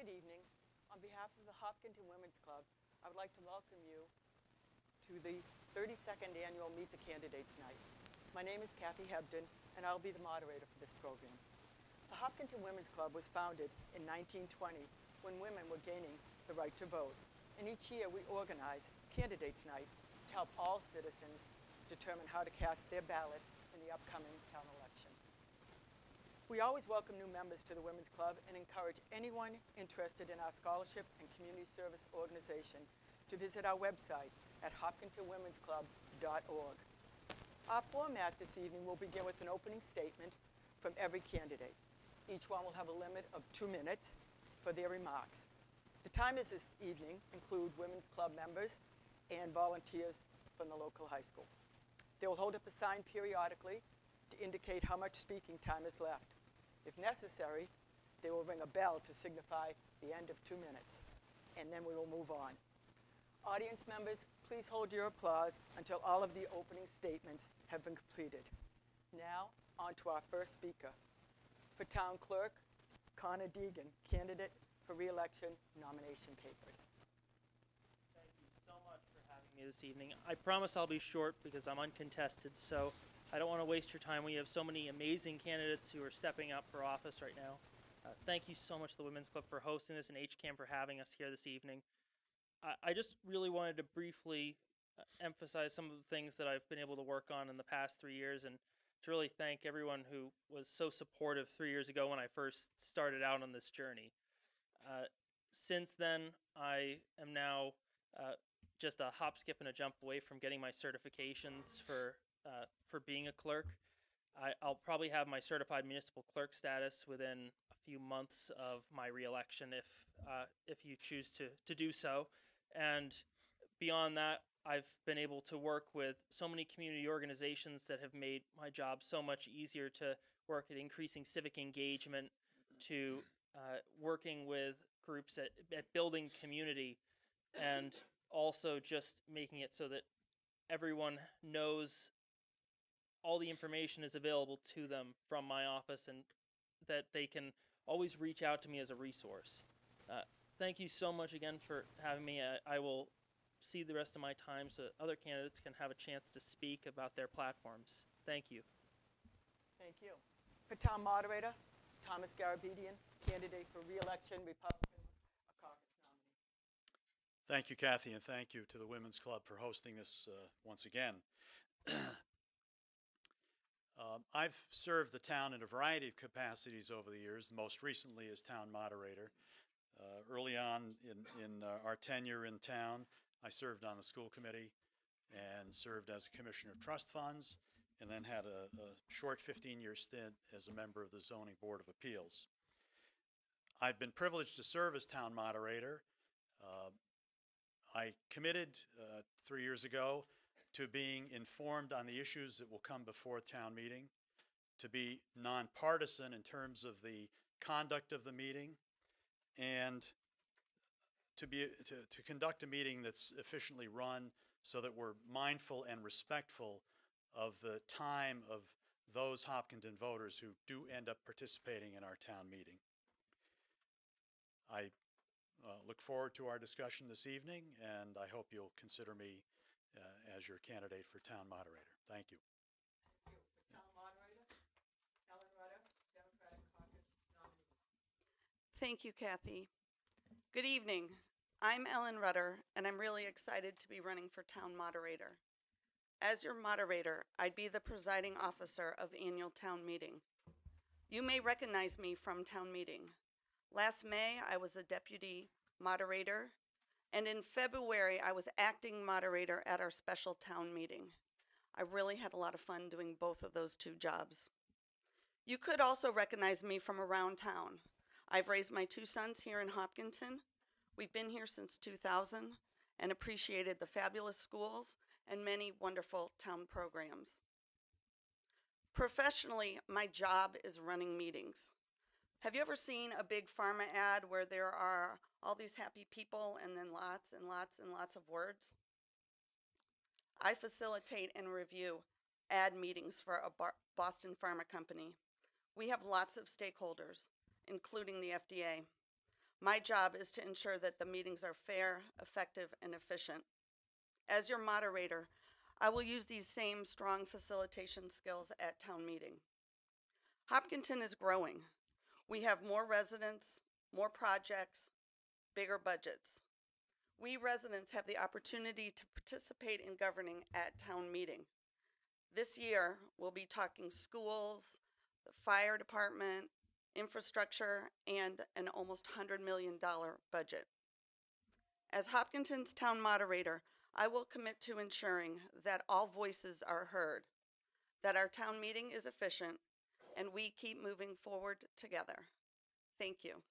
Good evening. On behalf of the Hopkinton Women's Club, I would like to welcome you to the 32nd annual Meet the Candidates Night. My name is Kathy Hebden, and I'll be the moderator for this program. The Hopkinton Women's Club was founded in 1920 when women were gaining the right to vote. And each year we organize Candidates Night to help all citizens determine how to cast their ballot in the upcoming town election. We always welcome new members to the Women's Club and encourage anyone interested in our scholarship and community service organization to visit our website at hopkintonwomensclub.org. Our format this evening will begin with an opening statement from every candidate. Each one will have a limit of 2 minutes for their remarks. The timers this evening include Women's Club members and volunteers from the local high school. They will hold up a sign periodically to indicate how much speaking time is left. If necessary, they will ring a bell to signify the end of 2 minutes, and then we will move on. Audience members, please hold your applause until all of the opening statements have been completed. Now, on to our first speaker. For Town Clerk, Connor Deegan, candidate for re-election, nomination papers. Thank you so much for having me this evening. I promise I'll be short because I'm uncontested, so I don't want to waste your time. We have so many amazing candidates who are stepping up for office right now. Thank you so much to the Women's Club for hosting this and HCAM for having us here this evening. I just really wanted to briefly emphasize some of the things that I've been able to work on in the past 3 years, and to really thank everyone who was so supportive 3 years ago when I first started out on this journey. Since then, I am now just a hop, skip, and a jump away from getting my certifications for being a clerk. I'll probably have my certified municipal clerk status within a few months of my re-election if you choose to do so. And beyond that, I've been able to work with so many community organizations that have made my job so much easier, to work at increasing civic engagement, to working with groups at building community, and also just making it so that everyone knows all the information is available to them from my office and that they can always reach out to me as a resource. Thank you so much again for having me. I will see the rest of my time so that other candidates can have a chance to speak about their platforms. Thank you. Thank you. For Town Moderator, Thomas Garabedian, candidate for re-election, Republican, a caucus nominee. Thank you, Kathy, and thank you to the Women's Club for hosting this once again. I've served the town in a variety of capacities over the years, most recently as town moderator. Early on in our tenure in town, I served on the school committee and served as a commissioner of trust funds, and then had a short 15-year stint as a member of the Zoning Board of Appeals. I've been privileged to serve as town moderator. I committed 3 years ago to being informed on the issues that will come before town meeting, to be nonpartisan in terms of the conduct of the meeting, and to conduct a meeting that's efficiently run so that we're mindful and respectful of the time of those Hopkinton voters who do end up participating in our town meeting. I look forward to our discussion this evening, and I hope you'll consider me as your candidate for town moderator. Thank you. Thank you. For Town Moderator, Ellen Rutter, Democratic Caucus nominee. Thank you, Kathy. Good evening. I'm Ellen Rutter, and I'm really excited to be running for town moderator. As your moderator, I'd be the presiding officer of annual town meeting. You may recognize me from town meeting. Last May, I was a deputy moderator, and in February, I was acting moderator at our special town meeting. I really had a lot of fun doing both of those two jobs. You could also recognize me from around town. I've raised my 2 sons here in Hopkinton. We've been here since 2000 and appreciated the fabulous schools and many wonderful town programs. Professionally, my job is running meetings. Have you ever seen a big pharma ad where there are all these happy people and then lots and lots and lots of words? I facilitate and review ad meetings for a Boston pharma company. We have lots of stakeholders, including the FDA. My job is to ensure that the meetings are fair, effective, and efficient. As your moderator, I will use these same strong facilitation skills at town meeting. Hopkinton is growing. We have more residents, more projects, bigger budgets. We residents have the opportunity to participate in governing at town meeting. This year, we'll be talking schools, the fire department, infrastructure, and an almost $100 million budget. As Hopkinton's town moderator, I will commit to ensuring that all voices are heard, that our town meeting is efficient, and we keep moving forward together. Thank you.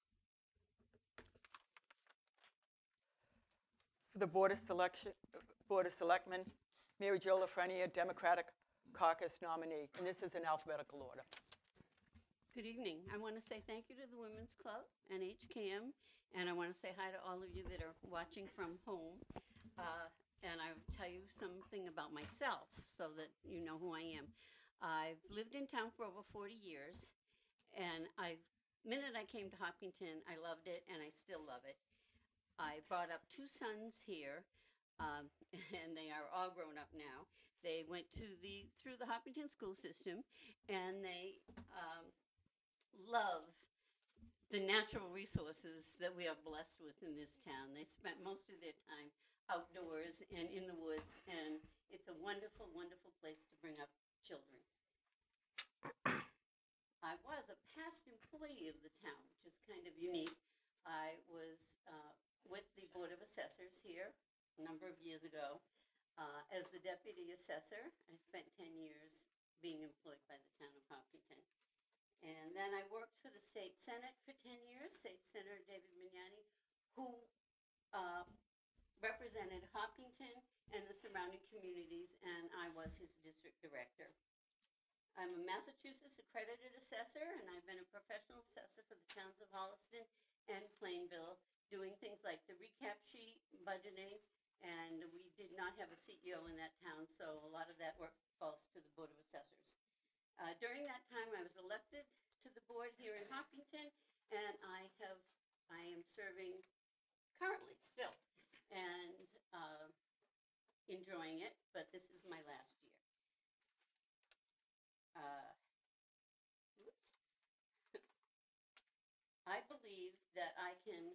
For the Board of Selectmen, Mary Jo Lafreniere, Democratic Caucus nominee, and this is in alphabetical order. Good evening. I want to say thank you to the Women's Club and HCAM, and I want to say hi to all of you that are watching from home. And I'll tell you something about myself so that you know who I am. I've lived in town for over 40 years, and the minute I came to Hopkinton, I loved it, and I still love it. I brought up 2 sons here, and they are all grown up now. They went through the Hopkinton school system, and they love the natural resources that we are blessed with in this town. They spent most of their time outdoors and in the woods, and it's a wonderful, wonderful place to bring up children. I was a past employee of the town, which is kind of unique. I was with the Board of Assessors here a number of years ago as the deputy assessor. I spent 10 years being employed by the town of Hopkinton. And then I worked for the State Senate for 10 years, State Senator David Mignani, who represented Hopkinton and the surrounding communities, and I was his district director. I'm a Massachusetts accredited assessor, and I've been a professional assessor for the towns of Holliston and Plainville, doing things like the recap sheet, budgeting, and we did not have a CEO in that town, so a lot of that work falls to the Board of Assessors. During that time, I was elected to the board here in Hopkinton, and I am serving currently still, and enjoying it, but this is my last year. I believe that I can,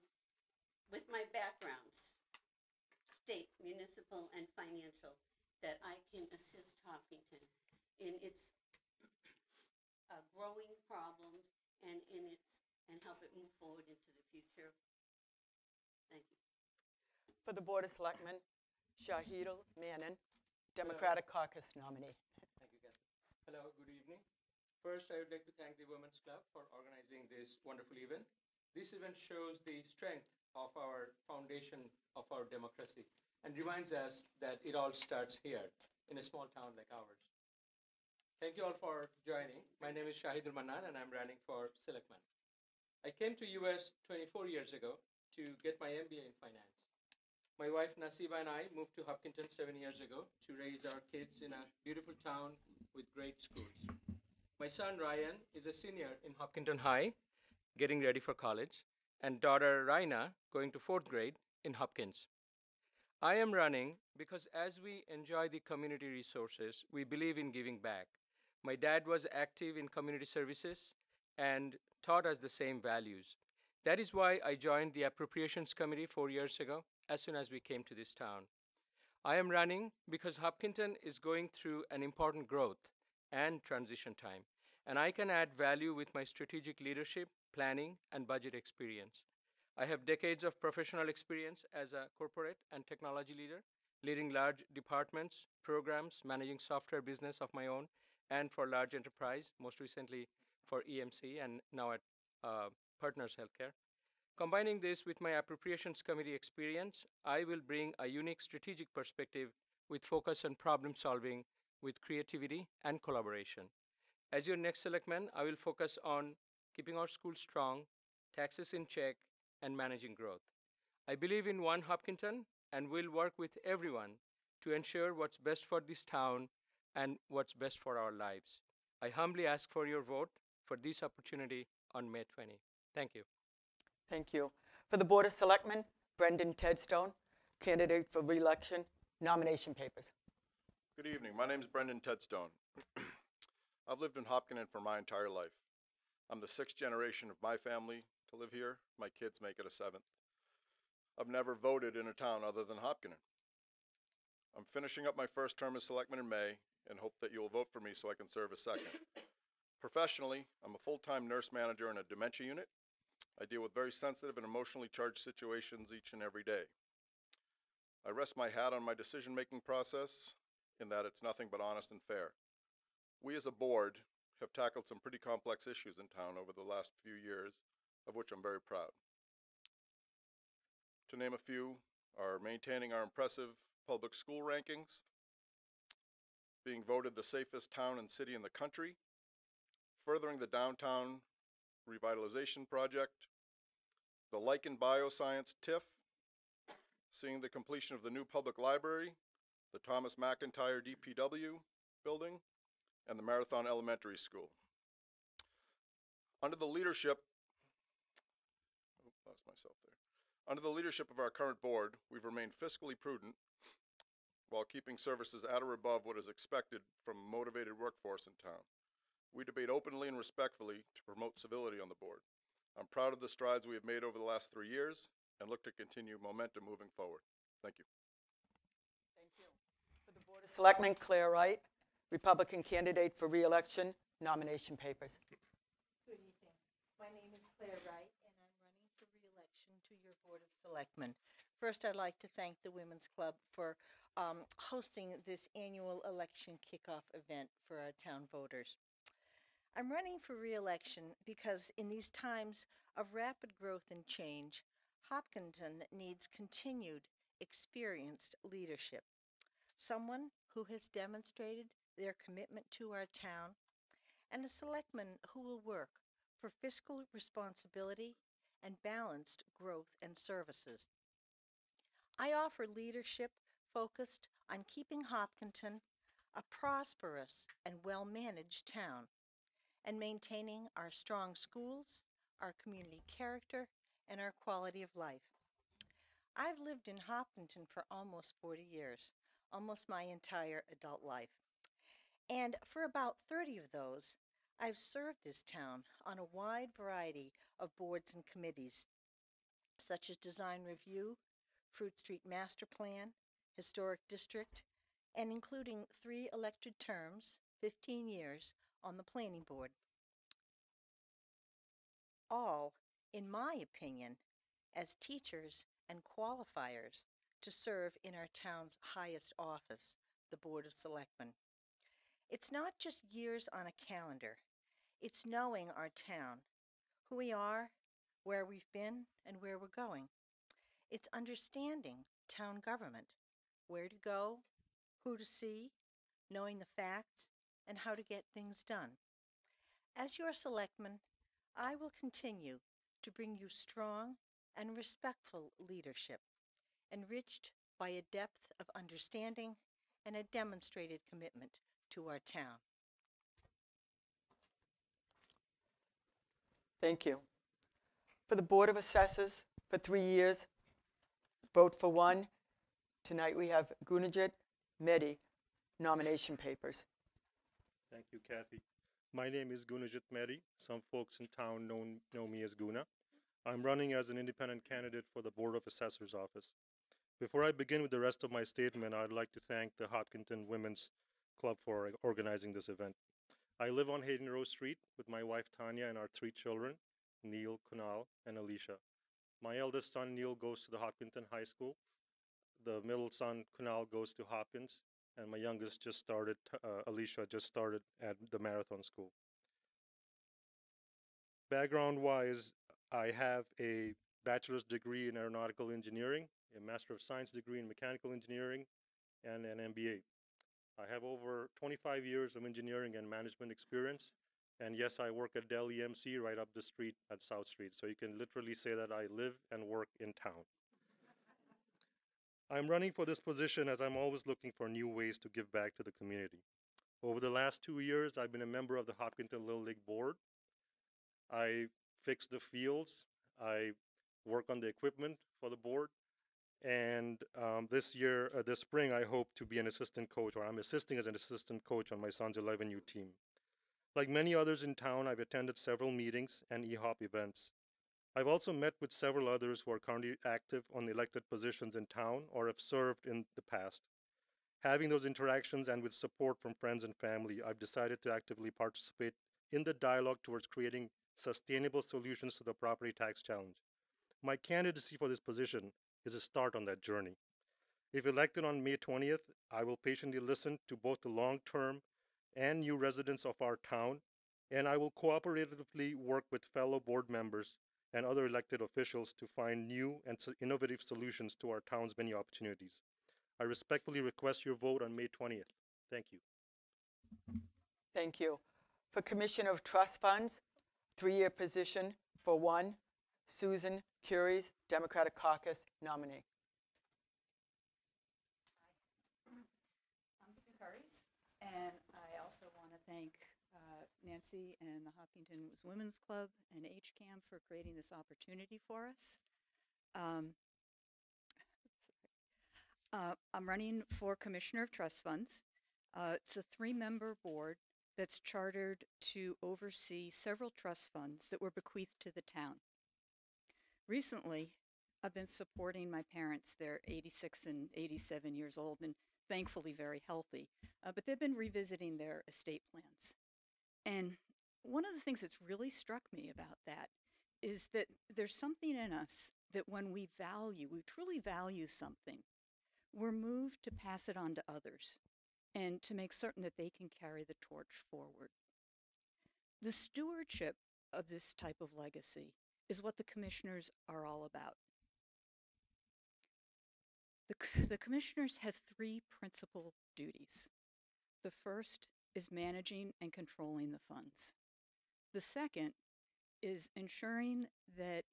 with my backgrounds, state, municipal, and financial, that I can assist Hopkinton in its growing problems and help it move forward into the future. Thank you. For the Board of Selectmen, Shahidul Manan, Democratic Caucus nominee. Thank you, Kathy. Hello, good evening. First, I would like to thank the Women's Club for organizing this wonderful event. This event shows the strength of our foundation of our democracy and reminds us that it all starts here in a small town like ours. Thank you all for joining. My name is Shahidul Manan, and I'm running for Selectman. I came to US 24 years ago to get my MBA in finance. My wife Nasiba and I moved to Hopkinton 7 years ago to raise our kids in a beautiful town with great schools. My son Ryan is a senior in Hopkinton High, getting ready for college, and daughter Raina going to 4th grade in Hopkins. I am running because as we enjoy the community resources, we believe in giving back. My dad was active in community services and taught us the same values. That is why I joined the Appropriations Committee 4 years ago, as soon as we came to this town. I am running because Hopkinton is going through an important growth and transition time, and I can add value with my strategic leadership, planning, and budget experience. I have decades of professional experience as a corporate and technology leader, leading large departments, programs, managing software business of my own, and for large enterprise, most recently for EMC and now at Partners Healthcare. Combining this with my Appropriations Committee experience, I will bring a unique strategic perspective with focus on problem solving with creativity and collaboration. As your next selectman, I will focus on keeping our schools strong, taxes in check, and managing growth. I believe in One Hopkinton and will work with everyone to ensure what's best for this town and what's best for our lives. I humbly ask for your vote for this opportunity on May 20. Thank you. Thank you. For the Board of Selectmen, Brendan Tedstone, candidate for re-election, nomination papers. Good evening. My name is Brendan Tedstone. I've lived in Hopkinton for my entire life. I'm the 6th generation of my family to live here. My kids make it a 7th. I've never voted in a town other than Hopkinton. I'm finishing up my first term as selectman in May and hope that you will vote for me so I can serve a second. Professionally, I'm a full-time nurse manager in a dementia unit. I deal with very sensitive and emotionally charged situations each and every day. I rest my hat on my decision-making process in that it's nothing but honest and fair. We as a board have tackled some pretty complex issues in town over the last few years, of which I'm very proud. To name a few are maintaining our impressive public school rankings, being voted the safest town and city in the country, furthering the downtown revitalization project, the Lichen Bioscience TIF, seeing the completion of the new public library, the Thomas McIntyre DPW building, and the Marathon Elementary School. Under the leadership of our current board, we've remained fiscally prudent while keeping services at or above what is expected from a motivated workforce in town. We debate openly and respectfully to promote civility on the board. I'm proud of the strides we have made over the last 3 years and look to continue momentum moving forward. Thank you. Thank you. For the Board of Selectmen, Claire Wright, Republican candidate for re-election, nomination papers. Good evening. My name is Claire Wright, and I'm running for re-election to your Board of Selectmen. First, I'd like to thank the Women's Club for hosting this annual election kickoff event for our town voters. I'm running for re-election because in these times of rapid growth and change, Hopkinton needs continued, experienced leadership. Someone who has demonstrated their commitment to our town, and a selectman who will work for fiscal responsibility and balanced growth and services. I offer leadership focused on keeping Hopkinton a prosperous and well-managed town, and maintaining our strong schools, our community character, and our quality of life. I've lived in Hopkinton for almost 40 years, almost my entire adult life. And for about 30 of those, I've served this town on a wide variety of boards and committees, such as Design Review, Fruit Street Master Plan, Historic District, and including 3 elected terms, 15 years, on the Planning Board. All, in my opinion, as teachers and qualifiers to serve in our town's highest office, the Board of Selectmen. It's not just years on a calendar. It's knowing our town, who we are, where we've been, and where we're going. It's understanding town government, where to go, who to see, knowing the facts, and how to get things done. As your selectman, I will continue to bring you strong and respectful leadership, enriched by a depth of understanding and a demonstrated commitment to our town. Thank you. For the Board of Assessors, for 3 years, vote for 1. Tonight we have Gunajit Mehdi, nomination papers. Thank you, Kathy. My name is Gunajit Mehdi. Some folks in town know me as Guna. I'm running as an independent candidate for the Board of Assessors office. Before I begin with the rest of my statement, I'd like to thank the Hopkinton Women's Club for organizing this event. I live on Hayden Row Street with my wife Tanya and our 3 children, Neil, Kunal, and Alicia. My eldest son, Neil, goes to the Hopkinton High School. The middle son, Kunal, goes to Hopkins. And my youngest just started, Alicia, just started at the Marathon School. Background-wise, I have a bachelor's degree in aeronautical engineering, a Master of Science degree in mechanical engineering, and an MBA. I have over 25 years of engineering and management experience. And yes, I work at Dell EMC right up the street at South Street. So you can literally say that I live and work in town. I'm running for this position as I'm always looking for new ways to give back to the community. Over the last 2 years, I've been a member of the Hopkinton Little League Board. I fixed the fields. I work on the equipment for the board. And this spring, I hope to be an assistant coach, or I'm assisting as an assistant coach on my son's 11U team. Like many others in town, I've attended several meetings and EHOP events. I've also met with several others who are currently active on elected positions in town or have served in the past. Having those interactions and with support from friends and family, I've decided to actively participate in the dialogue towards creating sustainable solutions to the property tax challenge. My candidacy for this position is a start on that journey. If elected on May 20th, I will patiently listen to both the long-term and new residents of our town, and I will cooperatively work with fellow board members and other elected officials to find new and innovative solutions to our town's many opportunities. I respectfully request your vote on May 20th. Thank you. Thank you. For Commissioner of Trust Funds, 3-year position for 1, Susan Curies, Democratic Caucus nominee. I'm Sue Curries, and I also want to thank Nancy and the Hopkinton Women's Club and HCAM for creating this opportunity for us. I'm running for Commissioner of Trust Funds. It's a 3-member board that's chartered to oversee several trust funds that were bequeathed to the town. Recently, I've been supporting my parents. They're 86 and 87 years old and thankfully very healthy, but they've been revisiting their estate plans. And one of the things that's really struck me about that is that there's something in us that when we truly value something, we're moved to pass it on to others and to make certain that they can carry the torch forward. The stewardship of this type of legacy is what the commissioners are all about. The commissioners have 3 principal duties. The first is managing and controlling the funds. The second is ensuring that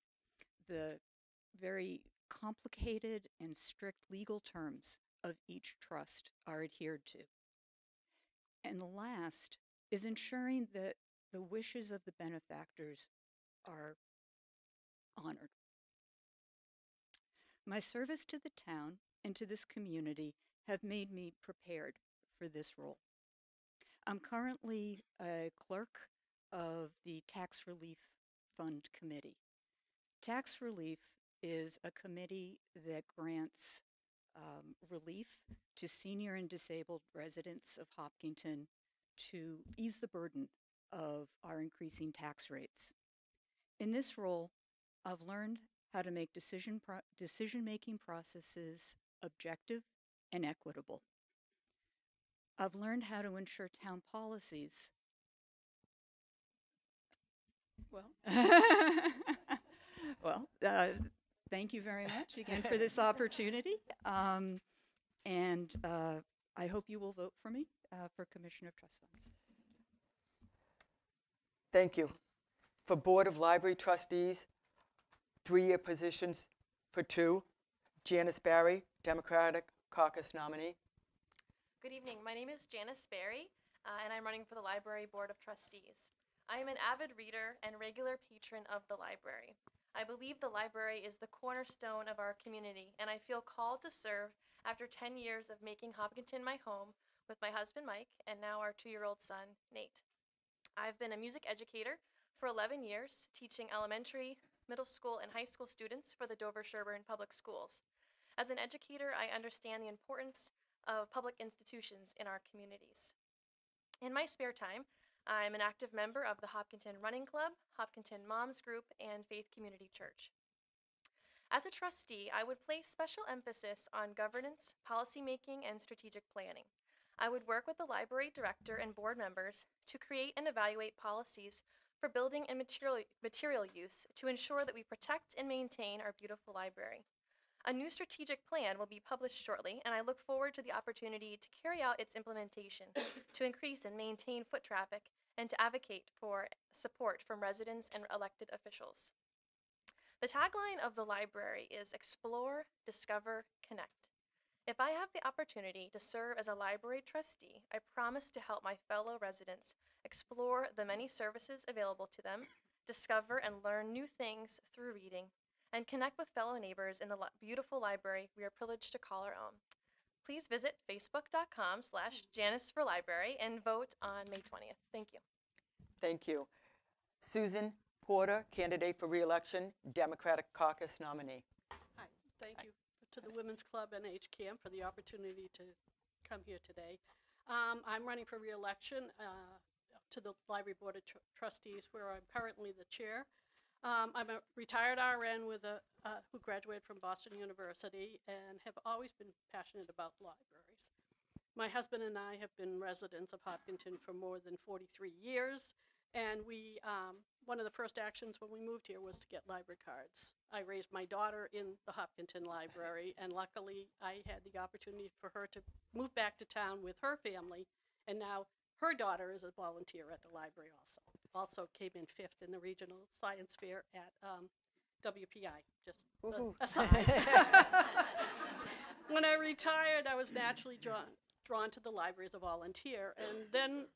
the very complicated and strict legal terms of each trust are adhered to. And the last is ensuring that the wishes of the benefactors are honored. My service to the town and to this community have made me prepared for this role. I'm currently a clerk of the Tax Relief Fund Committee. Tax Relief is a committee that grants relief to senior and disabled residents of Hopkinton to ease the burden of our increasing tax rates. In this role, I've learned how to make decision-making processes objective and equitable. I've learned how to ensure town policies. Thank you very much again for this opportunity. And I hope you will vote for me for Commissioner of Trust Funds. Thank you. For Board of Library Trustees, 3-year positions for 2, Janice Barry, Democratic Caucus nominee. Good evening. My name is Janice Barry, and I'm running for the Library Board of Trustees. I am an avid reader and regular patron of the library. I believe the library is the cornerstone of our community, and I feel called to serve after 10 years of making Hopkinton my home with my husband Mike and now our 2-year-old son Nate. I've been a music educator for 11 years, teaching elementary, middle school, and high school students for the Dover-Sherburne Public Schools. As an educator, I understand the importance of public institutions in our communities. In my spare time, I'm an active member of the Hopkinton Running Club, Hopkinton Moms Group, and Faith Community Church. As a trustee, I would place special emphasis on governance, policymaking, and strategic planning. I would work with the library director and board members to create and evaluate policies for building and material use to ensure that we protect and maintain our beautiful library. A new strategic plan will be published shortly, and I look forward to the opportunity to carry out its implementation to increase and maintain foot traffic and to advocate for support from residents and elected officials. The tagline of the library is Explore, Discover, Connect. If I have the opportunity to serve as a library trustee, I promise to help my fellow residents explore the many services available to them, discover and learn new things through reading, and connect with fellow neighbors in the beautiful library we are privileged to call our own. Please visit facebook.com/Janice for Library and vote on May 20th. Thank you. Thank you. Susan Porter, candidate for re-election, Democratic Caucus nominee. Hi, thank you to the Women's Club and HCAM for the opportunity to come here today. I'm running for re-election to the Library Board of Trustees, where I'm currently the chair. I'm a retired RN who graduated from Boston University and have always been passionate about libraries. My husband and I have been residents of Hopkinton for more than 43 years, and one of the first actions when we moved here was to get library cards. I raised my daughter in the Hopkinton Library, and luckily I had the opportunity for her to move back to town with her family, and now her daughter is a volunteer at the library also. Also came in 5th in the regional science fair at WPI, just aside. When I retired, I was naturally drawn to the library as a volunteer, and then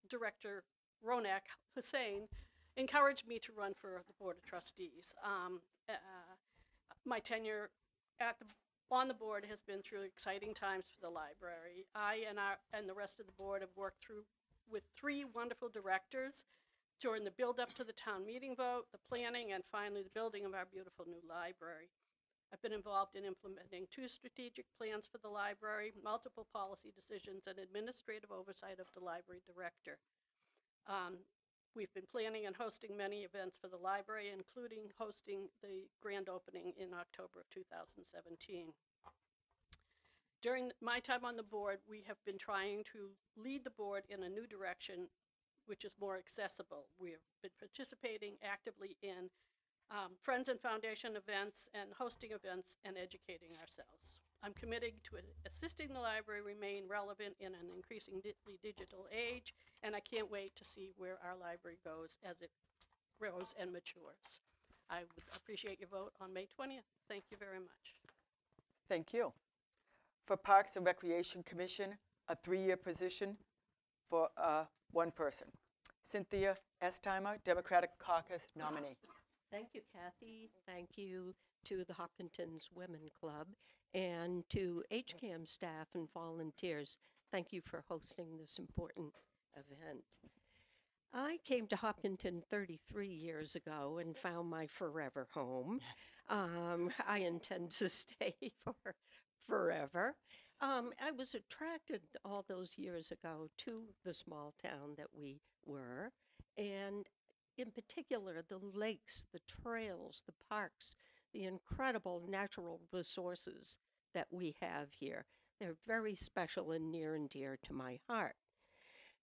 Director Ronak Hussain encouraged me to run for the Board of Trustees. My tenure on the board has been through exciting times for the library. I and the rest of the board have worked with 3 wonderful directors during the build-up to the town meeting vote, the planning, and finally the building of our beautiful new library. I've been involved in implementing 2 strategic plans for the library, multiple policy decisions, and administrative oversight of the library director. We've been planning and hosting many events for the library, including hosting the grand opening in October of 2017. During my time on the board, we have been trying to lead the board in a new direction, which is more accessible. We've been participating actively in Friends and Foundation events and hosting events and educating ourselves. I'm committed to assisting the library remain relevant in an increasingly digital age, and I can't wait to see where our library goes as it grows and matures. I would appreciate your vote on May 20th. Thank you very much. Thank you. For Parks and Recreation Commission, a 3-year position for 1 person. Cynthia Estimer, Democratic Caucus nominee. Thank you, Kathy. Thank you to the Hopkinton's Women Club and to HCAM staff and volunteers. Thank you for hosting this important event. I came to Hopkinton 33 years ago and found my forever home. I intend to stay for forever. I was attracted all those years ago to the small town that we were, and in particular, the lakes, the trails, the parks, the incredible natural resources that we have here. They're very special and near and dear to my heart.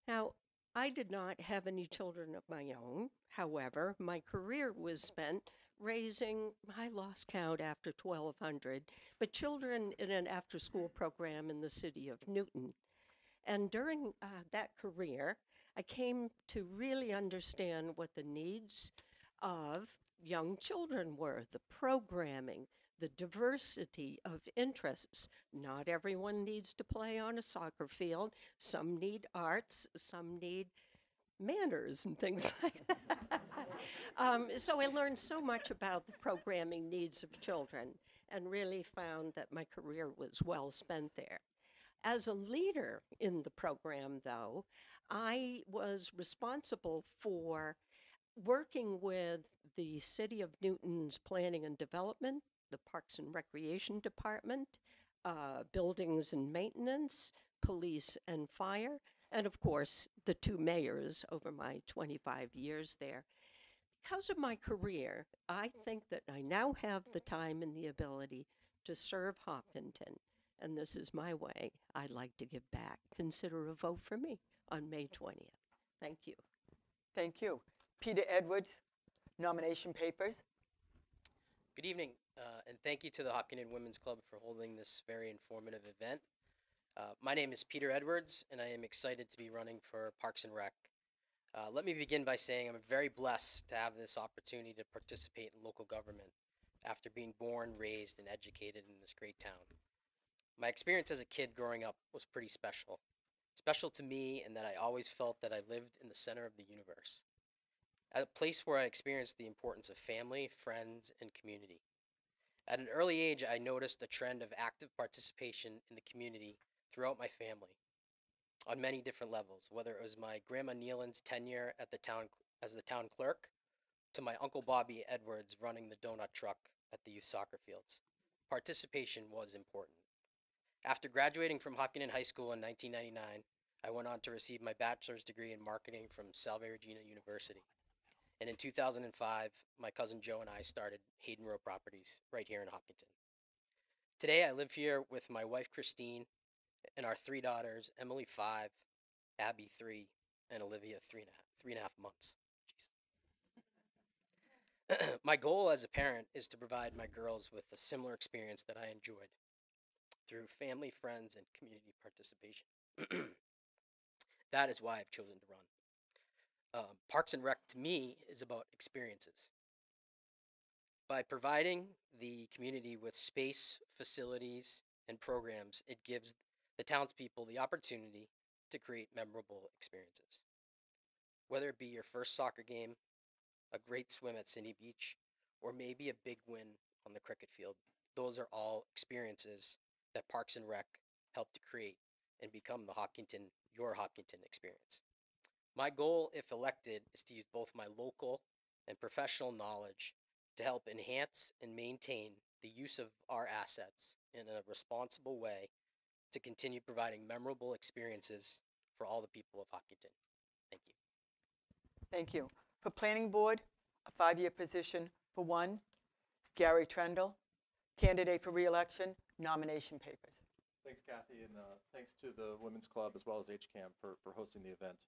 Now, I did not have any children of my own. However, my career was spent raising, I lost count after 1,200, but children in an after-school program in the city of Newton. And during that career, I came to really understand what the needs of young children were, the programming, the diversity of interests. Not everyone needs to play on a soccer field. Some need arts, some need manners and things like that. So I learned so much about the programming needs of children and really found that my career was well spent there. As a leader in the program, though, I was responsible for working with the City of Newton's Planning and Development, the Parks and Recreation Department, Buildings and Maintenance, Police and Fire, and of course, the 2 mayors over my 25 years there. Because of my career, I think that I now have the time and the ability to serve Hopkinton, and this is my way. I'd like to give back. Consider a vote for me on May 20th. Thank you. Thank you. Peter Edwards, nomination papers. Good evening, and thank you to the Hopkinton Women's Club for holding this very informative event. My name is Peter Edwards, and I am excited to be running for Parks and Rec. Let me begin by saying I'm very blessed to have this opportunity to participate in local government after being born, raised, and educated in this great town. My experience as a kid growing up was pretty special. Special to me in that I always felt that I lived in the center of the universe. a place where I experienced the importance of family, friends, and community. At an early age, I noticed a trend of active participation in the community throughout my family on many different levels, whether it was my Grandma Nealon's tenure at the town as the town clerk, to my Uncle Bobby Edwards running the donut truck at the youth soccer fields. Participation was important. After graduating from Hopkinton High School in 1999, I went on to receive my bachelor's degree in marketing from Salve Regina University. And in 2005, my cousin Joe and I started Hayden Row Properties right here in Hopkinton. Today, I live here with my wife Christine and our 3 daughters, Emily 5, Abby 3, and Olivia 3.5 months. Jeez. My goal as a parent is to provide my girls with a similar experience that I enjoyed through family, friends, and community participation. That is why I've chosen to run. Parks and Rec to me is about experiences. By providing the community with space, facilities, and programs, it gives the townspeople the opportunity to create memorable experiences. Whether it be your first soccer game, a great swim at Cindy Beach, or maybe a big win on the cricket field, those are all experiences that Parks and Rec help to create and become your Hopkinton experience. My goal, if elected, is to use both my local and professional knowledge to help enhance and maintain the use of our assets in a responsible way to continue providing memorable experiences for all the people of Hopkinton. Thank you. Thank you. For Planning Board, a 5-year position for 1, Gary Trendle, candidate for re-election, nomination papers. Thanks, Kathy, and thanks to the Women's Club as well as HCAM for hosting the event.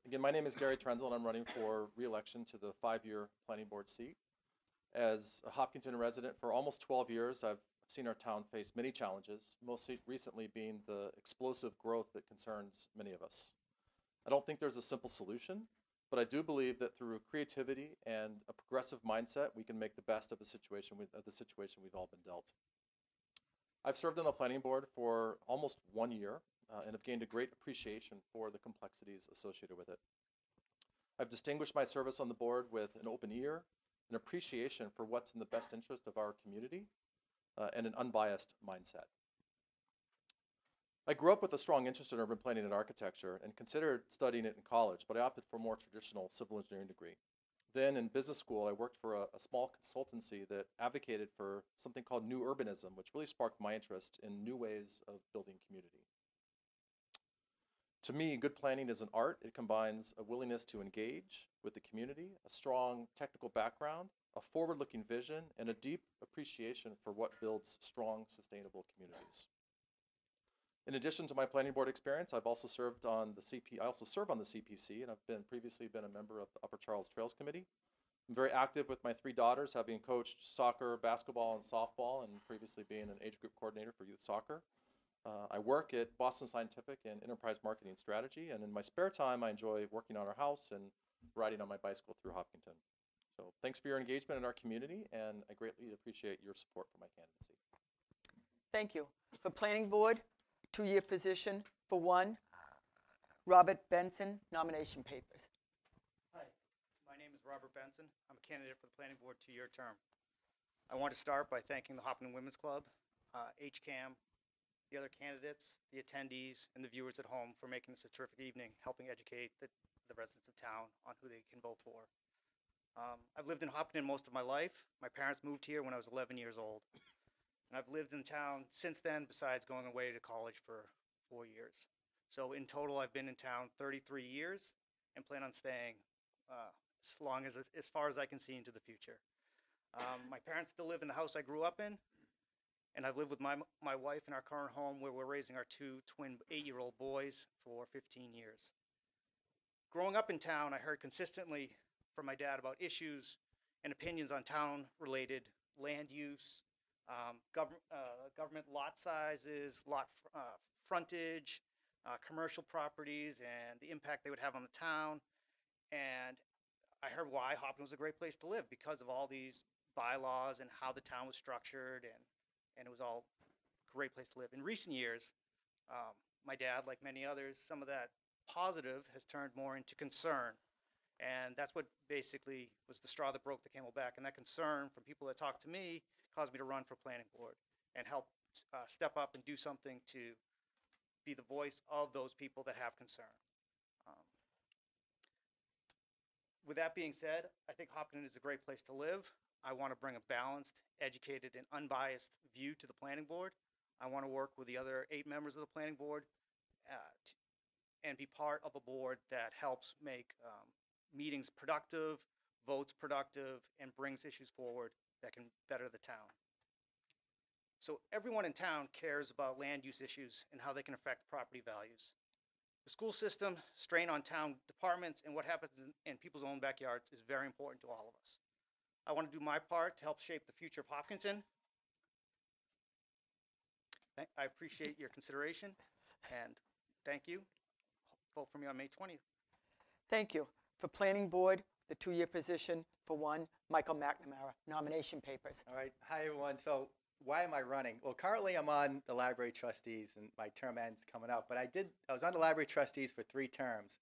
Again, my name is Gary Trendle, and I'm running for re-election to the 5-year Planning Board seat. As a Hopkinton resident for almost 12 years, I've seen our town face many challenges, most recently being the explosive growth that concerns many of us. I don't think there's a simple solution, but I do believe that through creativity and a progressive mindset, we can make the best of the situation we've all been dealt. I've served on the Planning Board for almost 1 year and have gained a great appreciation for the complexities associated with it. I've distinguished my service on the board with an open ear, an appreciation for what's in the best interest of our community, and an unbiased mindset. I grew up with a strong interest in urban planning and architecture and considered studying it in college, but I opted for a more traditional civil engineering degree. Then in business school, I worked for a small consultancy that advocated for something called new urbanism, which really sparked my interest in new ways of building community. To me, good planning is an art. It combines a willingness to engage with the community, a strong technical background, a forward-looking vision, and a deep appreciation for what builds strong, sustainable communities. In addition to my planning board experience, I've also served on the I also serve on the CPC, and I've previously been a member of the Upper Charles Trails Committee. I'm very active with my 3 daughters, having coached soccer, basketball, and softball, and previously being an age group coordinator for youth soccer. I work at Boston Scientific in enterprise marketing strategy, and in my spare time, I enjoy working on our house and riding on my bicycle through Hopkinton. So thanks for your engagement in our community, and I greatly appreciate your support for my candidacy. Thank you. For Planning Board, 2-year position for 1, Robert Benson, nomination papers. Hi, my name is Robert Benson. I'm a candidate for the Planning Board 2-year term. I want to start by thanking the Hopkinton Women's Club, HCAM, the other candidates, the attendees, and the viewers at home for making this a terrific evening, helping educate the residents of town on who they can vote for. I've lived in Hopkinton most of my life. My parents moved here when I was 11 years old. And I've lived in town since then, besides going away to college for 4 years. So in total, I've been in town 33 years and plan on staying as far as I can see into the future. My parents still live in the house I grew up in, and I've lived with my wife in our current home where we're raising our 2 twin 8-year-old boys for 15 years. Growing up in town, I heard consistently from my dad about issues and opinions on town-related land use, government lot sizes, lot frontage, commercial properties, and the impact they would have on the town. And I heard why Hopkinton was a great place to live because of all these bylaws and how the town was structured, and it was all a great place to live. In recent years, my dad, like many others, some of that positive has turned more into concern And that's what basically was the straw that broke the camel back. And that concern from people that talked to me caused me to run for planning board and help step up and do something to be the voice of those people that have concern. With that being said, I think Hopkinton is a great place to live. I want to bring a balanced, educated, and unbiased view to the planning board. I want to work with the other 8 members of the planning board and be part of a board that helps make meetings productive, votes productive, and brings issues forward that can better the town. So everyone in town cares about land use issues and how they can affect property values. The school system, strain on town departments, and what happens in people's own backyards is very important to all of us. I want to do my part to help shape the future of Hopkinton. I appreciate your consideration, and thank you. Vote for me on May 20th. Thank you. For planning board, the 2-year position for 1, Michael McNamara. Nomination papers. All right. Hi, everyone. So why am I running? Well, currently I'm on the library trustees, and my term ends coming up. But I was on the library trustees for 3 terms,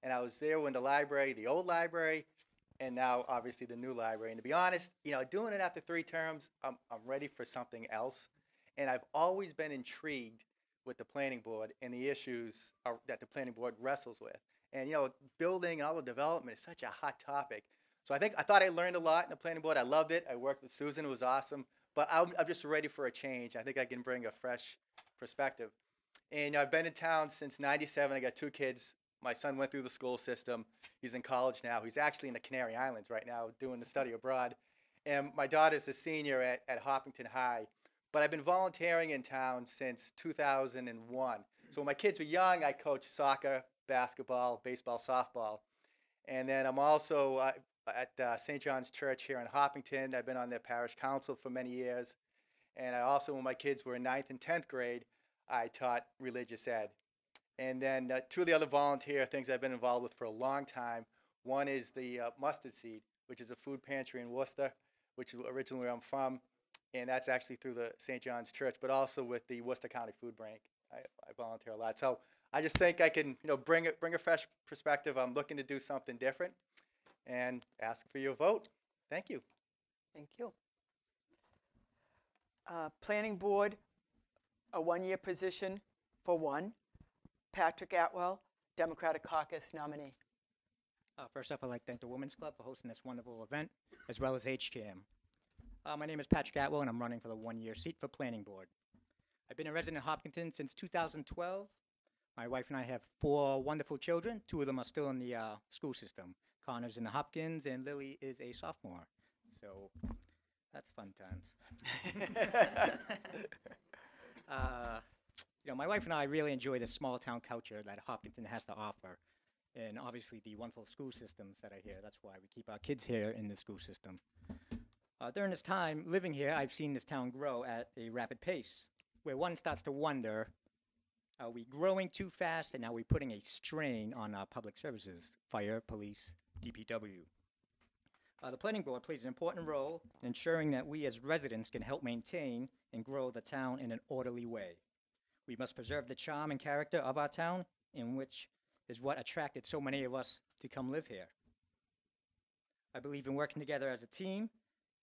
and I was there when the old library, and now obviously the new library. And to be honest, doing it after 3 terms, I'm ready for something else. And I've always been intrigued with the planning board and the issues that the planning board wrestles with. And building and all the development is such a hot topic. So I thought I learned a lot in the planning board. I loved it. I worked with Susan. It was awesome. But I'm just ready for a change. I think I can bring a fresh perspective. And I've been in town since '97. I got 2 kids. My son went through the school system. He's in college now. He's actually in the Canary Islands right now doing the study abroad. And my daughter's a senior at Hopkinton High. But I've been volunteering in town since 2001. So when my kids were young, I coached soccer, basketball, baseball, softball. And then I'm also at St. John's Church here in Hopkinton. I've been on their parish council for many years. And I also, when my kids were in 9th and 10th grade, I taught religious ed. And then 2 of the other volunteer things I've been involved with for a long time. One is the Mustard Seed, which is a food pantry in Worcester, which is originally where I'm from. And that's actually through the St. John's Church, but also with the Worcester County Food Bank. I volunteer a lot. So I just think I can bring a fresh perspective. I'm looking to do something different and ask for your vote. Thank you. Thank you. Planning board, a 1-year position for 1, Patrick Atwell, Democratic Caucus nominee. First off, I'd like to thank the Women's Club for hosting this wonderful event, as well as HCAM. My name is Patrick Atwell, and I'm running for the 1-year seat for Planning Board. I've been a resident of Hopkinton since 2012. My wife and I have 4 wonderful children. 2 of them are still in the school system. Connor's in the Hopkins, and Lily is a sophomore. So that's fun times. My wife and I really enjoy the small town culture that Hopkinton has to offer, and obviously the wonderful school systems that are here. That's why we keep our kids here in the school system. During this time living here, I've seen this town grow at a rapid pace, where one starts to wonder, are we growing too fast, and are we putting a strain on our public services, fire, police, DPW? The planning board plays an important role in ensuring that we as residents can help maintain and grow the town in an orderly way. We must preserve the charm and character of our town, in which is what attracted so many of us to come live here. I believe in working together as a team.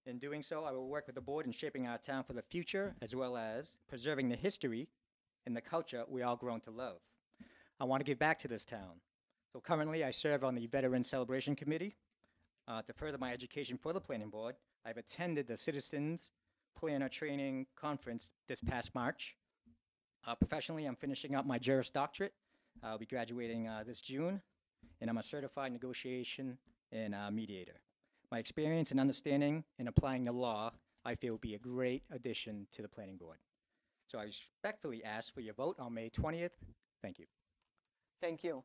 In doing so, I will work with the board in shaping our town for the future, as well as preserving the history and the culture we all grown to love. I want to give back to this town. So currently, I serve on the Veteran Celebration Committee. To further my education for the planning board, I've attended the Citizens Planner Training Conference this past March. Professionally, I'm finishing up my Juris Doctorate. I'll be graduating this June, and I'm a certified negotiation and mediator. My experience and understanding in applying the law, I feel, will be a great addition to the planning board. So I respectfully ask for your vote on May 20th. Thank you. Thank you.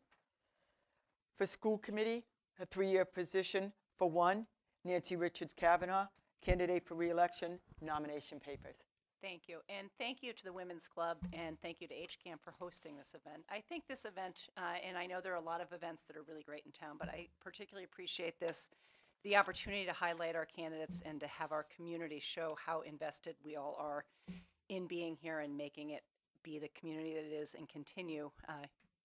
For school committee, a 3-year position for 1, Nancy Richards Kavanaugh, candidate for re-election, nomination papers. Thank you. And thank you to the Women's Club, and thank you to HCAM for hosting this event. I think this event, and I know there are a lot of events that are really great in town, but I particularly appreciate the opportunity to highlight our candidates and to have our community show how invested we all are in being here and making it be the community that it is and continue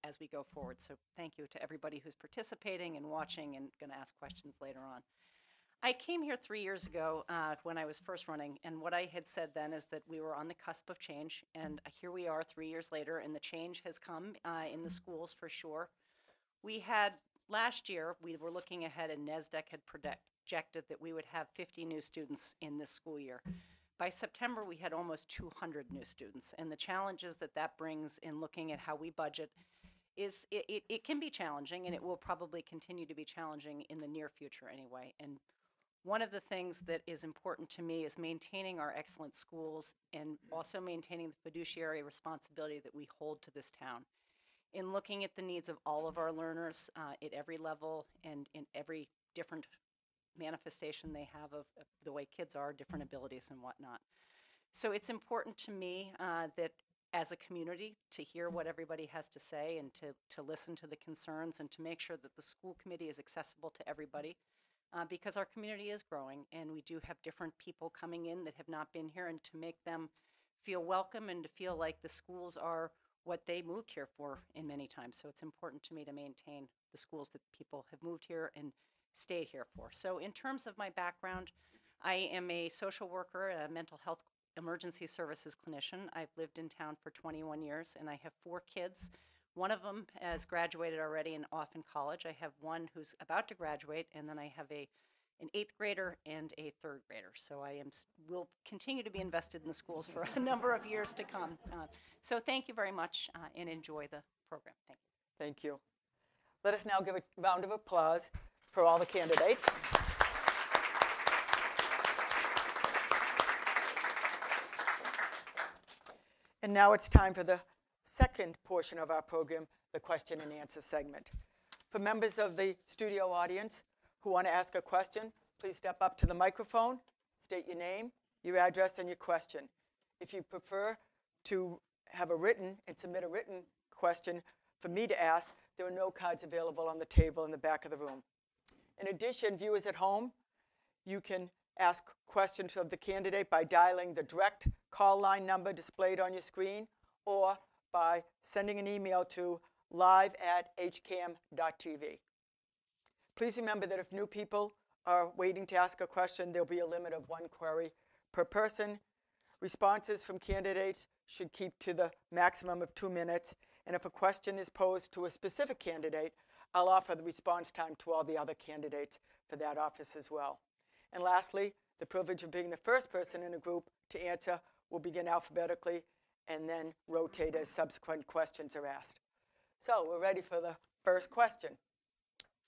as we go forward. So thank you to everybody who's participating and watching and going to ask questions later on. I came here 3 years ago when I was first running, and what I had said then is that we were on the cusp of change, and here we are 3 years later, and the change has come in the schools for sure. We had, last year, we were looking ahead, and NESDEC had projected that we would have 50 new students in this school year. By September, we had almost 200 new students, and the challenges that that brings in looking at how we budget is it can be challenging, and it will probably continue to be challenging in the near future anyway. And one of the things that is important to me is maintaining our excellent schools and also maintaining the fiduciary responsibility that we hold to this town. In looking at the needs of all of our learners at every level and in every different manifestation they have of the way kids are, different abilities and whatnot. So it's important to me that as a community to hear what everybody has to say and to listen to the concerns and to make sure that the school committee is accessible to everybody. Because our community is growing and we do have different people coming in that have not been here, and to make them feel welcome and to feel like the schools are what they moved here for in many times. So it's important to me to maintain the schools that people have moved here and stayed here for. So in terms of my background, I am a social worker, a mental health emergency services clinician. I've lived in town for 21 years and I have 4 kids. One of them has graduated already and off in college. I have one who's about to graduate, and then I have an 8th grader and a 3rd grader. So I will continue to be invested in the schools for a number of years to come. So thank you very much and enjoy the program. Thank you. Thank you. Let us now give a round of applause for all the candidates. And now it's time for the second portion of our program, the question and answer segment. For members of the studio audience who want to ask a question, please step up to the microphone, state your name, your address, and your question. If you prefer to have submit a written question for me to ask, there are note cards available on the table in the back of the room. In addition, viewers at home, you can ask questions of the candidate by dialing the direct call line number displayed on your screen, or by sending an email to live@hcam.tv. Please remember that if new people are waiting to ask a question, there'll be a limit of 1 query per person. Responses from candidates should keep to the maximum of 2 minutes, and if a question is posed to a specific candidate, I'll offer the response time to all the other candidates for that office as well. And lastly, the privilege of being the first person in a group to answer will begin alphabetically and then rotate as subsequent questions are asked. So we're ready for the first question.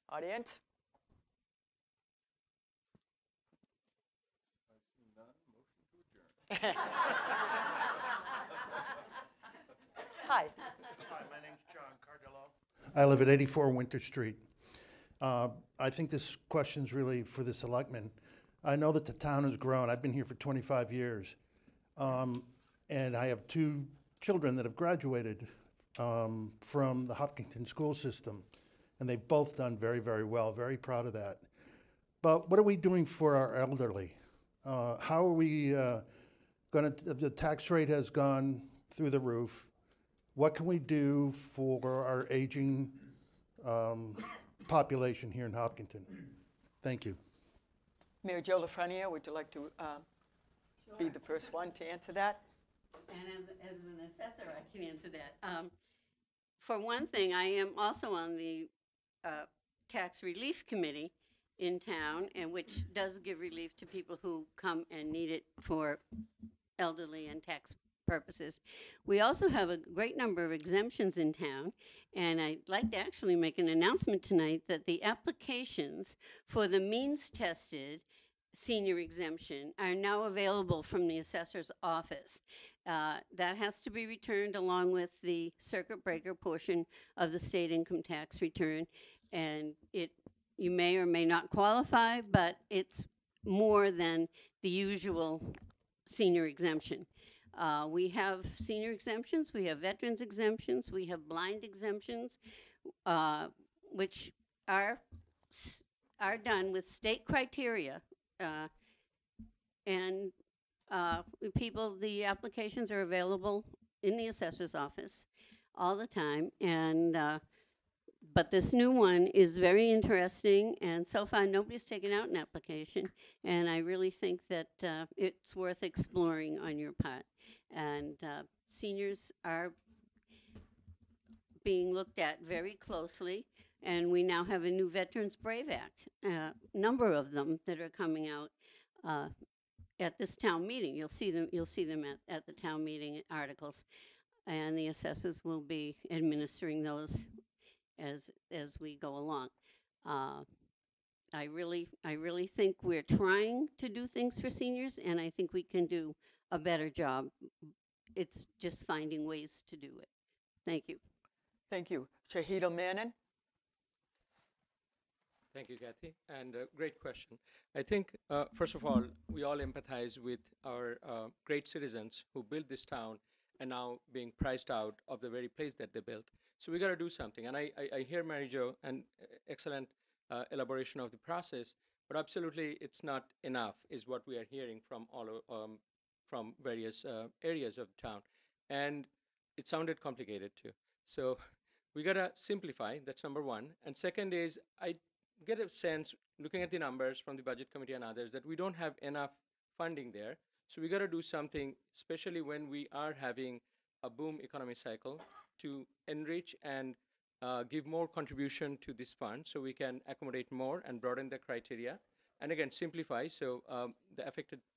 Audience? Hi. Hi, my name's John Cardillo. I live at 84 Winter Street. I think this question's really for the selectmen. I know that the town has grown. I've been here for 25 years. And I have 2 children that have graduated from the Hopkinton school system. And they've both done very, very well. Very proud of that. But what are we doing for our elderly? How are we going to, the tax rate has gone through the roof. What can we do for our aging population here in Hopkinton? Thank you. Mayor Joe LaFreniere, would you like to be the first one to answer that? And as an assessor, I can answer that. For one thing, I am also on the tax relief committee in town, and which does give relief to people who come and need it for elderly and tax purposes. We also have a great number of exemptions in town, and I'd like to actually make an announcement tonight that the applications for the means-tested senior exemption are now available from the assessor's office. That has to be returned along with the circuit breaker portion of the state income tax return, and you may or may not qualify, but it's more than the usual senior exemption. We have senior exemptions, we have veterans exemptions, we have blind exemptions, which are done with state criteria, and the applications are available in the assessor's office. all the time, and but this new one is very interesting, and so far nobody's taken out an application, and I really think that it's worth exploring on your part. And seniors are being looked at very closely, and we now have a new Veterans Brave Act, number of them that are coming out at this town meeting. You'll see them at the town meeting articles, and the assessors will be administering those as we go along. I really think we're trying to do things for seniors, and I think we can do a better job. It's just finding ways to do it. Thank you. Thank you. Shahid Manin. Thank you, Kathy, and great question. I think, first of all, we all empathize with our great citizens who built this town and now being priced out of the very place that they built. So we got to do something. And I hear Mary Jo and excellent elaboration of the process, but absolutely it's not enough is what we are hearing from from various areas of the town. And it sounded complicated too. So we got to simplify, that's number one. And second is, I get a sense, looking at the numbers from the budget committee and others, that we don't have enough funding there. So we got to do something, especially when we are having a boom economy cycle, to enrich and give more contribution to this fund so we can accommodate more and broaden the criteria. And again, simplify so the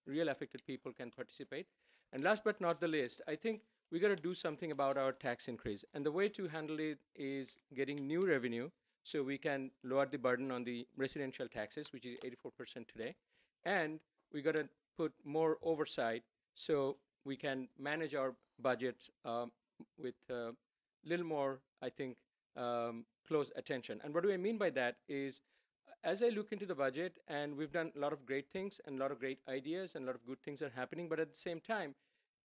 real affected people can participate. And last but not the least, I think we got to do something about our tax increase. And the way to handle it is getting new revenue so we can lower the burden on the residential taxes, which is 84% today. And we got to put more oversight so we can manage our budgets with a little more, I think, close attention. And what do I mean by that is, as I look into the budget, and we've done a lot of great things and a lot of great ideas and a lot of good things are happening, but at the same time,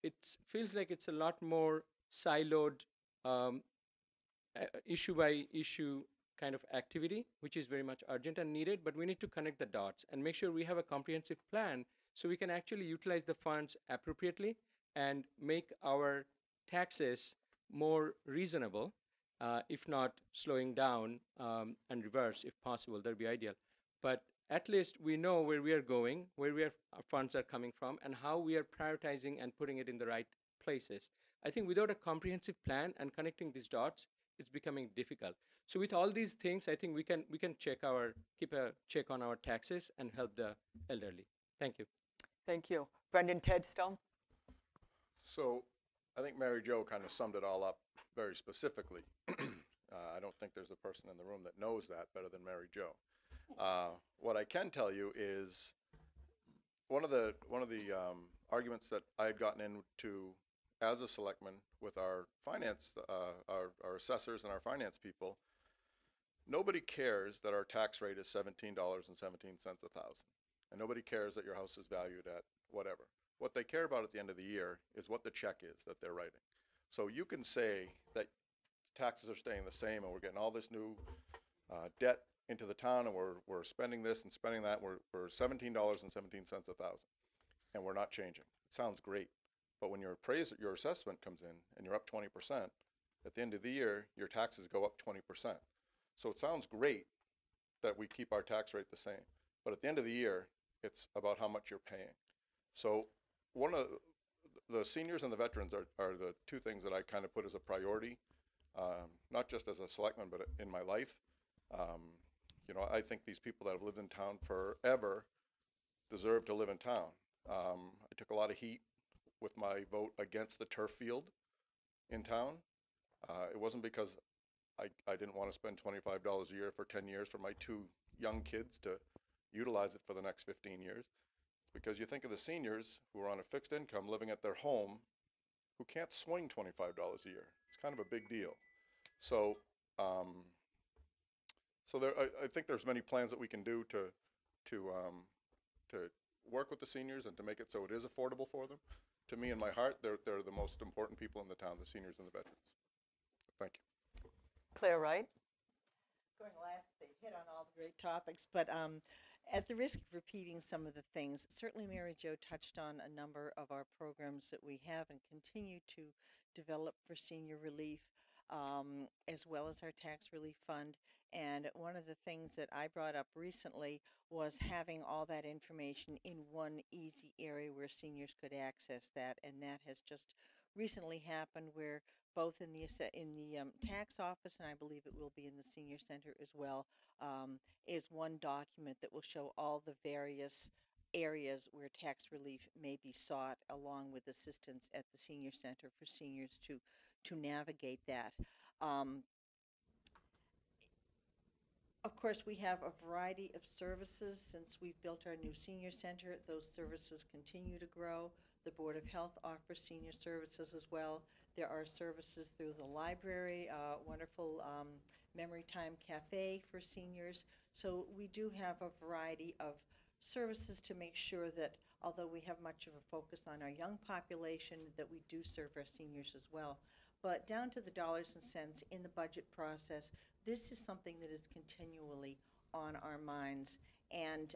it feels like it's a lot more siloed, issue by issue kind of activity, which is very much urgent and needed, but we need to connect the dots and make sure we have a comprehensive plan so we can actually utilize the funds appropriately and make our taxes more reasonable, if not slowing down and reverse if possible. That'd be ideal. But at least we know where we are going, where our funds are coming from, and how we are prioritizing and putting it in the right places. I think without a comprehensive plan and connecting these dots, it's becoming difficult. So with all these things, I think we can keep a check on our taxes and help the elderly. Thank you. Thank you. Brendan Tedstone. So I think Mary Jo kind of summed it all up very specifically. I don't think there's a person in the room that knows that better than Mary Jo. What I can tell you is one of the arguments that I had gotten into as a selectman with our finance, our assessors and our finance people. Nobody cares that our tax rate is $17.17 a thousand, and nobody cares that your house is valued at whatever. What they care about at the end of the year is what the check is that they're writing. So you can say that taxes are staying the same and we're getting all this new debt into the town and we're spending this and spending that. We're $17.17 a thousand and we're not changing. It sounds great, but when your assessment comes in and you're up 20%, at the end of the year, your taxes go up 20%. So it sounds great that we keep our tax rate the same, but at the end of the year, it's about how much you're paying. So one of the seniors and the veterans are the two things that I kind of put as a priority, not just as a selectman, but in my life. You know, I think these people that have lived in town forever deserve to live in town. I took a lot of heat with my vote against the turf field in town. It wasn't because I didn't want to spend $25 a year for 10 years for my two young kids to utilize it for the next 15 years. It's because you think of the seniors who are on a fixed income living at their home who can't swing $25 a year. It's kind of a big deal. So, I think there's many plans that we can do to work with the seniors and to make it so it is affordable for them. To me, in my heart, they're the most important people in the town, the seniors and the veterans. Thank you. Claire Wright. Going last, they hit on all the great topics, but at the risk of repeating some of the things, certainly Mary Jo touched on a number of our programs that we have and continue to develop for senior relief. as well as our tax relief fund. And one of the things that I brought up recently was having all that information in one easy area where seniors could access that, and that has just recently happened where both in the tax office, and I believe it will be in the senior center as well, is one document that will show all the various areas where tax relief may be sought, along with assistance at the senior center for seniors to navigate that. Of course, we have a variety of services. Since we've built our new senior center, those services continue to grow. The Board of Health offers senior services as well. There are services through the library, wonderful Memory Time Cafe for seniors. So we do have a variety of services to make sure that although we have much of a focus on our young population, that we do serve our seniors as well. But down to the dollars and cents in the budget process, this is something that is continually on our minds. And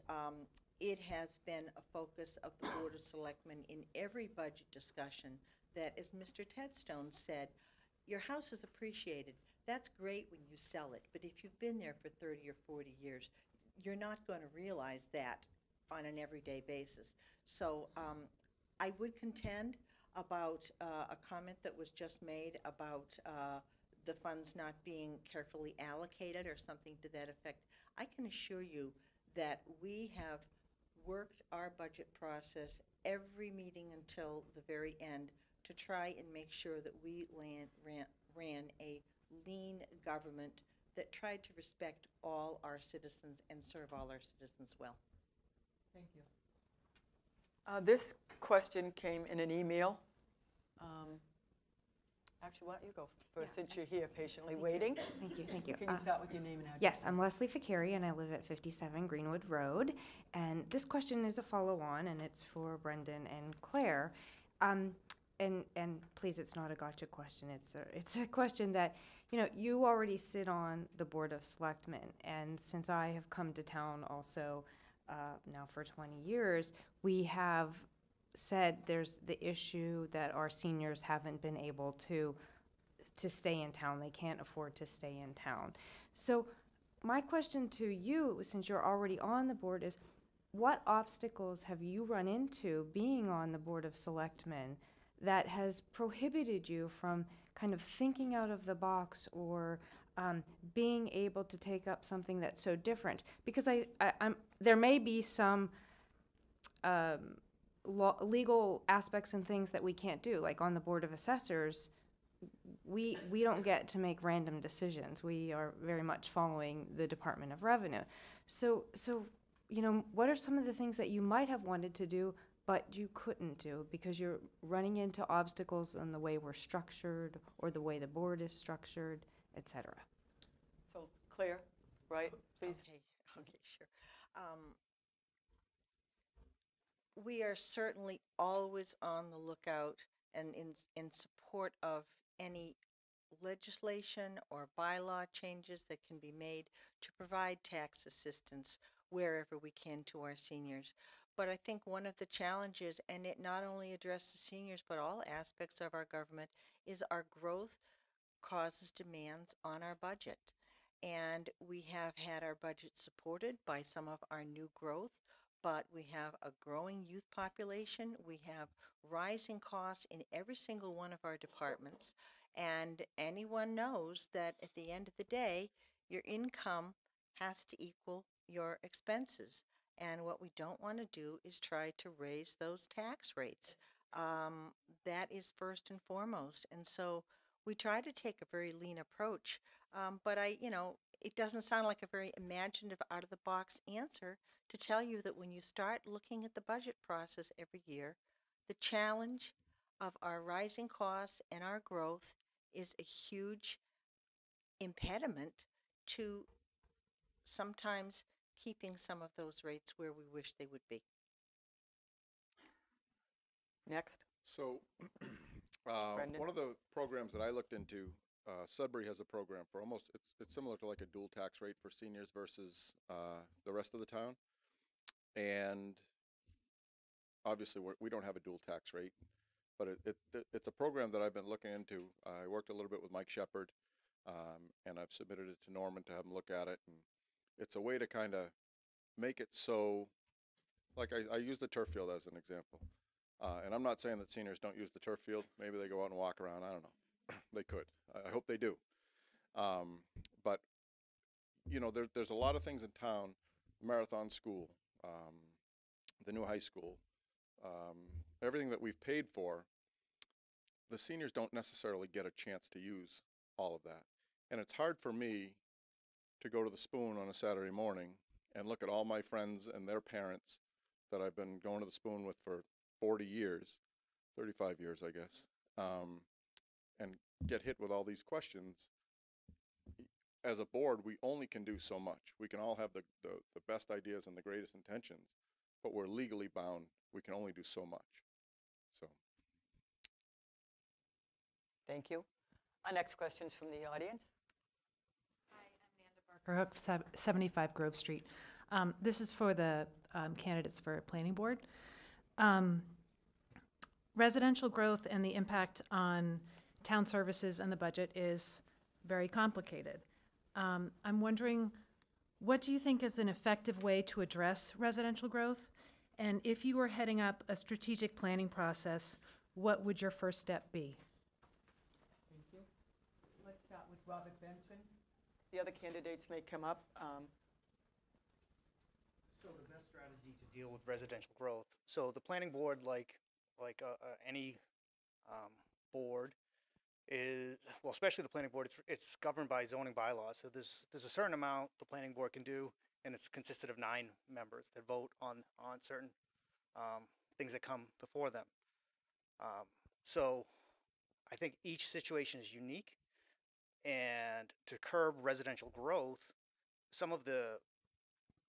it has been a focus of the Board of Selectmen in every budget discussion that, as Mr. Tedstone said, your house is appreciated. That's great when you sell it, but if you've been there for 30 or 40 years, you're not going to realize that on an everyday basis. So I would contend about a comment that was just made about the funds not being carefully allocated or something to that effect. I can assure you that we have worked our budget process every meeting until the very end to try and make sure that we ran a lean government that tried to respect all our citizens and serve all our citizens well. Thank you. This question came in an email. Actually, why don't you go first, since you're here patiently waiting? Thank you, thank you. Can you start with your name and address? Yes, I'm Leslie Ficari, and I live at 57 Greenwood Road. And this question is a follow-on, and it's for Brendan and Claire. And please, it's not a gotcha question. It's a question that, you already sit on the Board of Selectmen, and since I have come to town also now for 20 years, we have said there's the issue that our seniors haven't been able to stay in town. They can't afford to stay in town. So my question to you, since you're already on the board, is what obstacles have you run into being on the Board of Selectmen that has prohibited you from kind of thinking out of the box or being able to take up something that's so different? Because there may be some legal aspects and things that we can't do. Like on the Board of Assessors, we don't get to make random decisions. We are very much following the Department of Revenue. So what are some of the things that you might have wanted to do but you couldn't do because you're running into obstacles in the way we're structured or the way the board is structured, etc.? So Claire, right, please. Okay, sure. We are certainly always on the lookout and in support of any legislation or bylaw changes that can be made to provide tax assistance wherever we can to our seniors. But I think one of the challenges, and it not only addresses seniors but all aspects of our government, is our growth causes demands on our budget. And we have had our budget supported by some of our new growth, but we have a growing youth population. We have rising costs in every single one of our departments. And anyone knows that at the end of the day, your income has to equal your expenses. And what we don't want to do is try to raise those tax rates. That is first and foremost. And so we try to take a very lean approach. But it doesn't sound like a very imaginative, out-of-the-box answer to tell you that when you start looking at the budget process every year, the challenge of our rising costs and our growth is a huge impediment to sometimes keeping some of those rates where we wish they would be. Next. So one of the programs that I looked into, Sudbury has a program for almost, it's similar to like a dual tax rate for seniors versus the rest of the town. And obviously we don't have a dual tax rate. but it's a program that I've been looking into. I worked a little bit with Mike Shepard, and I've submitted it to Norman to have him look at it. And it's a way to kind of make it so, like I use the turf field as an example. And I'm not saying that seniors don't use the turf field. Maybe they go out and walk around. I don't know. They could. I hope they do. But, you know, there's a lot of things in town, Marathon School, the new high school, everything that we've paid for, the seniors don't necessarily get a chance to use all of that. And it's hard for me to go to the Spoon on a Saturday morning and look at all my friends and their parents that I've been going to the Spoon with for 40 years, 35 years, I guess, and get hit with all these questions. As a board, we only can do so much. We can all have the best ideas and the greatest intentions, but we're legally bound. We can only do so much. So. Thank you. Our next question is from the audience. Hook, 75 Grove Street. This is for the candidates for planning board. Residential growth and the impact on town services and the budget is very complicated. I'm wondering, what do you think is an effective way to address residential growth? And if you were heading up a strategic planning process, what would your first step be? Thank you. Let's start with Robert Benson. The other candidates may come up. So the best strategy to deal with residential growth. So the planning board, like any board, is, well, especially the planning board, it's governed by zoning bylaws. So there's a certain amount the planning board can do, and it's consisted of 9 members that vote on certain things that come before them. So I think each situation is unique, and to curb residential growth, some of the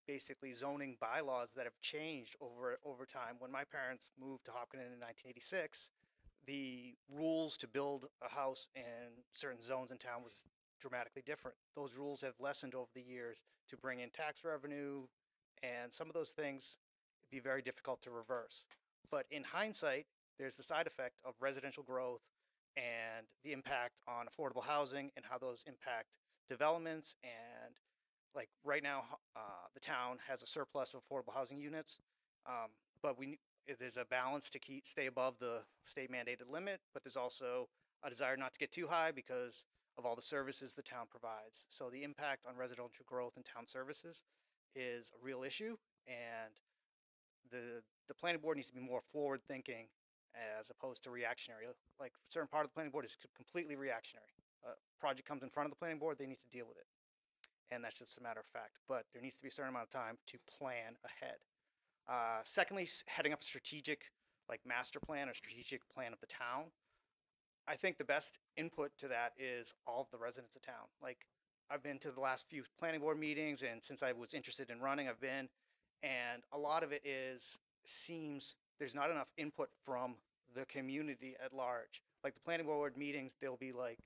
basically zoning bylaws that have changed over time. When my parents moved to Hopkinton in 1986, the rules to build a house in certain zones in town was dramatically different. Those rules have lessened over the years to bring in tax revenue, and some of those things would be very difficult to reverse. But in hindsight, there's the side effect of residential growth and the impact on affordable housing and how those impact developments. And like right now, the town has a surplus of affordable housing units, but there's a balance to stay above the state mandated limit, but there's also a desire not to get too high because of all the services the town provides. So the impact on residential growth and town services is a real issue, and the planning board needs to be more forward thinking as opposed to reactionary. Like a certain part of the planning board is completely reactionary. A project comes in front of the planning board, they need to deal with it. And that's just a matter of fact. But there needs to be a certain amount of time to plan ahead. Secondly, heading up a strategic, like master plan or strategic plan of the town. I think the best input to that is all of the residents of town. Like I've been to the last few planning board meetings, and since I was interested in running, I've been, and a lot of it seems there's not enough input from the community at large. Like the planning board meetings, there'll be like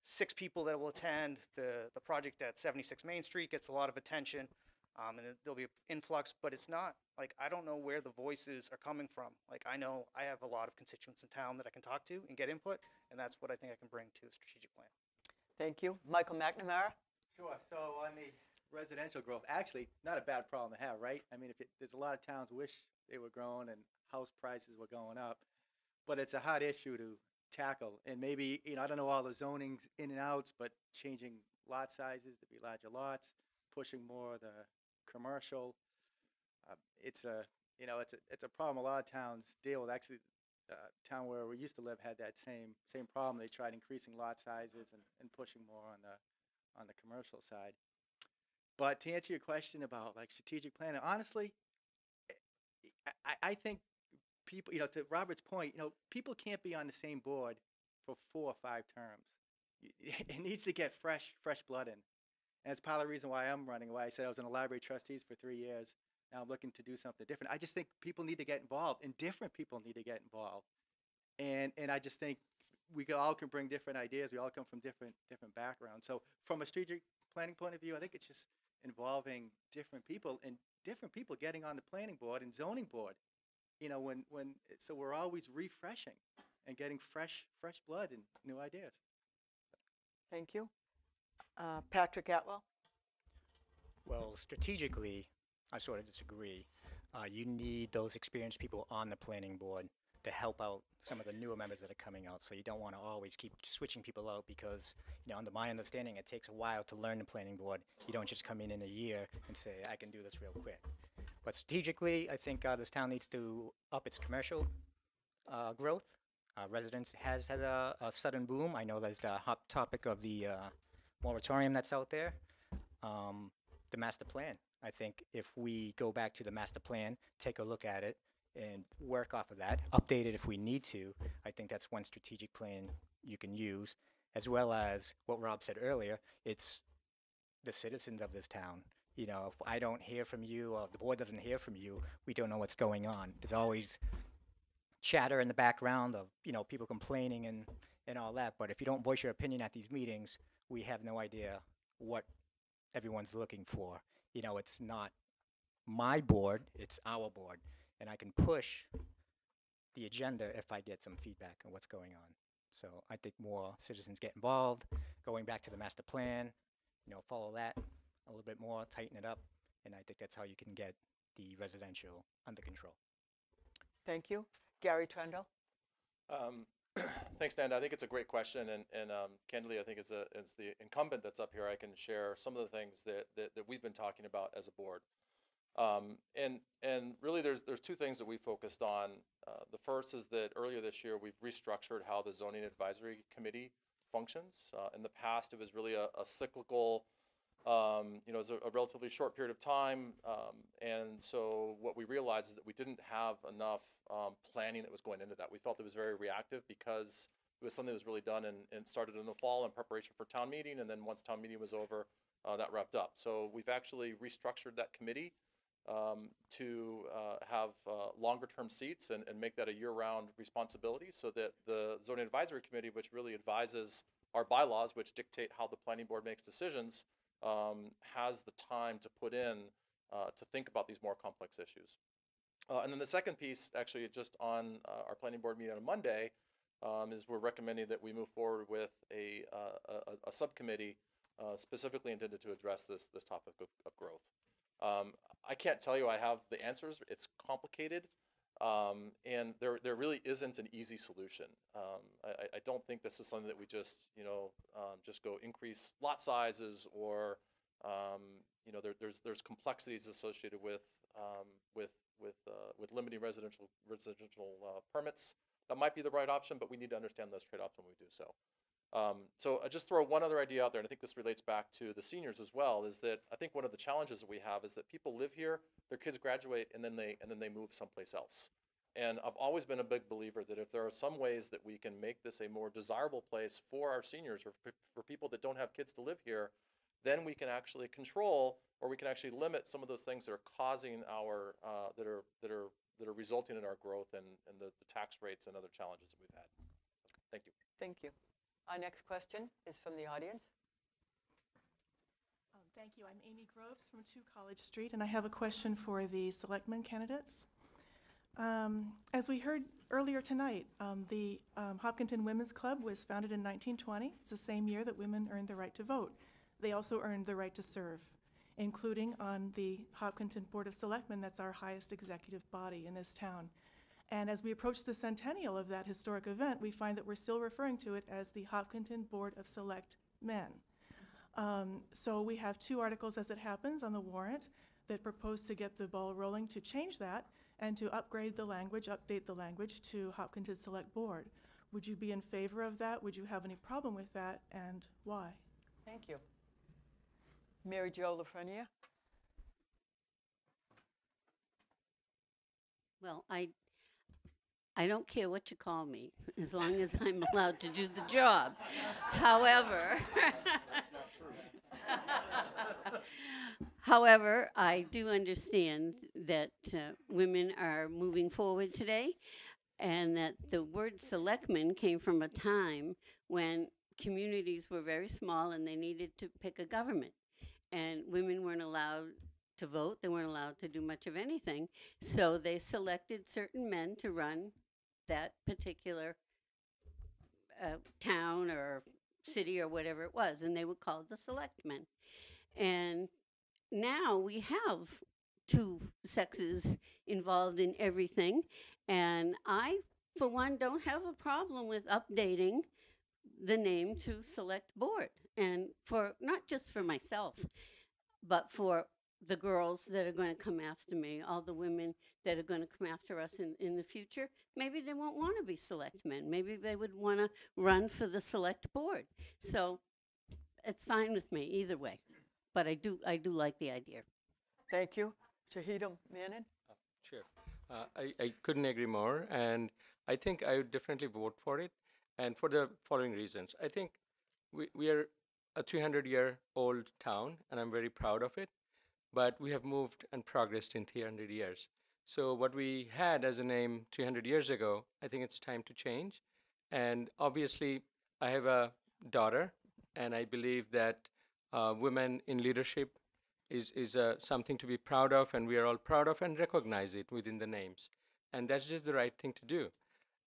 6 people that will attend. The project at 76 Main Street gets a lot of attention, and there'll be an influx, but it's not, like, I don't know where the voices are coming from. Like, I know I have a lot of constituents in town that I can talk to and get input, and that's what I think I can bring to a strategic plan. Thank you. Michael McNamara? Sure. So on the residential growth, actually, not a bad problem to have, right? I mean, there's a lot of towns wish they were growing and house prices were going up, but it's a hard issue to tackle. And maybe, I don't know all the zonings in and outs, but changing lot sizes to be larger lots, pushing more of the commercial. It's a problem a lot of towns deal with. Actually, town where we used to live had that same problem. They tried increasing lot sizes and pushing more on the commercial side. But to answer your question about like strategic planning, honestly, I think people, to Robert's point, people can't be on the same board for 4 or 5 terms. It needs to get fresh blood in. And it's part of the reason why I'm running, why I said I was in the library trustees for 3 years. Now I'm looking to do something different. I just think people need to get involved, and different people need to get involved. And I just think we all can bring different ideas. We all come from different backgrounds. So from a strategic planning point of view, I think it's just involving different people and different people getting on the planning board and zoning board. So we're always refreshing. and getting fresh blood and new ideas. Thank you. Patrick Atwell? Well, strategically, I sort of disagree. You need those experienced people on the planning board to help out some of the newer members that are coming out. So you don't want to always keep switching people out because, under my understanding, it takes a while to learn the planning board. You don't just come in a year and say, I can do this real quick. But strategically, I think this town needs to up its commercial growth. Residents has had a sudden boom. I know there's the hot topic of the moratorium that's out there. The master plan. I think if we go back to the master plan, take a look at it, and work off of that, update it if we need to, I think that's one strategic plan you can use, as well as what Rob said earlier, it's the citizens of this town. If I don't hear from you, or the board doesn't hear from you, we don't know what's going on. There's always chatter in the background of, people complaining and all that, but if you don't voice your opinion at these meetings, we have no idea what everyone's looking for. It's not my board, it's our board, and I can push the agenda if I get some feedback on what's going on. So I think more citizens get involved, going back to the master plan, follow that a little bit more, tighten it up, and I think that's how you can get the residential under control. Thank you. Gary Trendle? Thanks, Dan. I think it's a great question, and candidly, I think as the incumbent that's up here, I can share some of the things that we've been talking about as a board. And really, there's two things that we focused on. The first is that earlier this year, we've restructured how the Zoning Advisory Committee functions. In the past, it was really a cyclical, it was a relatively short period of time, and so what we realized is that we didn't have enough planning that was going into that. We felt it was very reactive because it was something that was really done and started in the fall in preparation for town meeting, and then once town meeting was over, that wrapped up. So we've actually restructured that committee to have longer-term seats and make that a year-round responsibility, so that the Zoning Advisory Committee, which really advises our bylaws, which dictate how the planning board makes decisions, has the time to put in to think about these more complex issues. And then the second piece, actually just on our planning board meeting on Monday, is we're recommending that we move forward with a subcommittee specifically intended to address this topic of growth. I can't tell you I have the answers. It's complicated, and there really isn't an easy solution. I don't think this is something that we just just go increase lot sizes, or there's complexities associated with limiting residential permits. That might be the right option, but we need to understand those trade-offs when we do so. So I just throw one other idea out there, and I think this relates back to the seniors as well, is that I think one of the challenges that we have is that people live here, their kids graduate, and then they move someplace else. And I've always been a big believer that if there are some ways that we can make this a more desirable place for our seniors, or for people that don't have kids to live here, then we can actually control, or we can actually limit some of those things that are causing our that are resulting in our growth and the tax rates and other challenges that we've had. Thank you. Thank you. Our next question is from the audience. Thank you. I'm Amy Groves from 2 College Street, and I have a question for the selectmen candidates. As we heard earlier tonight, the Hopkinton Women's Club was founded in 1920. It's the same year that women earned the right to vote. They also earned the right to serve, including on the Hopkinton Board of Selectmen. That's our highest executive body in this town. And as we approach the centennial of that historic event, we find that we're still referring to it as the Hopkinton Board of Select Men. So we have 2 articles, as it happens, on the warrant that propose to get the ball rolling to change that and to upgrade the language, update the language to Hopkinton Select Board. Would you be in favor of that? Would you have any problem with that, and why? Thank you. Mary Jo Lafreniere? Well, I don't care what you call me, as long as I'm allowed to do the job. However, however, I do understand that women are moving forward today, and that the word selectmen came from a time when communities were very small and they needed to pick a government, and women weren't allowed to vote. They weren't allowed to do much of anything, so they selected certain men to run that particular town or city or whatever it was, and they were called the selectmen. And now we have two sexes involved in everything, and I, for one, don't have a problem with updating the name to select board, and for not just for myself, but for the girls that are going to come after me, all the women that are going to come after us in the future. Maybe they won't want to be selectmen. Maybe they would want to run for the select board. So it's fine with me either way. But I do like the idea. Thank you. Shahida Manin? Sure. I couldn't agree more. And I think I would definitely vote for it. And for the following reasons. I think we are a 300-year-old town, and I'm very proud of it. But we have moved and progressed in 300 years. So what we had as a name 300 years ago, I think it's time to change. And obviously, I have a daughter, and I believe that women in leadership is something to be proud of, and we are all proud of and recognize it within the names. And that's just the right thing to do.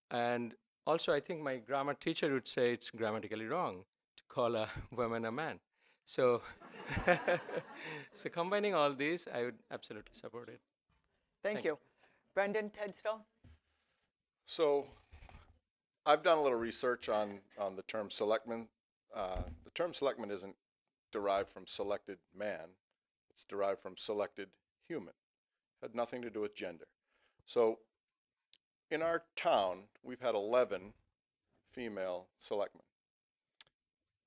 And also, I think my grammar teacher would say it's grammatically wrong to call a woman a man. So, so combining all these, I would absolutely support it. Thank you. Brendan Tedstone? So I've done a little research on the term selectman. The term selectman isn't derived from selected man. It's derived from selected human. It had nothing to do with gender. So in our town, we've had 11 female selectmen.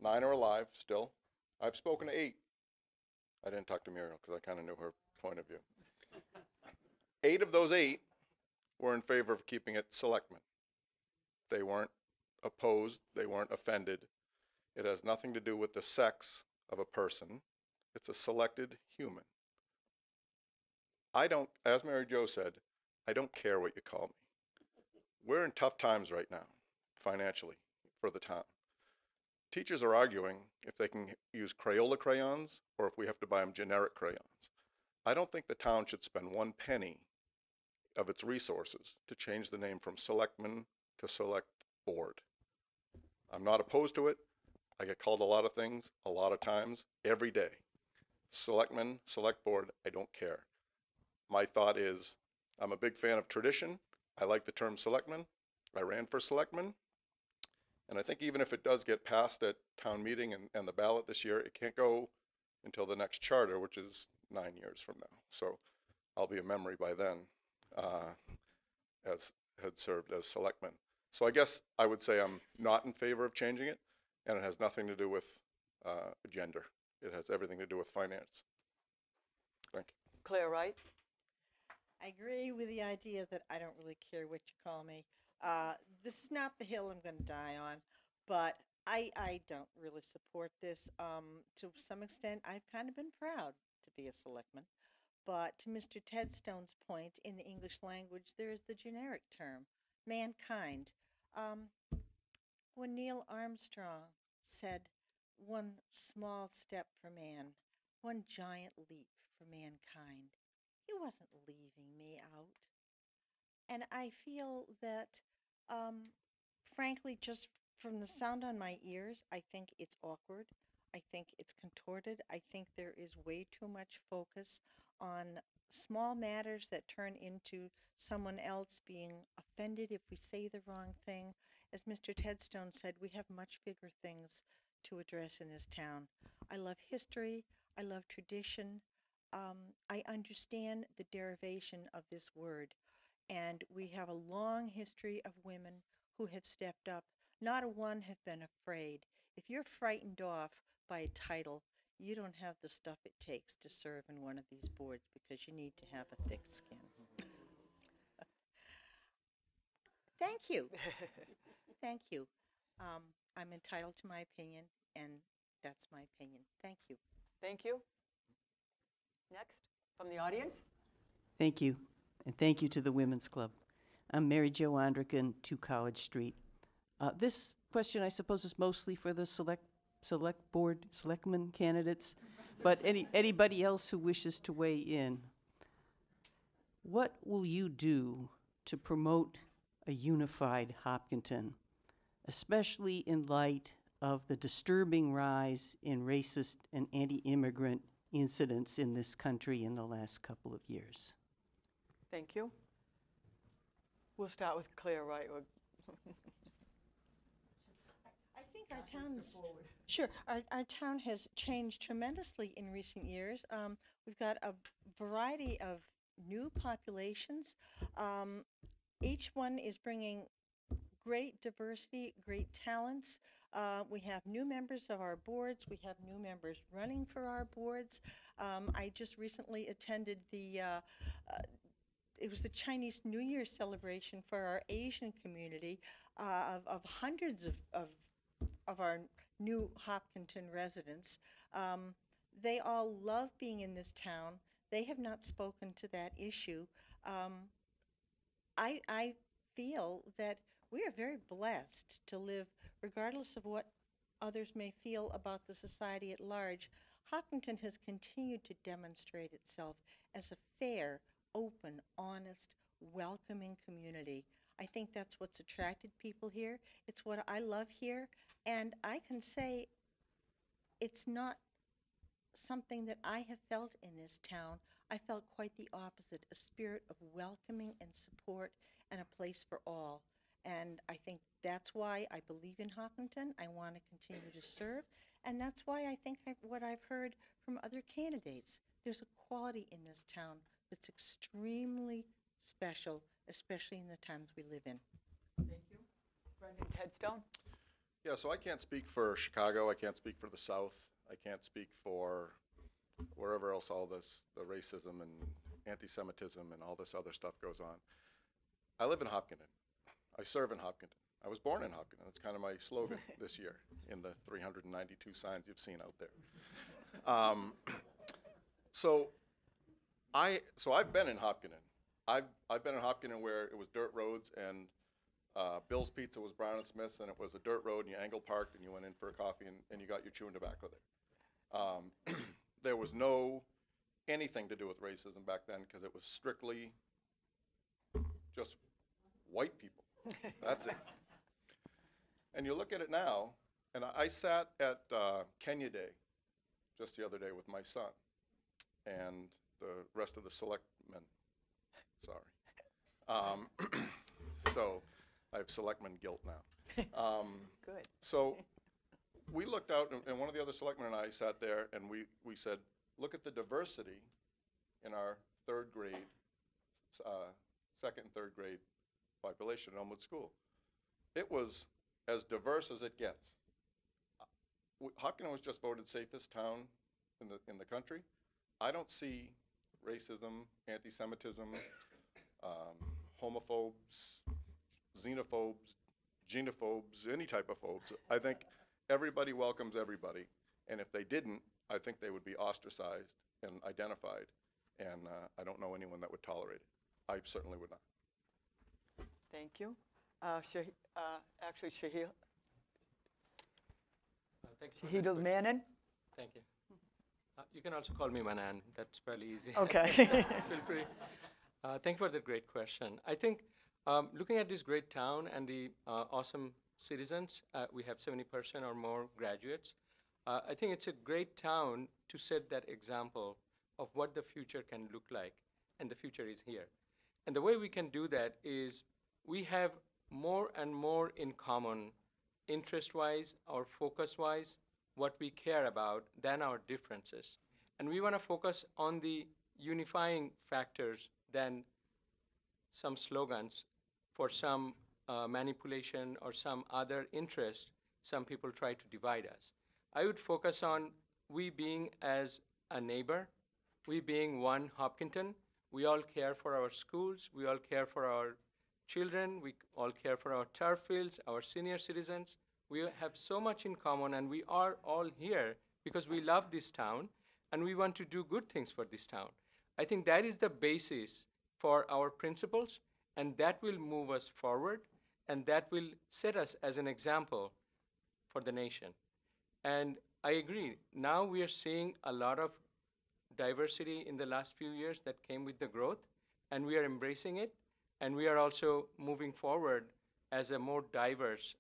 9 are alive still. I've spoken to 8. I didn't talk to Muriel because I kind of knew her point of view. 8 of those 8 were in favor of keeping it selectmen. They weren't opposed. They weren't offended. It has nothing to do with the sex of a person. It's a selected human. I don't, as Mary Jo said, I don't care what you call me. We're in tough times right now, financially, for the town. Teachers are arguing if they can use Crayola crayons or if we have to buy them generic crayons. I don't think the town should spend 1 penny of its resources to change the name from selectmen to select board. I'm not opposed to it. I get called a lot of things, a lot of times, every day. Selectmen, select board, I don't care. My thought is, I'm a big fan of tradition. I like the term selectmen. I ran for selectmen. And I think even if it does get passed at town meeting and the ballot this year, it can't go until the next charter, which is 9 years from now. So I'll be a memory by then, as had served as selectman. So I guess I would say I'm not in favor of changing it, and it has nothing to do with gender. It has everything to do with finance. Thank you. Claire Wright? I agree with the idea that I don't really care what you call me. This is not the hill I'm going to die on, but I don't really support this. To some extent, I've kind of been proud to be a selectman. But to Mr. Tedstone's point, in the English language, there is the generic term, mankind. When Neil Armstrong said, "One small step for man, one giant leap for mankind," he wasn't leaving me out. And I feel that, frankly, just from the sound on my ears, I think it's awkward. I think it's contorted. I think there is way too much focus on small matters that turn into someone else being offended if we say the wrong thing. As Mr. Tedstone said, we have much bigger things to address in this town. I love history. I love tradition. I understand the derivation of this word. And we have a long history of women who have stepped up. Not a one have been afraid. If you're frightened off by a title, you don't have the stuff it takes to serve in one of these boards, because you need to have a thick skin. Thank you. Thank you. I'm entitled to my opinion, and that's my opinion. Thank you. Thank you. Next, from the audience? Thank you, and thank you to the Women's Club. I'm Mary Jo Andrican, 2 College Street. This question, I suppose, is mostly for the selectmen candidates, but anybody else who wishes to weigh in. What will you do to promote a unified Hopkinton? especially in light of the disturbing rise in racist and anti-immigrant incidents in this country in the last couple of years? Thank you. We'll start with Claire Wright. I think our town's, sure, our town has changed tremendously in recent years. We've got a variety of new populations. Each one is bringing great diversity, great talents. We have new members of our boards. We have new members running for our boards. I just recently attended it was the Chinese New Year celebration for our Asian community of hundreds of our new Hopkinton residents. They all love being in this town. They have not spoken to that issue. I feel that we are very blessed to live, regardless of what others may feel about the society at large. Hopkinton has continued to demonstrate itself as a fair, open, honest, welcoming community. I think that's what's attracted people here. It's what I love here. And I can say it's not something that I have felt in this town. I felt quite the opposite, a spirit of welcoming and support and a place for all. And I think that's why I believe in Hopkinton. I want to continue to serve. And that's why I think what I've heard from other candidates, there's a quality in this town that's extremely special, especially in the times we live in. Thank you. Brendan Tedstone? Yeah, so I can't speak for Chicago. I can't speak for the South. I can't speak for wherever else all this, the racism and anti-Semitism and all this other stuff goes on. I live in Hopkinton. I serve in Hopkinton. I was born in Hopkinton. That's kind of my slogan this year in the 392 signs you've seen out there. So I've been in Hopkinton. I've been in Hopkinton where it was dirt roads and Bill's Pizza was Brown and Smith's, and it was a dirt road, and you angle parked, and you went in for a coffee, and you got your chewing tobacco there. There was no anything to do with racism back then because it was strictly just white people. That's it. And you look at it now, and I sat at Kenya Day just the other day with my son and the rest of the selectmen. Sorry. So I have selectman guilt now. Good. So we looked out, and one of the other selectmen and I sat there, and we said, look at the diversity in our third grade, second and third grade population at Elmwood School. It was as diverse as it gets. Hopkinton was just voted safest town in the country. I don't see racism, anti-Semitism, homophobes, xenophobes, genophobes, any type of phobes. I think everybody welcomes everybody, and if they didn't, I think they would be ostracized and identified, and I don't know anyone that would tolerate it. I certainly would not. Thank you. Actually, Shahid Manan? Thank you. You can also call me Manan. That's fairly easy. Okay. Feel free. Thank you for that great question. I think looking at this great town and the awesome citizens, we have 70% or more graduates. I think it's a great town to set that example of what the future can look like, and the future is here. And the way we can do that is we have more and more in common, interest-wise or focus-wise, what we care about than our differences. And we want to focus on the unifying factors than some slogans for some manipulation or some other interest. Some people try to divide us. I would focus on we being as a neighbor, we being one Hopkinton. We all care for our schools, we all care for our children, we all care for our turf fields, our senior citizens. We have so much in common, and we are all here because we love this town and we want to do good things for this town. I think that is the basis for our principles, and that will move us forward, and that will set us as an example for the nation. And I agree, now we are seeing a lot of diversity in the last few years that came with the growth, and we are embracing it, and we are also moving forward as a more diverse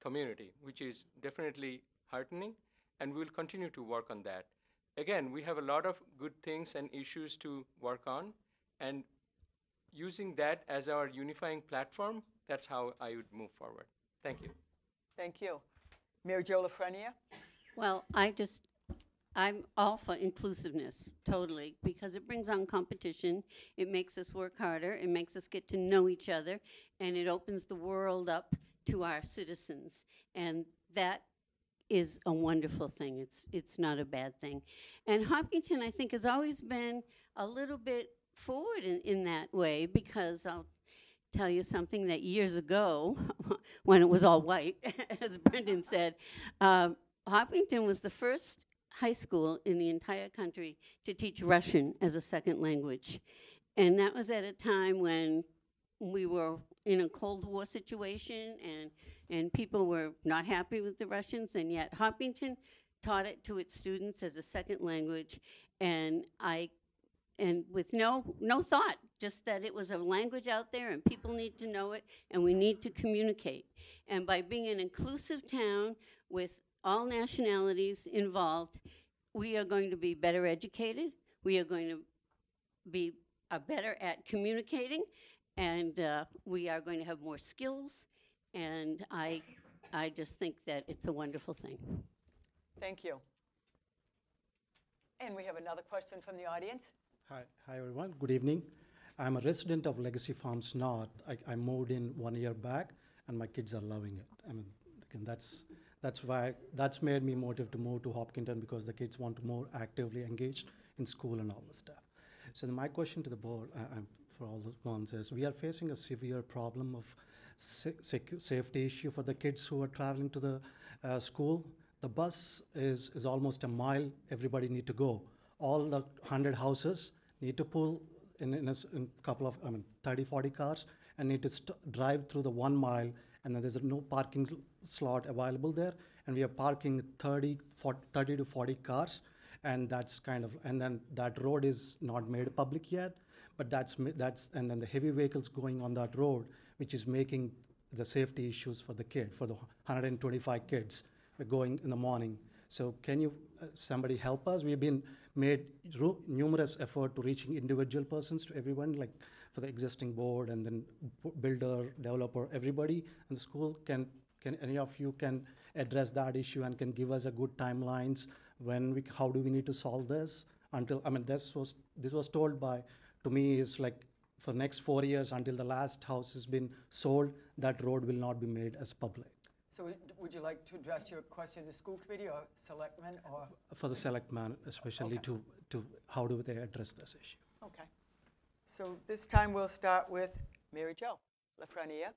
community, which is definitely heartening, and we'll continue to work on that. Again, we have a lot of good things and issues to work on, and using that as our unifying platform, that's how I would move forward. Thank you. Thank you. Mary Jo Lafreniere? Well, I'm all for inclusiveness, totally, because it brings on competition, it makes us work harder, it makes us get to know each other, and it opens the world up to our citizens. And that is a wonderful thing. It's not a bad thing. And Hopkinton, I think, has always been a little bit forward in that way, because I'll tell you something that years ago, when it was all white, as Brendan said, Hopkinton was the first high school in the entire country to teach Russian as a second language. And that was at a time when we were in a Cold War situation, and people were not happy with the Russians, and yet Hopkinton taught it to its students as a second language, and with no thought, just that it was a language out there and people need to know it and we need to communicate. And by being an inclusive town with all nationalities involved, we are going to be better educated, we are going to be better at communicating, and we are going to have more skills, and I just think that it's a wonderful thing. Thank you. And we have another question from the audience. Hi everyone, good evening. I'm a resident of Legacy Farms North. I moved in 1 year back, and my kids are loving it. I mean, that's made me motivated to move to Hopkinton, because the kids want to more actively engage in school and all the stuff. So my question to the board for all the ones is, we are facing a severe problem of safety issue for the kids who are traveling to the school. The bus is almost a mile everybody need to go. All the 100 houses need to pull in a couple of, 30, 40 cars, and need to drive through the 1 mile, and then there's no parking slot available there, and we are parking 30 to 40 cars, and that's and then that road is not made public yet, but and then the heavy vehicles going on that road, which is making the safety issues for the 125 kids going in the morning. So can you, somebody help us? We've been made numerous effort to reaching individual persons, to everyone, like for the existing board and then builder, developer, everybody in the school. Can any of you can address that issue and can give us a good timelines how do we need to solve this? Until, this was told to me is like for next 4 years until the last house has been sold, that road will not be made as public. So would you like to address your question to the school committee or selectmen, or? For the selectmen, especially Okay. to how do they address this issue? Okay. So this time we'll start with Mary Jo Lafreniere.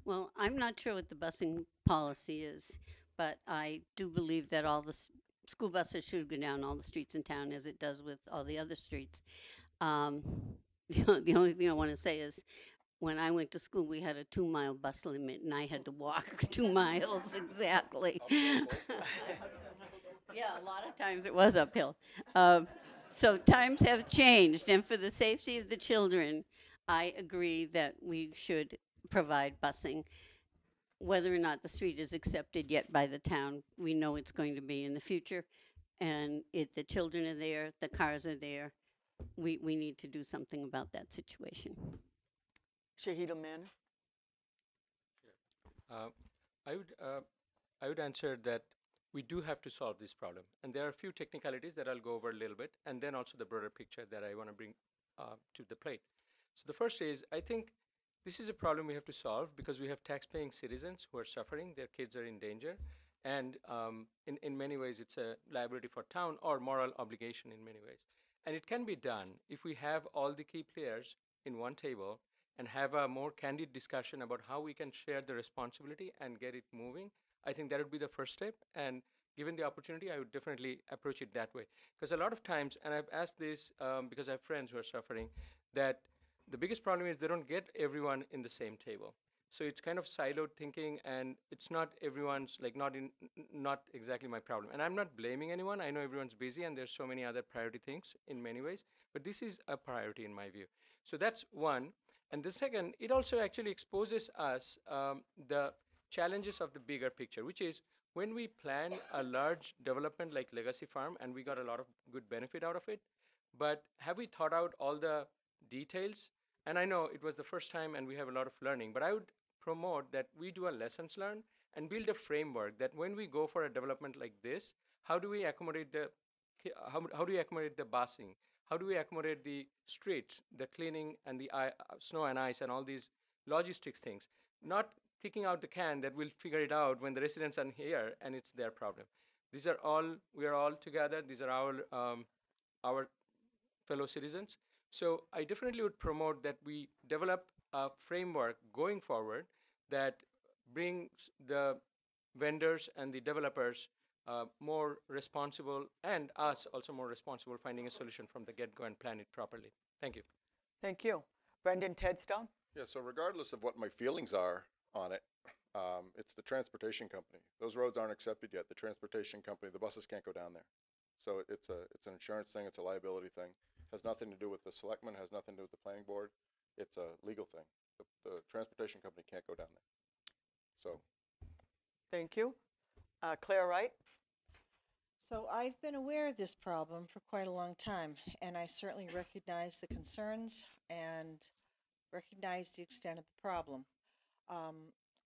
Well, I'm not sure what the busing policy is, but I do believe that all the school buses should go down all the streets in town, as it does with all the other streets. The only thing I want to say is, when I went to school, we had a 2-mile bus limit, and I had to walk 2 miles exactly. Yeah, a lot of times it was uphill. So times have changed, and for the safety of the children, I agree that we should provide busing. Whether or not the street is accepted yet by the town, we know it's going to be in the future, and the children are there, the cars are there. We need to do something about that situation. Shahid Al-Manna. I would answer that we do have to solve this problem. And there are a few technicalities that I'll go over a little bit, and then also the broader picture that I want to bring to the plate. So the first is, I think this is a problem we have to solve because we have tax-paying citizens who are suffering, their kids are in danger, and in many ways it's a liability for town or moral obligation in many ways. And it can be done if we have all the key players in one table and have a more candid discussion about how we can share the responsibility and get it moving. I think that would be the first step, and given the opportunity, I would definitely approach it that way. Because a lot of times, and I've asked this because I have friends who are suffering, that the biggest problem is they don't get everyone in the same table. So it's kind of siloed thinking, and it's not everyone's, like not exactly my problem. And I'm not blaming anyone. I know everyone's busy and there's so many other priority things in many ways, but this is a priority in my view. So that's one. And the second, it also actually exposes us the challenges of the bigger picture, which is when we plan a large development like Legacy Farm, and we got a lot of good benefit out of it, but have we thought out all the details? And I know it was the first time and we have a lot of learning, but I would promote that we do a lessons learned and build a framework that when we go for a development like this, how do we accommodate the how do we accommodate the busing? How do we accommodate the streets, the cleaning and the snow and ice and all these logistics things? Not kicking out the can that we'll figure it out when the residents are here and it's their problem. These are all, we are all together. These are our fellow citizens. So I definitely would promote that we develop a framework going forward that brings the vendors and the developers more responsible, and us also more responsible, finding a solution from the get-go and plan it properly. Thank you. Thank you. Brendan Tedstone? Yeah, so regardless of what my feelings are on it, it's the transportation company. Those roads aren't accepted yet. The transportation company, the buses can't go down there. So it's an insurance thing, it's a liability thing. Has nothing to do with the selectmen, has nothing to do with the planning board. It's a legal thing. The transportation company can't go down there. So. Thank you. Claire Wright? So I've been aware of this problem for quite a long time, and I certainly recognize the concerns and recognize the extent of the problem.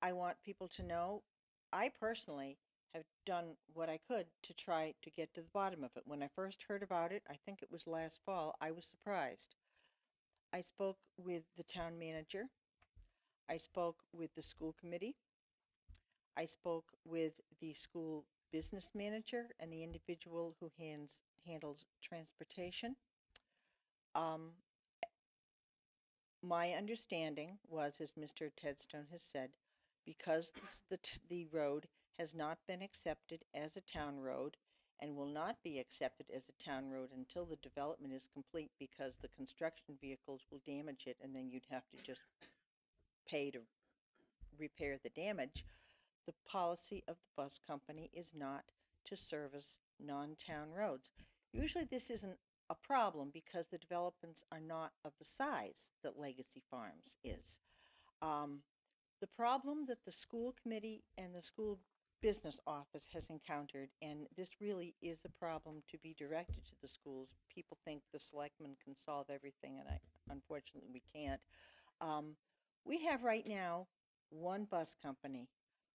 I want people to know I personally have done what I could to try to get to the bottom of it. When I first heard about it, I think it was last fall, I was surprised. I spoke with the town manager. I spoke with the school committee. I spoke with the school business manager and the individual who handles transportation. My understanding was, as Mr. Tedstone has said, because the road has not been accepted as a town road and will not be accepted as a town road until the development is complete, because the construction vehicles will damage it and then you'd have to just pay to repair the damage. The policy of the bus company is not to service non-town roads. Usually this isn't a problem because the developments are not of the size that Legacy Farms is. The problem that the school committee and the school business office has encountered, and this really is a problem to be directed to the schools. People think the selectmen can solve everything, and unfortunately we can't. We have right now one bus company.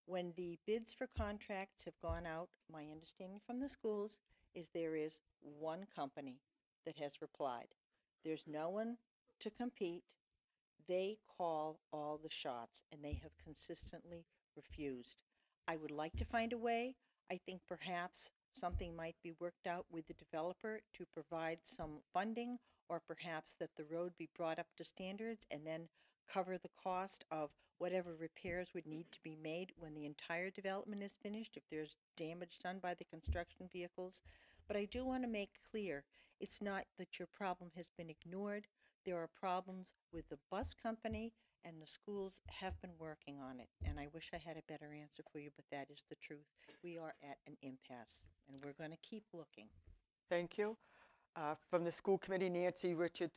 When the bids for contracts have gone out, my understanding from the schools is there is one company that has replied. There's no one to compete. They call all the shots, and they have consistently refused. I would like to find a way. I think perhaps something might be worked out with the developer to provide some funding, or perhaps that the road be brought up to standards and then cover the cost of whatever repairs would need to be made when the entire development is finished, if there's damage done by the construction vehicles. But I do want to make clear, it's not that your problem has been ignored. There are problems with the bus company, and the schools have been working on it. And I wish I had a better answer for you, but that is the truth. We are at an impasse, and we're going to keep looking. Thank you. From the school committee, Nancy Richard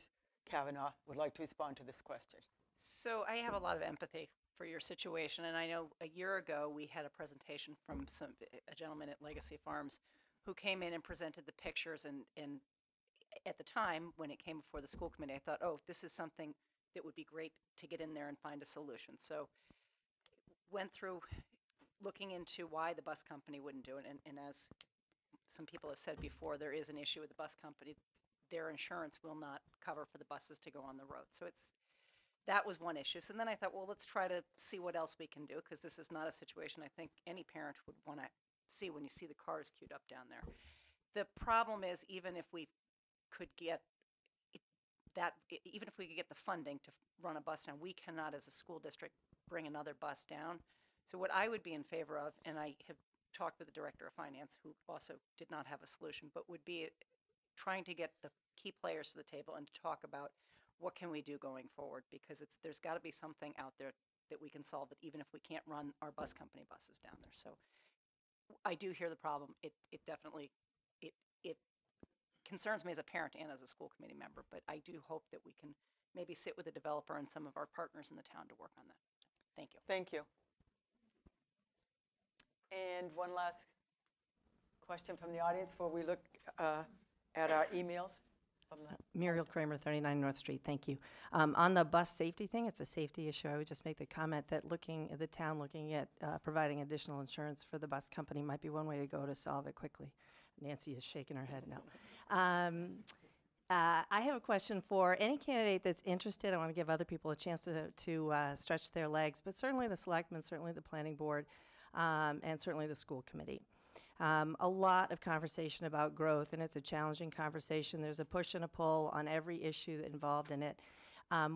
Kavanaugh would like to respond to this question. So I have a lot of empathy for your situation, and I know a year ago we had a presentation from a gentleman at Legacy Farms who came in and presented the pictures, and at the time when it came before the school committee, I thought, oh, this is something that would be great to get in there and find a solution. So went through looking into why the bus company wouldn't do it, and as some people have said before, there is an issue with the bus company. Their insurance will not cover for the buses to go on the road. So that was one issue. So then I thought, well, let's try to see what else we can do, because this is not a situation I think any parent would want to see when you see the cars queued up down there. The problem is, even if we could get the funding to run a bus down, we cannot as a school district bring another bus down. So what I would be in favor of, and I have talked with the director of finance who also did not have a solution, but would be trying to get the key players to the table and to talk about what can we do going forward, because there's got to be something out there that we can solve, that even if we can't run our bus company buses down there. So I do hear the problem. It definitely it concerns me as a parent and as a school committee member, but I do hope that we can maybe sit with the developer and some of our partners in the town to work on that. Thank you. Thank you. And one last question from the audience before we look at our emails. Muriel Kramer, 39 North Street. Thank you. On the bus safety thing, it's a safety issue. I would just make the comment that the town looking at providing additional insurance for the bus company might be one way to go to solve it quickly. Nancy is shaking her head no. I have a question for any candidate that's interested. I want to give other people a chance to stretch their legs, but certainly the selectmen, certainly the planning board, and certainly the school committee. A lot of conversation about growth, and it's a challenging conversation. There's a push and a pull on every issue involved in it.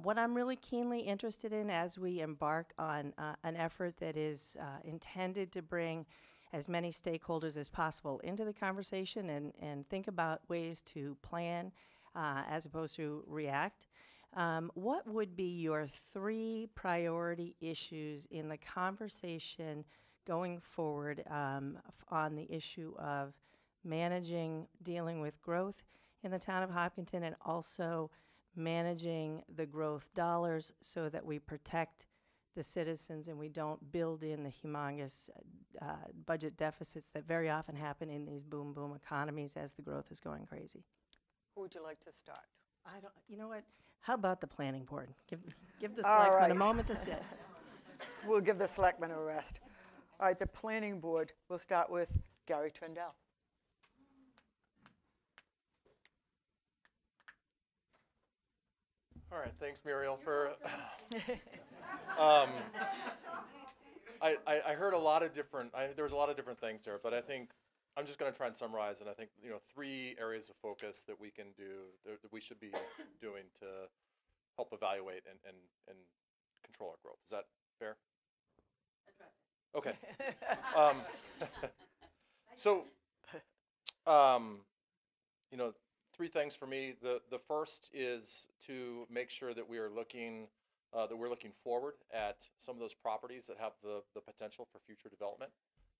What I'm really keenly interested in as we embark on an effort that is intended to bring as many stakeholders as possible into the conversation and think about ways to plan as opposed to react. What would be your 3 priority issues in the conversation going forward on the issue of dealing with growth in the town of Hopkinton, and also managing the growth dollars so that we protect the citizens and we don't build in the humongous budget deficits that very often happen in these boom economies as the growth is going crazy? Who would you like to start? You know what? How about the planning board? Give the selectmen a moment to sit. We'll give the selectmen a rest. All right, the planning board, we'll start with Gary Trendell. All right, thanks, Muriel, for. I heard a lot of different. There was a lot of different things there, but I think I'm just going to try and summarize. And I think 3 areas of focus that we can do, that we should be doing to help evaluate and control our growth. Is that fair? Okay. So, 3 things for me. The first is to make sure that we are looking forward at some of those properties that have the potential for future development.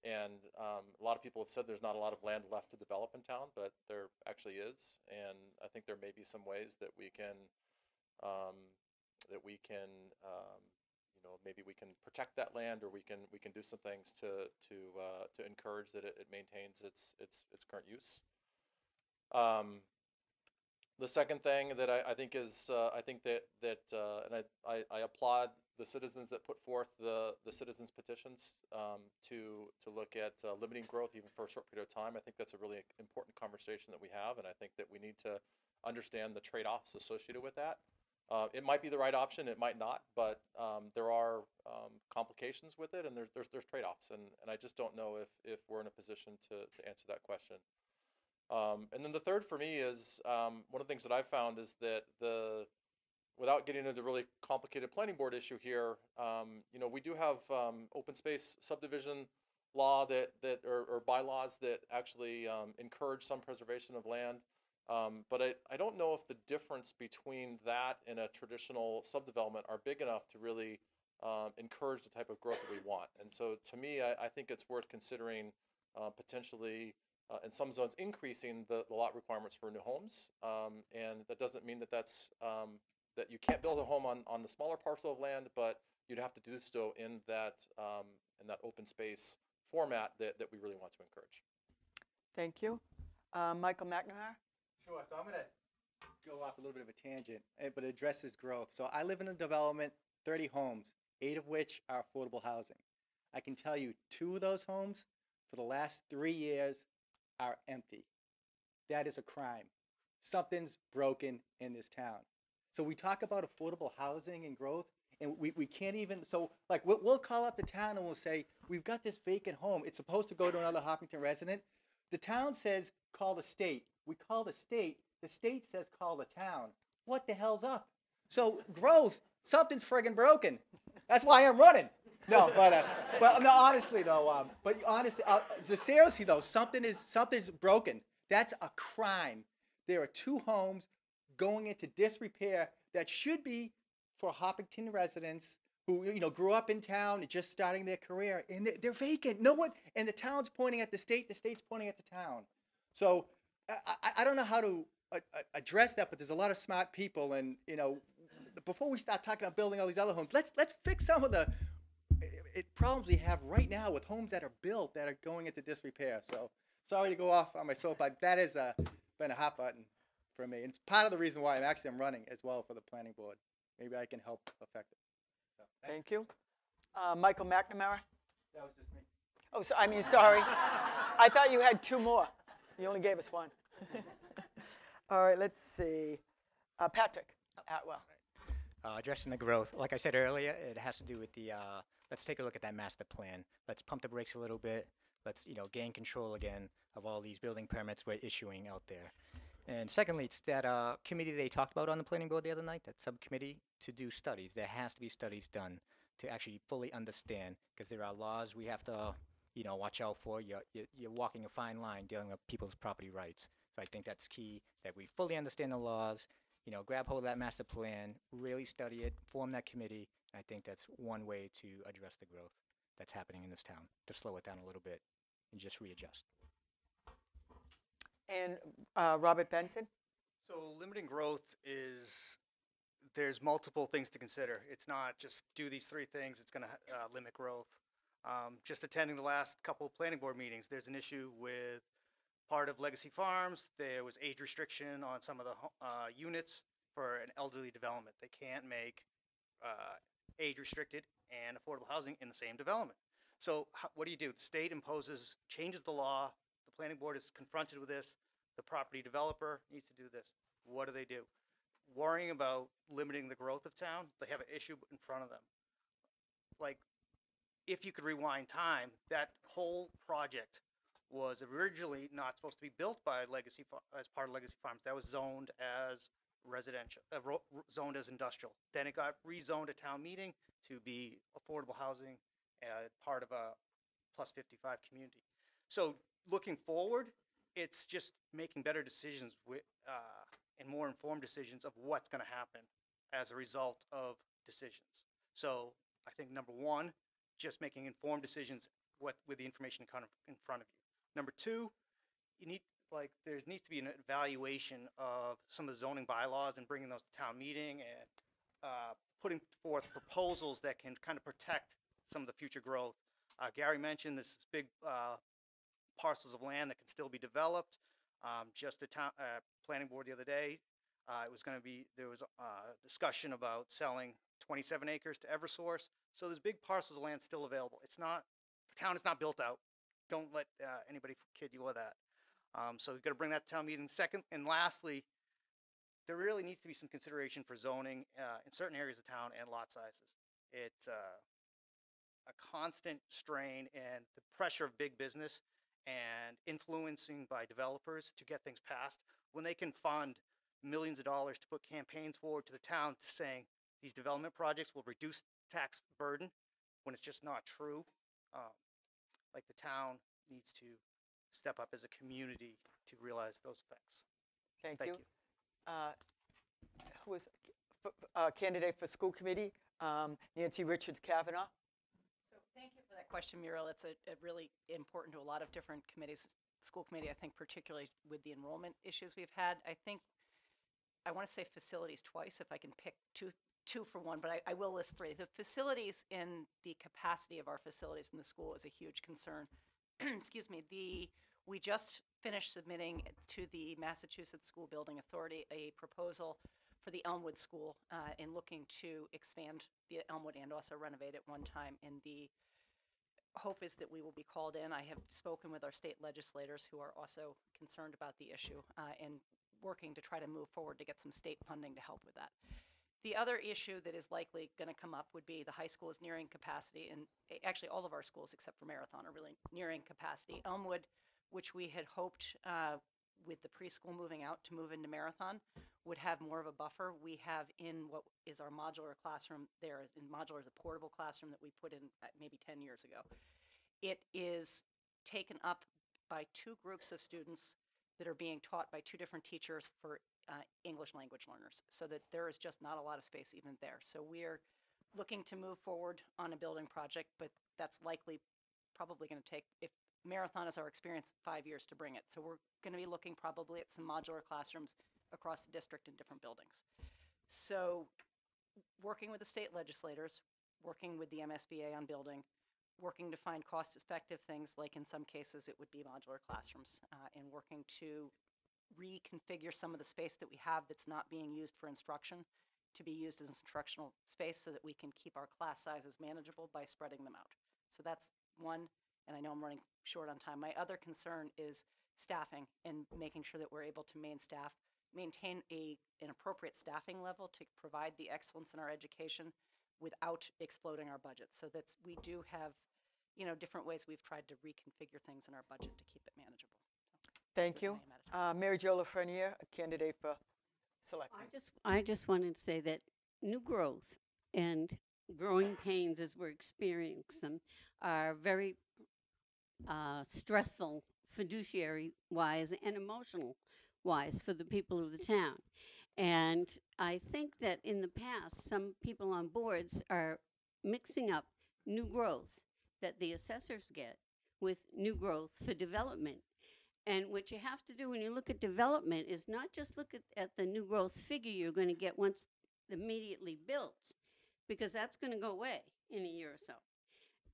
And a lot of people have said there's not a lot of land left to develop in town, but there actually is. And I think there may be some ways that we can maybe we can protect that land, or we can do some things to encourage that it maintains its current use. The second thing that I think is and I applaud the citizens that put forth the citizens petitions to look at limiting growth even for a short period of time. I think that's a really important conversation that we have, and I think that we need to understand the trade-offs associated with that. It might be the right option, it might not, but there are complications with it, and there's trade-offs, and I just don't know if we're in a position to answer that question. And then the third for me is one of the things that I've found is that without getting into the really complicated planning board issue here, we do have open space subdivision law or bylaws that actually encourage some preservation of land. But I don't know if the difference between that and a traditional subdevelopment are big enough to really encourage the type of growth that we want. And so to me, I think it's worth considering potentially in some zones increasing the lot requirements for new homes. And that doesn't mean that that you can't build a home on the smaller parcel of land, but you'd have to do so in that open space format that we really want to encourage. Thank you. Michael McNamara? Sure. So I'm going to go off a little bit of a tangent, but it addresses growth. So I live in a development, 30 homes, 8 of which are affordable housing. I can tell you 2 of those homes for the last 3 years are empty. That is a crime. Something's broken in this town. So we talk about affordable housing and growth, and we can't even, so like we'll call up the town and we'll say, we've got this vacant home. It's supposed to go to another Hopkinton resident. The town says, call the state. We call the state says, call the town. What the hell's up? So growth, something's friggin' broken. That's why I'm running. No, but no, honestly though, so seriously though, something's broken. That's a crime. There are 2 homes going into disrepair that should be for Hopkinton residents who grew up in town and just starting their career, and they're vacant. No one, and the town's pointing at the state's pointing at the town. So I don't know how to address that, but there's a lot of smart people, and before we start talking about building all these other homes, let's fix some of the problems we have right now with homes that are built that are going into disrepair. So sorry to go off on my soapbox. That has been a hot button for me. And it's part of the reason why I'm running as well for the planning board. Maybe I can help affect it. So, Thank you. Michael McNamara? That was just me. Oh, so, I mean, sorry. I thought you had two more. You only gave us one. All right, let's see. Patrick Atwell. Addressing the growth, like I said earlier, it has to do with the, let's take a look at that master plan. Let's pump the brakes a little bit. Let's, gain control again of all these building permits we're issuing out there. And secondly, it's that committee they talked about on the planning board the other night, that subcommittee to do studies. There has to be studies done to actually fully understand, because there are laws we have to, watch out for. You're walking a fine line dealing with people's property rights. So I think that's key, that we fully understand the laws, grab hold of that master plan, really study it, form that committee. And I think that's one way to address the growth that's happening in this town, to slow it down a little bit and just readjust. And Robert Benson? So limiting growth there's multiple things to consider. It's not just do these three things, it's going to limit growth. Just attending the last couple of planning board meetings, there's an issue with part of Legacy Farms. There was age restriction on some of the units for an elderly development. They can't make age restricted and affordable housing in the same development. So what do? The state changes the law. The planning board is confronted with this. The property developer needs to do this. What do? Worrying about limiting the growth of town, they have an issue in front of them. Like, if you could rewind time, that whole project was originally not supposed to be built by as part of Legacy Farms. That was zoned as residential, zoned as industrial. Then it got rezoned at town meeting to be affordable housing, part of a plus 55 community. So looking forward, it's just making better decisions and more informed decisions of what's going to happen as a result of decisions. So I think number one, just making informed decisions with the information kind of in front of you. Number two, there needs to be an evaluation of some of the zoning bylaws and bringing those to town meeting and putting forth proposals that can kind of protect some of the future growth. Gary mentioned this big parcels of land that can still be developed. Just the planning board the other day, there was a discussion about selling 27 acres to Eversource. So there's big parcels of land still available. The town is not built out. Don't let anybody kid you with that. So we've got to bring that to town meeting. Second, and lastly, there really needs to be some consideration for zoning in certain areas of town and lot sizes. It's a constant strain and the pressure of big business and influencing by developers to get things passed when they can fund millions of dollars to put campaigns forward to the town saying these development projects will reduce tax burden when it's just not true. Like, the town needs to step up as a community to realize those effects. Thank you. Who is candidate for school committee? Nancy Richards Kavanaugh. So thank you for that question, Muriel. It's really important to a lot of different committees. School committee, I think, particularly with the enrollment issues we've had. I want to say facilities twice, if I can pick two for one, but I will list three. The facilities and the capacity of our facilities in the school is a huge concern. Excuse me. We just finished submitting to the Massachusetts School Building Authority a proposal for the Elmwood School in looking to expand the Elmwood and also renovate it one time. And the hope is that we will be called in. I have spoken with our state legislators who are also concerned about the issue and working to try to move forward to get some state funding to help with that. The other issue that is likely going to come up would be the high school is nearing capacity, and actually all of our schools except for Marathon are really nearing capacity. Elmwood, which we had hoped with the preschool moving out to move into Marathon, would have more of a buffer. We have in what is our modular classroom there, modular is a portable classroom that we put in maybe 10 years ago. It is taken up by two groups of students that are being taught by two different teachers for English language learners, so that there is just not a lot of space even there. So we're looking to move forward on a building project, but that's likely probably going to take, if Marathon is our experience, 5 years to bring it. So we're going to be looking probably at some modular classrooms across the district in different buildings. So working with the state legislators, working with the MSBA on building, working to find cost-effective things, like in some cases it would be modular classrooms, and working to reconfigure some of the space that we have that's not being used for instruction to be used as instructional space so that we can keep our class sizes manageable by spreading them out. So that's one, and I know I'm running short on time. My other concern is staffing and making sure that we're able to maintain an appropriate staffing level to provide the excellence in our education without exploding our budget. So that's, we do have, you know, different ways we've tried to reconfigure things in our budget to keep it manageable. Thank you. Mary Jo Lafreniere, a candidate for selectman. I just wanted to say that new growth and growing pains as we're experiencing them are very stressful fiduciary-wise and emotional-wise for the people of the town. And I think that in the past, some people on boards are mixing up new growth that the assessors get with new growth for development. And what you have to do when you look at development is not just look at the new growth figure you're going to get once immediately built, because that's going to go away in a year or so.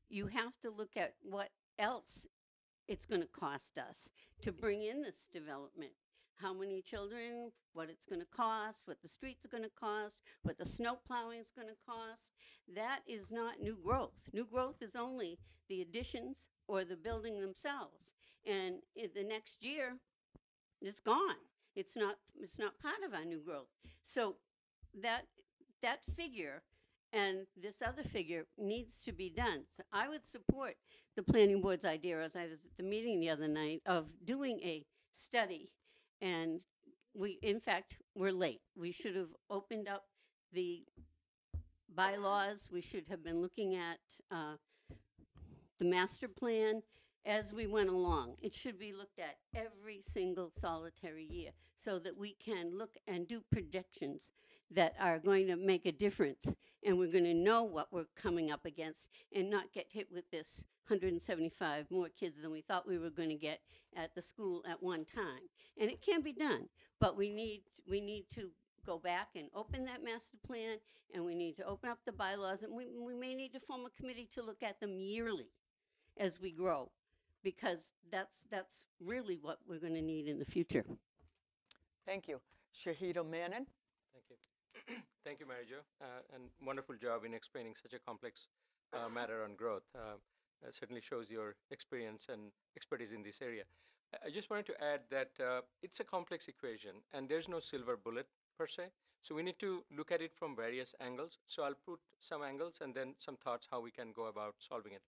You have to look at what else it's going to cost us to bring in this development. How many children, what it's going to cost, what the streets are going to cost, what the snow plowing is going to cost. That is not new growth. New growth is only the additions or the building themselves. And in the next year, it's gone. It's not part of our new growth. So that figure and this other figure needs to be done. So I would support the planning board's idea, as I was at the meeting the other night, of doing a study. And in fact, we're late. We should have opened up the bylaws. We should have been looking at the master plan as we went along. It should be looked at every single solitary year so that we can look and do predictions that are going to make a difference, and we're going to know what we're coming up against and not get hit with this 175 more kids than we thought we were going to get at the school at one time. And it can be done, but we need to go back and open that master plan, and we need to open up the bylaws, and we may need to form a committee to look at them yearly as we grow, because that's really what we're going to need in the future. Thank you. Shahid Manon. Thank you. Thank you, Mary Jo, and wonderful job in explaining such a complex matter on growth. Certainly shows your experience and expertise in this area. I just wanted to add that it's a complex equation, and there's no silver bullet per se. So we need to look at it from various angles. So I'll put some angles and then some thoughts how we can go about solving it.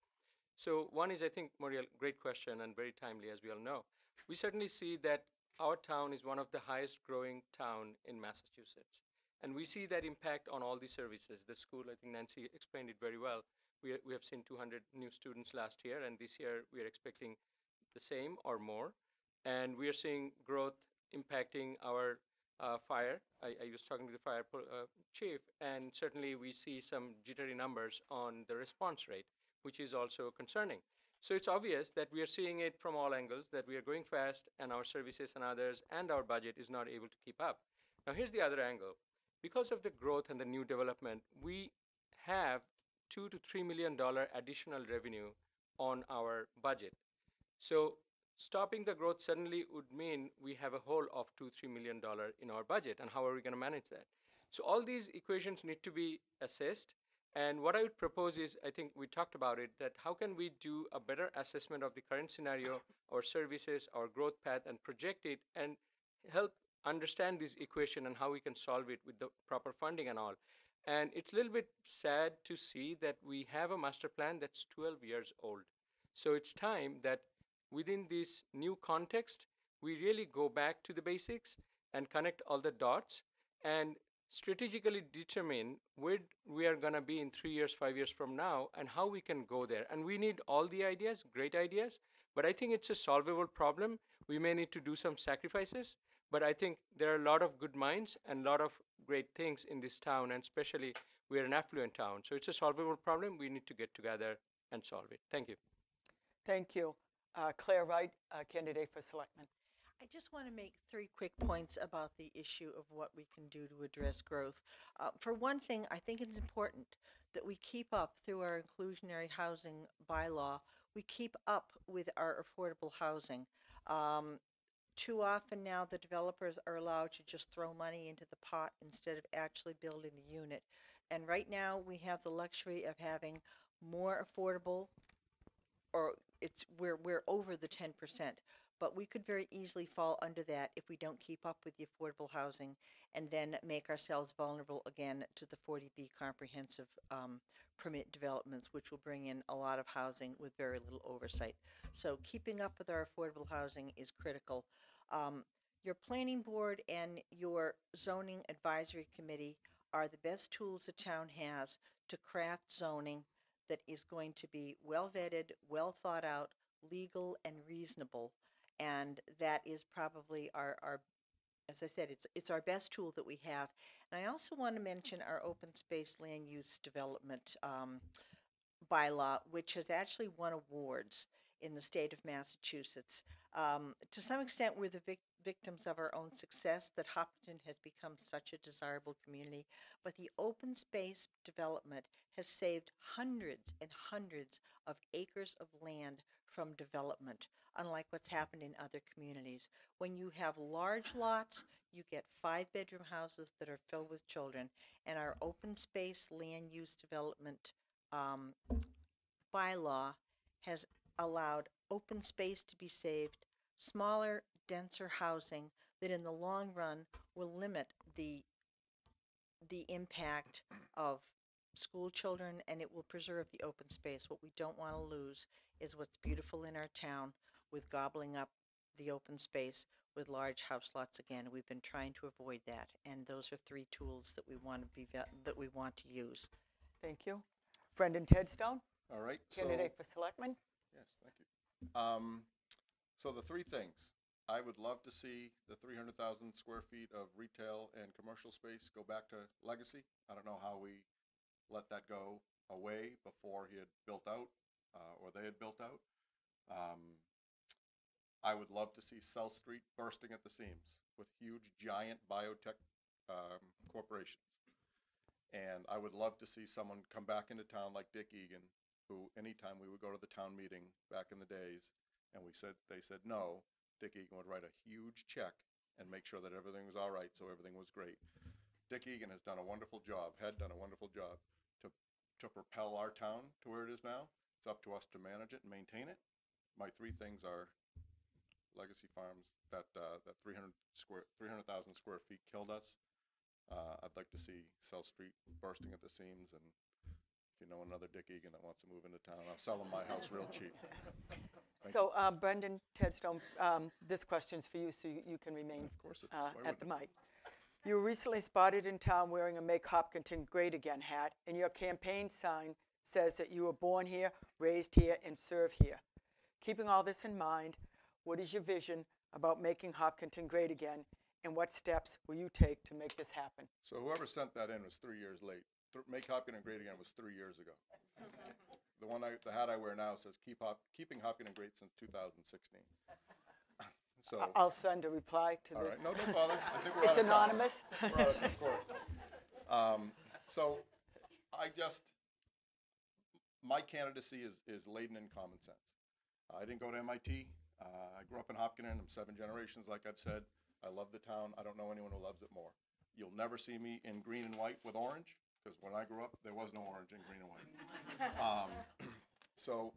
So one is, I think, Muriel, great question and very timely, as we all know. We certainly see that our town is one of the highest growing town in Massachusetts. And we see that impact on all the services. The school, I think Nancy explained it very well. We have seen 200 new students last year, and this year we are expecting the same or more. And we are seeing growth impacting our fire. I was talking to the fire chief, and certainly we see some jittery numbers on the response rate, which is also concerning. So it's obvious that we are seeing it from all angles, that we are going fast, and our services and others, and our budget is not able to keep up. Now here's the other angle. Because of the growth and the new development, we have $2 to $3 million additional revenue on our budget. So stopping the growth suddenly would mean we have a hole of $2 to $3 million in our budget, and how are we going to manage that? So all these equations need to be assessed, and what I would propose is, I think we talked about it, that how can we do a better assessment of the current scenario, our services, our growth path, and project it, and help understand this equation and how we can solve it with the proper funding and all. And it's a little bit sad to see that we have a master plan that's 12 years old. So it's time that within this new context, we really go back to the basics and connect all the dots and strategically determine where we are going to be in 3 years, 5 years from now, and how we can go there. And we need all the ideas, great ideas, but I think it's a solvable problem. We may need to do some sacrifices, but I think there are a lot of good minds and a lot of great things in this town, and especially we are an affluent town. So it's a solvable problem. We need to get together and solve it. Thank you. Thank you. Claire Wright, candidate for selectman. I just want to make 3 quick points about the issue of what we can do to address growth. For one thing, I think it's important that we keep up through our inclusionary housing bylaw, we keep up with our affordable housing. Too often now the developers are allowed to just throw money into the pot instead of actually building the unit. And right now we have the luxury of having more affordable, or we're over the 10%. But we could very easily fall under that if we don't keep up with the affordable housing and then make ourselves vulnerable again to the 40B comprehensive permit developments, which will bring in a lot of housing with very little oversight. So keeping up with our affordable housing is critical. Your planning board and your zoning advisory committee are the best tools the town has to craft zoning that is going to be well vetted, well thought out, legal and reasonable. And that is probably our as I said, it's our best tool that we have. And I also want to mention our open space land use development bylaw, which has actually won awards in the state of Massachusetts. To some extent, we're the victims of our own success, that Hopkinton has become such a desirable community. But the open space development has saved hundreds and hundreds of acres of land from development, unlike what's happened in other communities. When you have large lots, you get 5-bedroom houses that are filled with children, and our open space land use development bylaw has allowed open space to be saved, smaller, denser housing that in the long run will limit the impact of school children, and it will preserve the open space. What we don't want to lose is what's beautiful in our town with gobbling up the open space with large house lots again. We've been trying to avoid that, and those are 3 tools that we want to use. Thank you. Brendan Tedstone, All right. candidate for selectman. Yes, thank you. So the 3 things. I would love to see the 300,000 square feet of retail and commercial space go back to Legacy. I don't know how we let that go away before he had built out, or they had built out. I would love to see South Street bursting at the seams with huge, giant biotech corporations. And I would love to see someone come back into town like Dick Egan, who anytime we would go to the town meeting back in the days, and they said no, Dick Egan would write a huge check and make sure that everything was all right, so everything was great. Dick Egan has done a wonderful job, to propel our town to where it is now. It's up to us to manage it and maintain it. My 3 things are Legacy Farms, that 300,000 square feet killed us. I'd like to see South Street bursting at the seams, and if you know another Dick Egan that wants to move into town, I'll sell him my house real cheap. So, Brendan Tedstone, this question's for you, so you can remain Of course it is. Why at the wouldn't mic. You were recently spotted in town wearing a Make Hopkinton Great Again hat, and your campaign sign says that you were born here, raised here, and serve here. Keeping all this in mind, what is your vision about making Hopkinton great again, and what steps will you take to make this happen? So whoever sent that in was 3 years late. Make Hopkinton Great Again was 3 years ago. The hat I wear now says Keeping Hopkinton Great since 2016. So I'll send a reply to all this. right, no, don't bother. I think we're It's out of time. anonymous. We're out of court. So my candidacy is laden in common sense. I didn't go to MIT. I grew up in Hopkinton. I'm 7 generations, like I've said. I love the town. I don't know anyone who loves it more. You'll never see me in green and white with orange, because when I grew up, there was no orange in green and white. So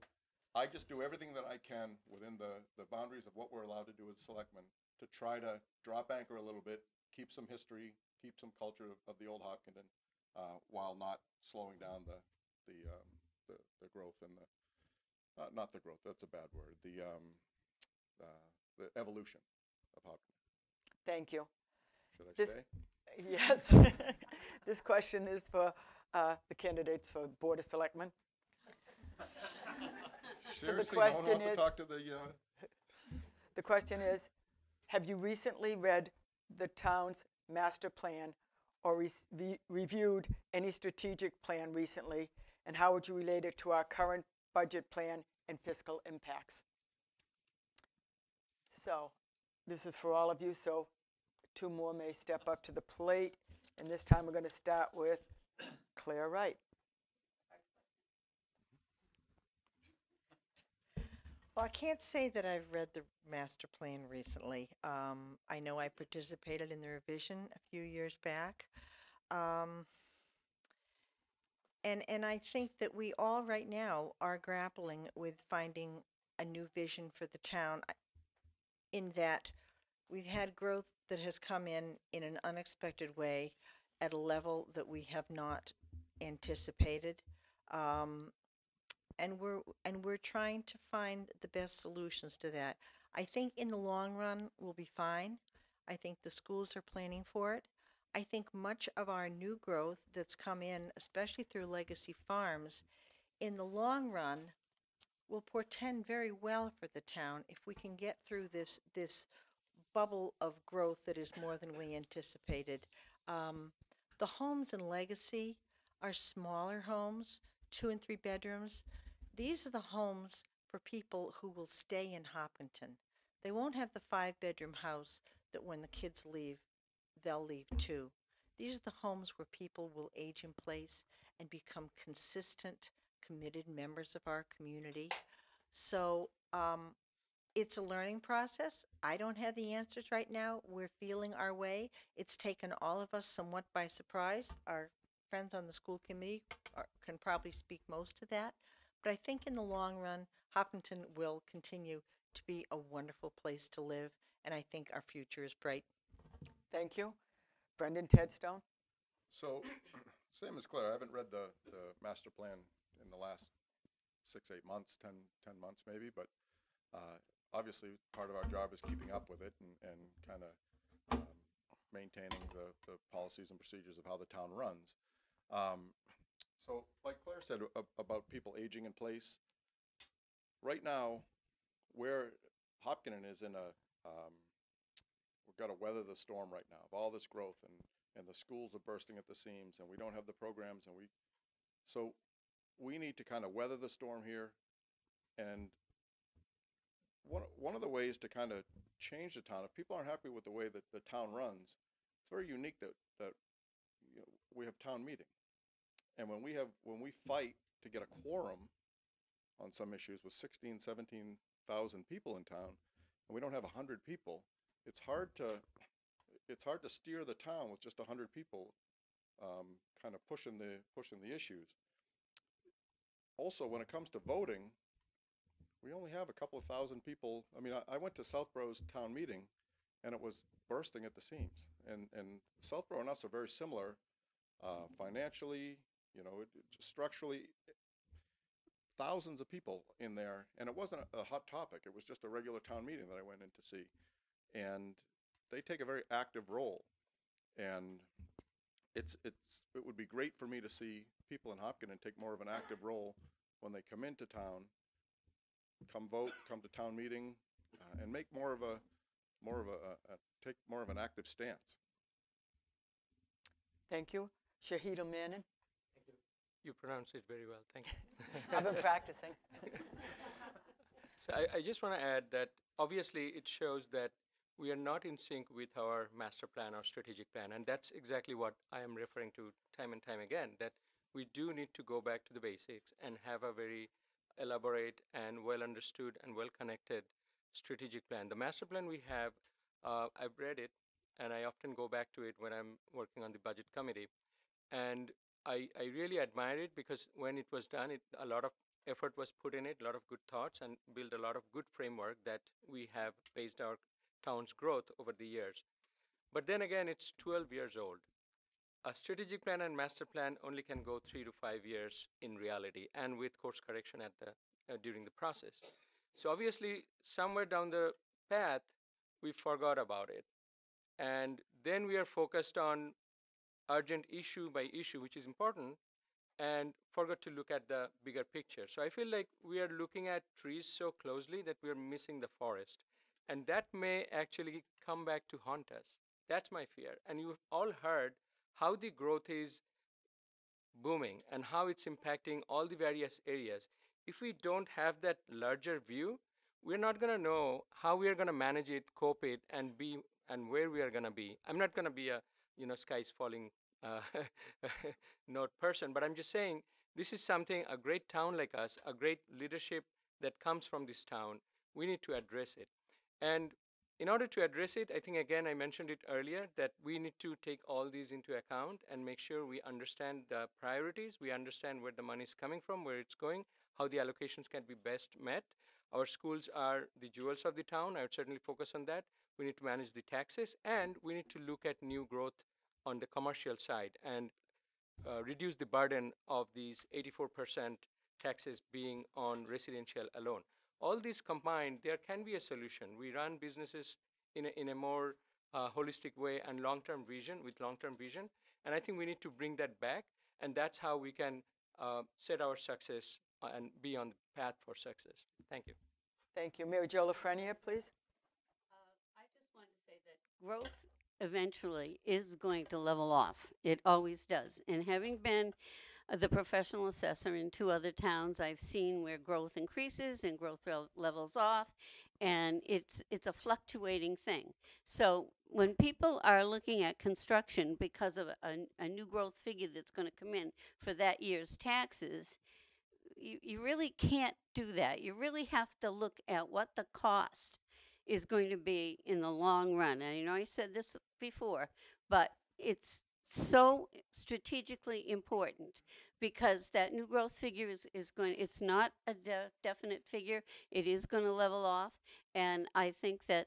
I just do everything that I can within the boundaries of what we're allowed to do as selectmen to try to drop anchor a little bit, keep some history, keep some culture of the old Hopkinton, while not slowing down the growth and not the growth, that's a bad word, the evolution of Hopkinton. Thank you. Should I stay? Yes. This question is for the candidates for Board of Selectmen. Seriously, no one wants to talk to the... The question is, have you recently read the town's master plan or reviewed any strategic plan recently, and how would you relate it to our current budget plan and fiscal impacts? So, This is for all of you, so 2 more may step up to the plate. And this time we're going to start with Claire Wright. Well, I can't say that I've read the master plan recently. I know I participated in the revision a few years back. And I think that we all right now are grappling with finding a new vision for the town, in that we've had growth that has come in an unexpected way at a level that we have not anticipated. And we're trying to find the best solutions to that. I think in the long run we'll be fine. I think the schools are planning for it. I think much of our new growth that's come in, especially through legacy farms, in the long run will portend very well for the town if we can get through this bubble of growth that is more than we anticipated. The homes in legacy are smaller homes, 2 and 3 bedrooms. These are the homes for people who will stay in Hopkinton. They won't have the 5-bedroom house that when the kids leave, they'll leave too. These are the homes where people will age in place and become consistent, committed members of our community. So it's a learning process. I don't have the answers right now. We're feeling our way. It's taken all of us somewhat by surprise. Our friends on the school committee can probably speak most to that. But I think in the long run, Hopkinton will continue to be a wonderful place to live, and I think our future is bright. Thank you. Brendan Tedstone. So, same as Claire, I haven't read the master plan in the last 6, 8 months, 10 months maybe, but obviously part of our job is keeping up with it and kind of maintaining the policies and procedures of how the town runs. So like Claire said about people aging in place, right now where Hopkinton is in we've got to weather the storm right now of all this growth, and the schools are bursting at the seams, and we don't have the programs, so we need to kind of weather the storm here. And one of the ways to kind of change the town, if people aren't happy with the way that the town runs, it's very unique that we have town meeting. And when we fight to get a quorum on some issues with 16, 17,000 people in town, and we don't have 100 people, it's hard to steer the town with just 100 people kind of pushing the issues. Also, when it comes to voting, we only have a couple of thousand people. I mean, I went to Southborough's town meeting, and it was bursting at the seams. And Southborough and us are very similar financially, structurally. Thousands of people in there, and it wasn't a hot topic. It was just a regular town meeting that I went in to see. And they take a very active role. And it would be great for me to see people in Hopkinton take more of an active role when they come into town, come vote, come to town meeting, and make take more of an active stance. Thank you. Shahida Manin. Thank you. You pronounce it very well. Thank you. I've been practicing. So I just want to add that obviously it shows that we are not in sync with our master plan or strategic plan, and that's exactly what I am referring to time and time again, that we do need to go back to the basics and have a very elaborate and well understood and well connected strategic plan. The master plan we have, I've read it, and I often go back to it when I'm working on the budget committee, and I really admire it because when it was done, a lot of effort was put in it, a lot of good thoughts, and built a lot of good framework that we have based our town's growth over the years. But then again, it's 12 years old. A strategic plan and master plan only can go 3 to 5 years in reality, and with course correction during the process. So obviously, somewhere down the path, we forgot about it. And then we are focused on urgent issue by issue, which is important, and forgot to look at the bigger picture. So I feel like we are looking at trees so closely that we are missing the forest. And that may actually come back to haunt us. That's my fear. And you've all heard how the growth is booming and how it's impacting all the various areas. If we don't have that larger view, we're not going to know how we are going to manage it, cope it, and be and where we are going to be. I'm not going to be a skies falling note person, but I'm just saying this is something a great town like us, a great leadership that comes from this town. We need to address it, and in order to address it, I think again I mentioned it earlier that we need to take all these into account and make sure we understand the priorities, we understand where the money is coming from, where it's going, how the allocations can be best met. Our schools are the jewels of the town. I would certainly focus on that. We need to manage the taxes, and we need to look at new growth on the commercial side and reduce the burden of these 84% taxes being on residential alone. All these combined, there can be a solution. We run businesses in a more holistic way and long-term vision, with long-term vision. And I think we need to bring that back, and that's how we can set our success and be on the path for success. Thank you. Thank you. Mary Jo Lafreniere, please. I just wanted to say that growth eventually is going to level off. It always does. And having been the professional assessor in 2 other towns, I've seen where growth increases and growth levels off, and it's a fluctuating thing. So when people are looking at construction because of a new growth figure that's going to come in for that year's taxes, you really can't do that. You really have to look at what the cost is going to be in the long run. And I said this before, but it's so strategically important because that new growth figure is going, it's not a definite figure. It is going to level off. And I think that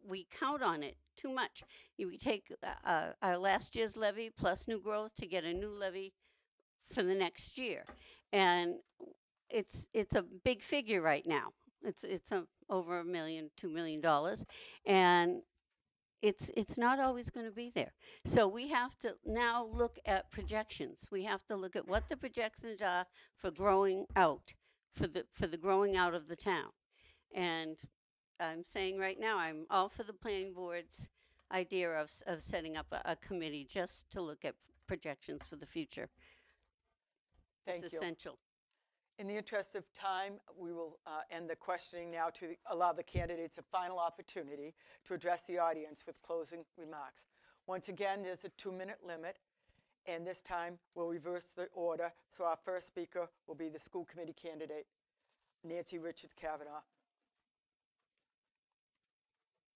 we count on it too much. We take our last year's levy plus new growth to get a new levy for the next year. And it's a big figure right now. It's over $1 million, $2 million, and it's not always going to be there. So we have to now look at projections. We have to look at what the projections are for growing out, for the growing out of the town. And I'm saying right now, I'm all for the planning board's idea of setting up a committee just to look at projections for the future. Thank It's you. essential. In the interest of time, we will end the questioning now to allow the candidates a final opportunity to address the audience with closing remarks. Once again, there's a 2-minute limit, and this time we'll reverse the order. So our first speaker will be the school committee candidate, Nancy Richards Kavanaugh.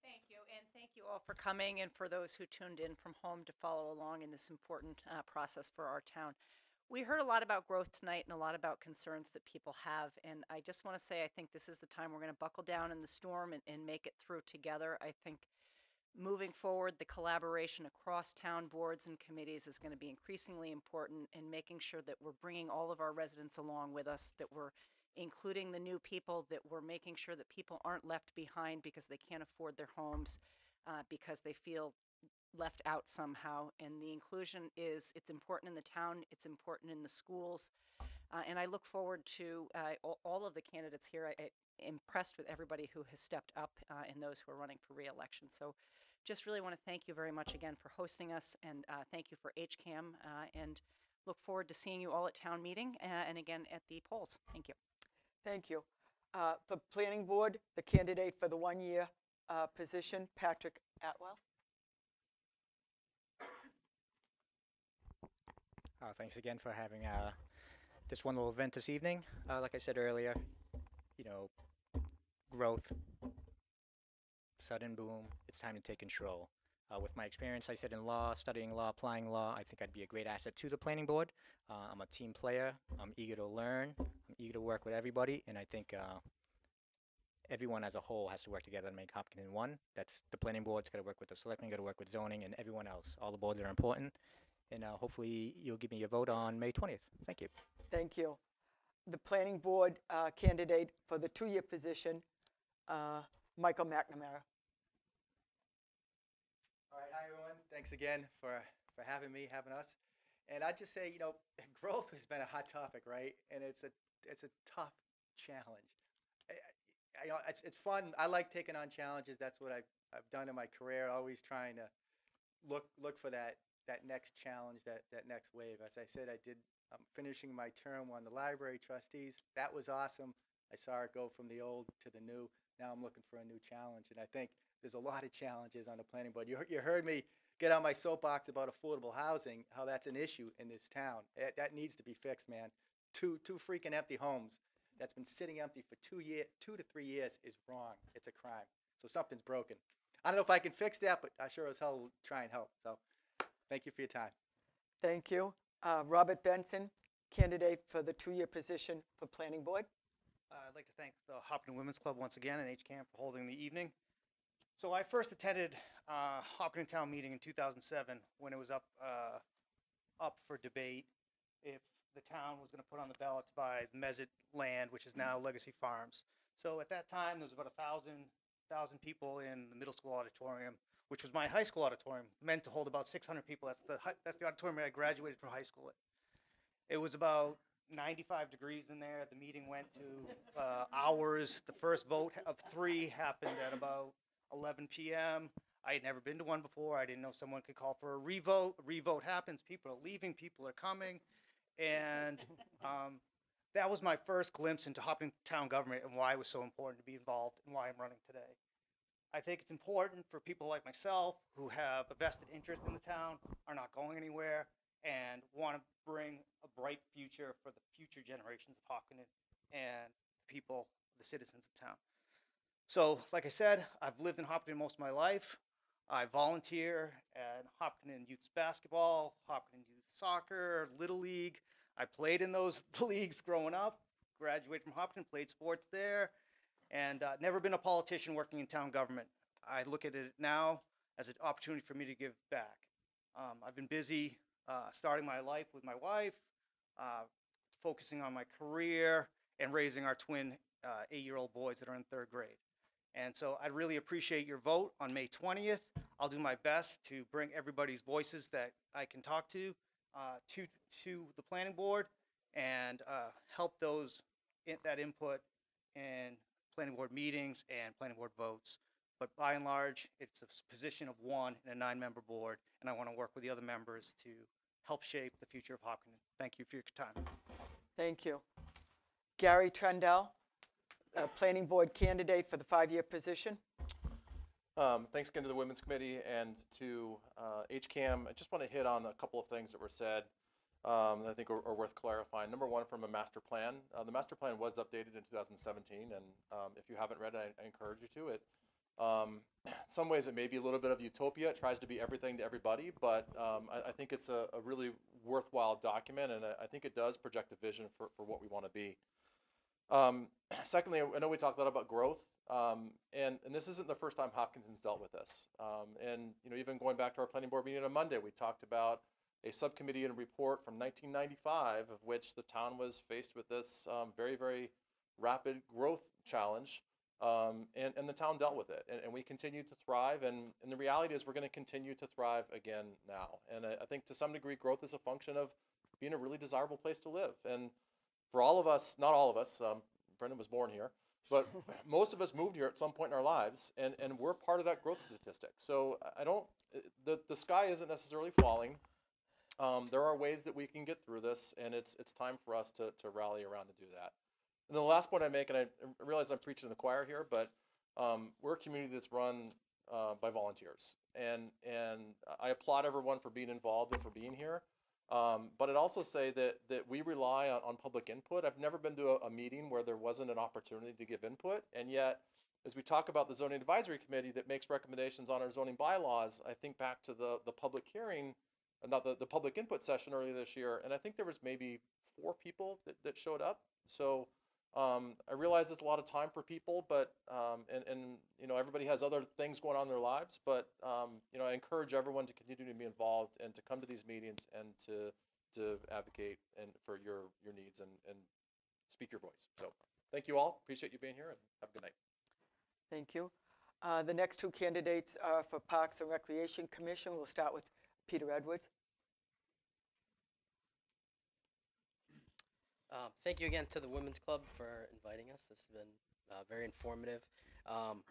Thank you, and thank you all for coming and for those who tuned in from home to follow along in this important process for our town. We heard a lot about growth tonight and a lot about concerns that people have, and I just want to say I think this is the time we're going to buckle down in the storm and make it through together. I think moving forward, the collaboration across town boards and committees is going to be increasingly important in making sure that we're bringing all of our residents along with us, that we're including the new people, that we're making sure that people aren't left behind because they can't afford their homes, because they feel left out somehow. And the inclusion it's important in the town, it's important in the schools, and I look forward to all of the candidates here. I'm impressed with everybody who has stepped up and those who are running for re-election. So just really want to thank you very much again for hosting us, and thank you for HCAM, and look forward to seeing you all at town meeting and again at the polls. Thank you. Thank you. For planning board, the candidate for the 1-year position, Patrick Atwell. Thanks again for having this wonderful event this evening. Like I said earlier, growth, sudden boom, it's time to take control. With my experience, I said in law, studying law, applying law, I think I'd be a great asset to the planning board. I'm a team player. I'm eager to learn. I'm eager to work with everybody, and I think everyone as a whole has to work together to make Hopkinton one. That's the planning board's got to work with the selectmen, got to work with zoning, and everyone else. All the boards are important. And hopefully you'll give me your vote on May 20th. Thank you. Thank you. The planning board candidate for the 2-year position, Michael McNamara. All right, hi everyone. Thanks again for having me, having us. And I'd just say, growth has been a hot topic, right? And it's a tough challenge. It's fun. I like taking on challenges. That's what I've done in my career. Always trying to look for that next challenge, that next wave. As I said, I'm finishing my term on the library trustees. That was awesome. I saw it go from the old to the new. Now I'm looking for a new challenge, and I think there's a lot of challenges on the planning board. You heard me get on my soapbox about affordable housing, how that's an issue in this town. That needs to be fixed, man. Two freaking empty homes that's been sitting empty for 2 to 3 years is wrong. It's a crime. So something's broken. I don't know if I can fix that, but I sure as hell will try and help. So thank you for your time. Thank you. Robert Benson, candidate for the 2-year position for Planning Board. I'd like to thank the Hopkins Women's Club once again and HCAM for holding the evening. So I first attended Hopkins Town meeting in 2007 when it was up for debate if the town was going to put on the ballot to buy Mezit land, which is now Legacy Farms. So at that time, there was about 1,000 people in the middle school auditorium, which was my high school auditorium, meant to hold about 600 people. That's the auditorium I graduated from high school at. It was about 95 degrees in there. The meeting went to hours. The first vote of 3 happened at about 11 p.m. I had never been to one before. I didn't know someone could call for a revote. A revote happens. People are leaving. People are coming. And that was my first glimpse into Hopkins town government and why it was so important to be involved and why I'm running today. I think it's important for people like myself who have a vested interest in the town, are not going anywhere, and want to bring a bright future for the future generations of Hopkins and the people, the citizens of town. So, like I said, I've lived in Hopkins most of my life. I volunteer at Hopkins Youth Basketball, Hopkins Youth Soccer, Little League. I played in those leagues growing up, graduated from Hopkins, played sports there, and never been a politician working in town government. I look at it now as an opportunity for me to give back. I've been busy starting my life with my wife, focusing on my career, and raising our twin 8-year-old boys that are in 3rd grade. And so I really appreciate your vote on May 20th. I'll do my best to bring everybody's voices that I can talk to the planning board and help that input in planning board meetings and planning board votes. But by and large, it's a position of 1 in a 9-member board, and I want to work with the other members to help shape the future of Hopkins. Thank you for your time. Thank you. Gary Trendell, Planning Board candidate for the 5-year position. Thanks again to the Women's Committee and to HCAM. I just want to hit on a couple of things that were said that I think are worth clarifying. Number one, from a master plan. The master plan was updated in 2017, and if you haven't read it, I encourage you to. In some ways, it may be a little bit of utopia. It tries to be everything to everybody, but I think it's a really worthwhile document, and I think it does project a vision for what we want to be. Secondly, I know we talked a lot about growth, and this isn't the first time Hopkins dealt with this. And even going back to our planning board meeting on Monday, we talked about a subcommittee and a report from 1995 of which the town was faced with this very, very rapid growth challenge, and the town dealt with it, and we continued to thrive, and the reality is we're going to continue to thrive again now. And I think to some degree growth is a function of being a really desirable place to live. And for all of us, not all of us, Brendan was born here, but most of us moved here at some point in our lives, and we're part of that growth statistic. So the sky isn't necessarily falling. There are ways that we can get through this, and it's time for us to rally around to do that. And the last point I make, and I realize I'm preaching to the choir here, but we're a community that's run by volunteers, and I applaud everyone for being involved and for being here. But I'd also say that we rely on public input. I've never been to a meeting where there wasn't an opportunity to give input, and yet, as we talk about the zoning advisory committee that makes recommendations on our zoning bylaws, I think back to the public hearing, not the public input session earlier this year, and I think there was maybe 4 people that showed up. So I realize it's a lot of time for people, but and everybody has other things going on in their lives, but I encourage everyone to continue to be involved and to come to these meetings and to advocate and for your needs and speak your voice. So thank you all. Appreciate you being here, and have a good night. Thank you. The next 2 candidates are for Parks and Recreation Commission. We'll start with Peter Edwards. Thank you again to the Women's Club for inviting us. This has been very informative.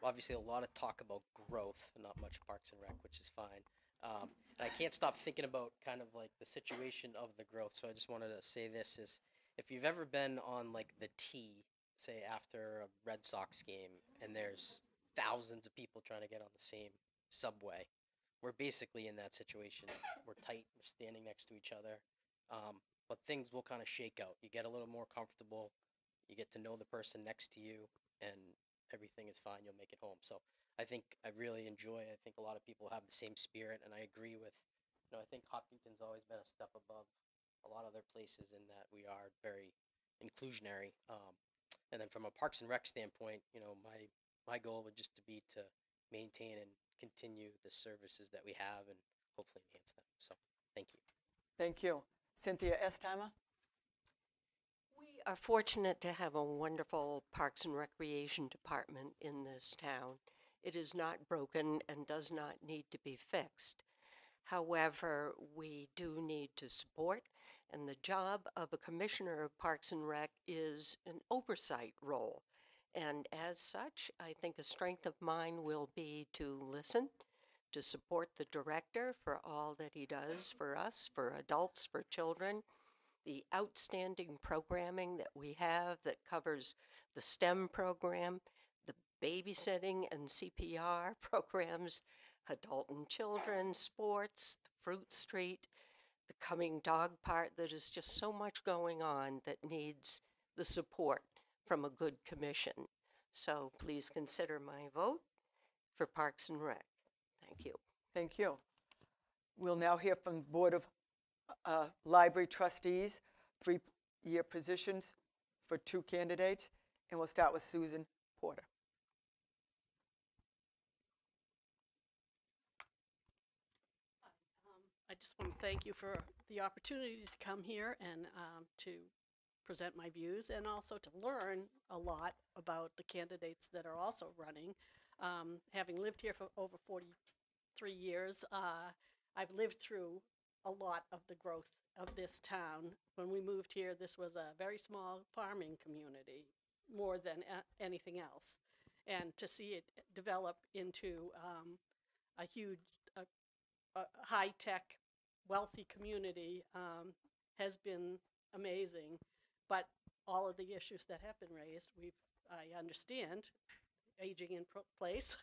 Obviously, a lot of talk about growth, not much Parks and Rec, which is fine. And I can't stop thinking about kind of like the situation of the growth. So I just wanted to say this is, if you've ever been on like the T say after a Red Sox game and there's thousands of people trying to get on the same subway. We're basically in that situation. We're tight, we're standing next to each other. But things will kind of shake out. You get a little more comfortable, you get to know the person next to you, and everything is fine. You'll make it home. So I think I really enjoy, I think a lot of people have the same spirit, and I agree with, I think Hopkinton's always been a step above a lot of other places in that we are very inclusionary. And then from a Parks and Rec standpoint, my goal would just to be to maintain and continue the services that we have and hopefully enhance them. So thank you. Thank you. Cynthia Estheimer? We are fortunate to have a wonderful Parks and Recreation department in this town. It is not broken and does not need to be fixed. However, we do need to support, and the job of a commissioner of Parks and Rec is an oversight role. And as such, I think a strength of mine will be to listen, to support the director for all that he does for us, for adults, for children, the outstanding programming that we have that covers the STEM program, the babysitting and CPR programs, adult and children, sports, the Fruit Street, the coming dog part. That is just so much going on that needs the support from a good commission. So please consider my vote for Parks and Rec. Thank you. Thank you. We'll now hear from the Board of Library Trustees, 3-year positions for 2 candidates, and we'll start with Susan Porter. I just want to thank you for the opportunity to come here and to present my views and also to learn a lot about the candidates that are also running. Having lived here for over 43 years, I've lived through a lot of the growth of this town. When we moved here, this was a very small farming community, more than anything else. And to see it develop into a huge, high-tech, wealthy community has been amazing. But all of the issues that have been raised, I understand, aging in place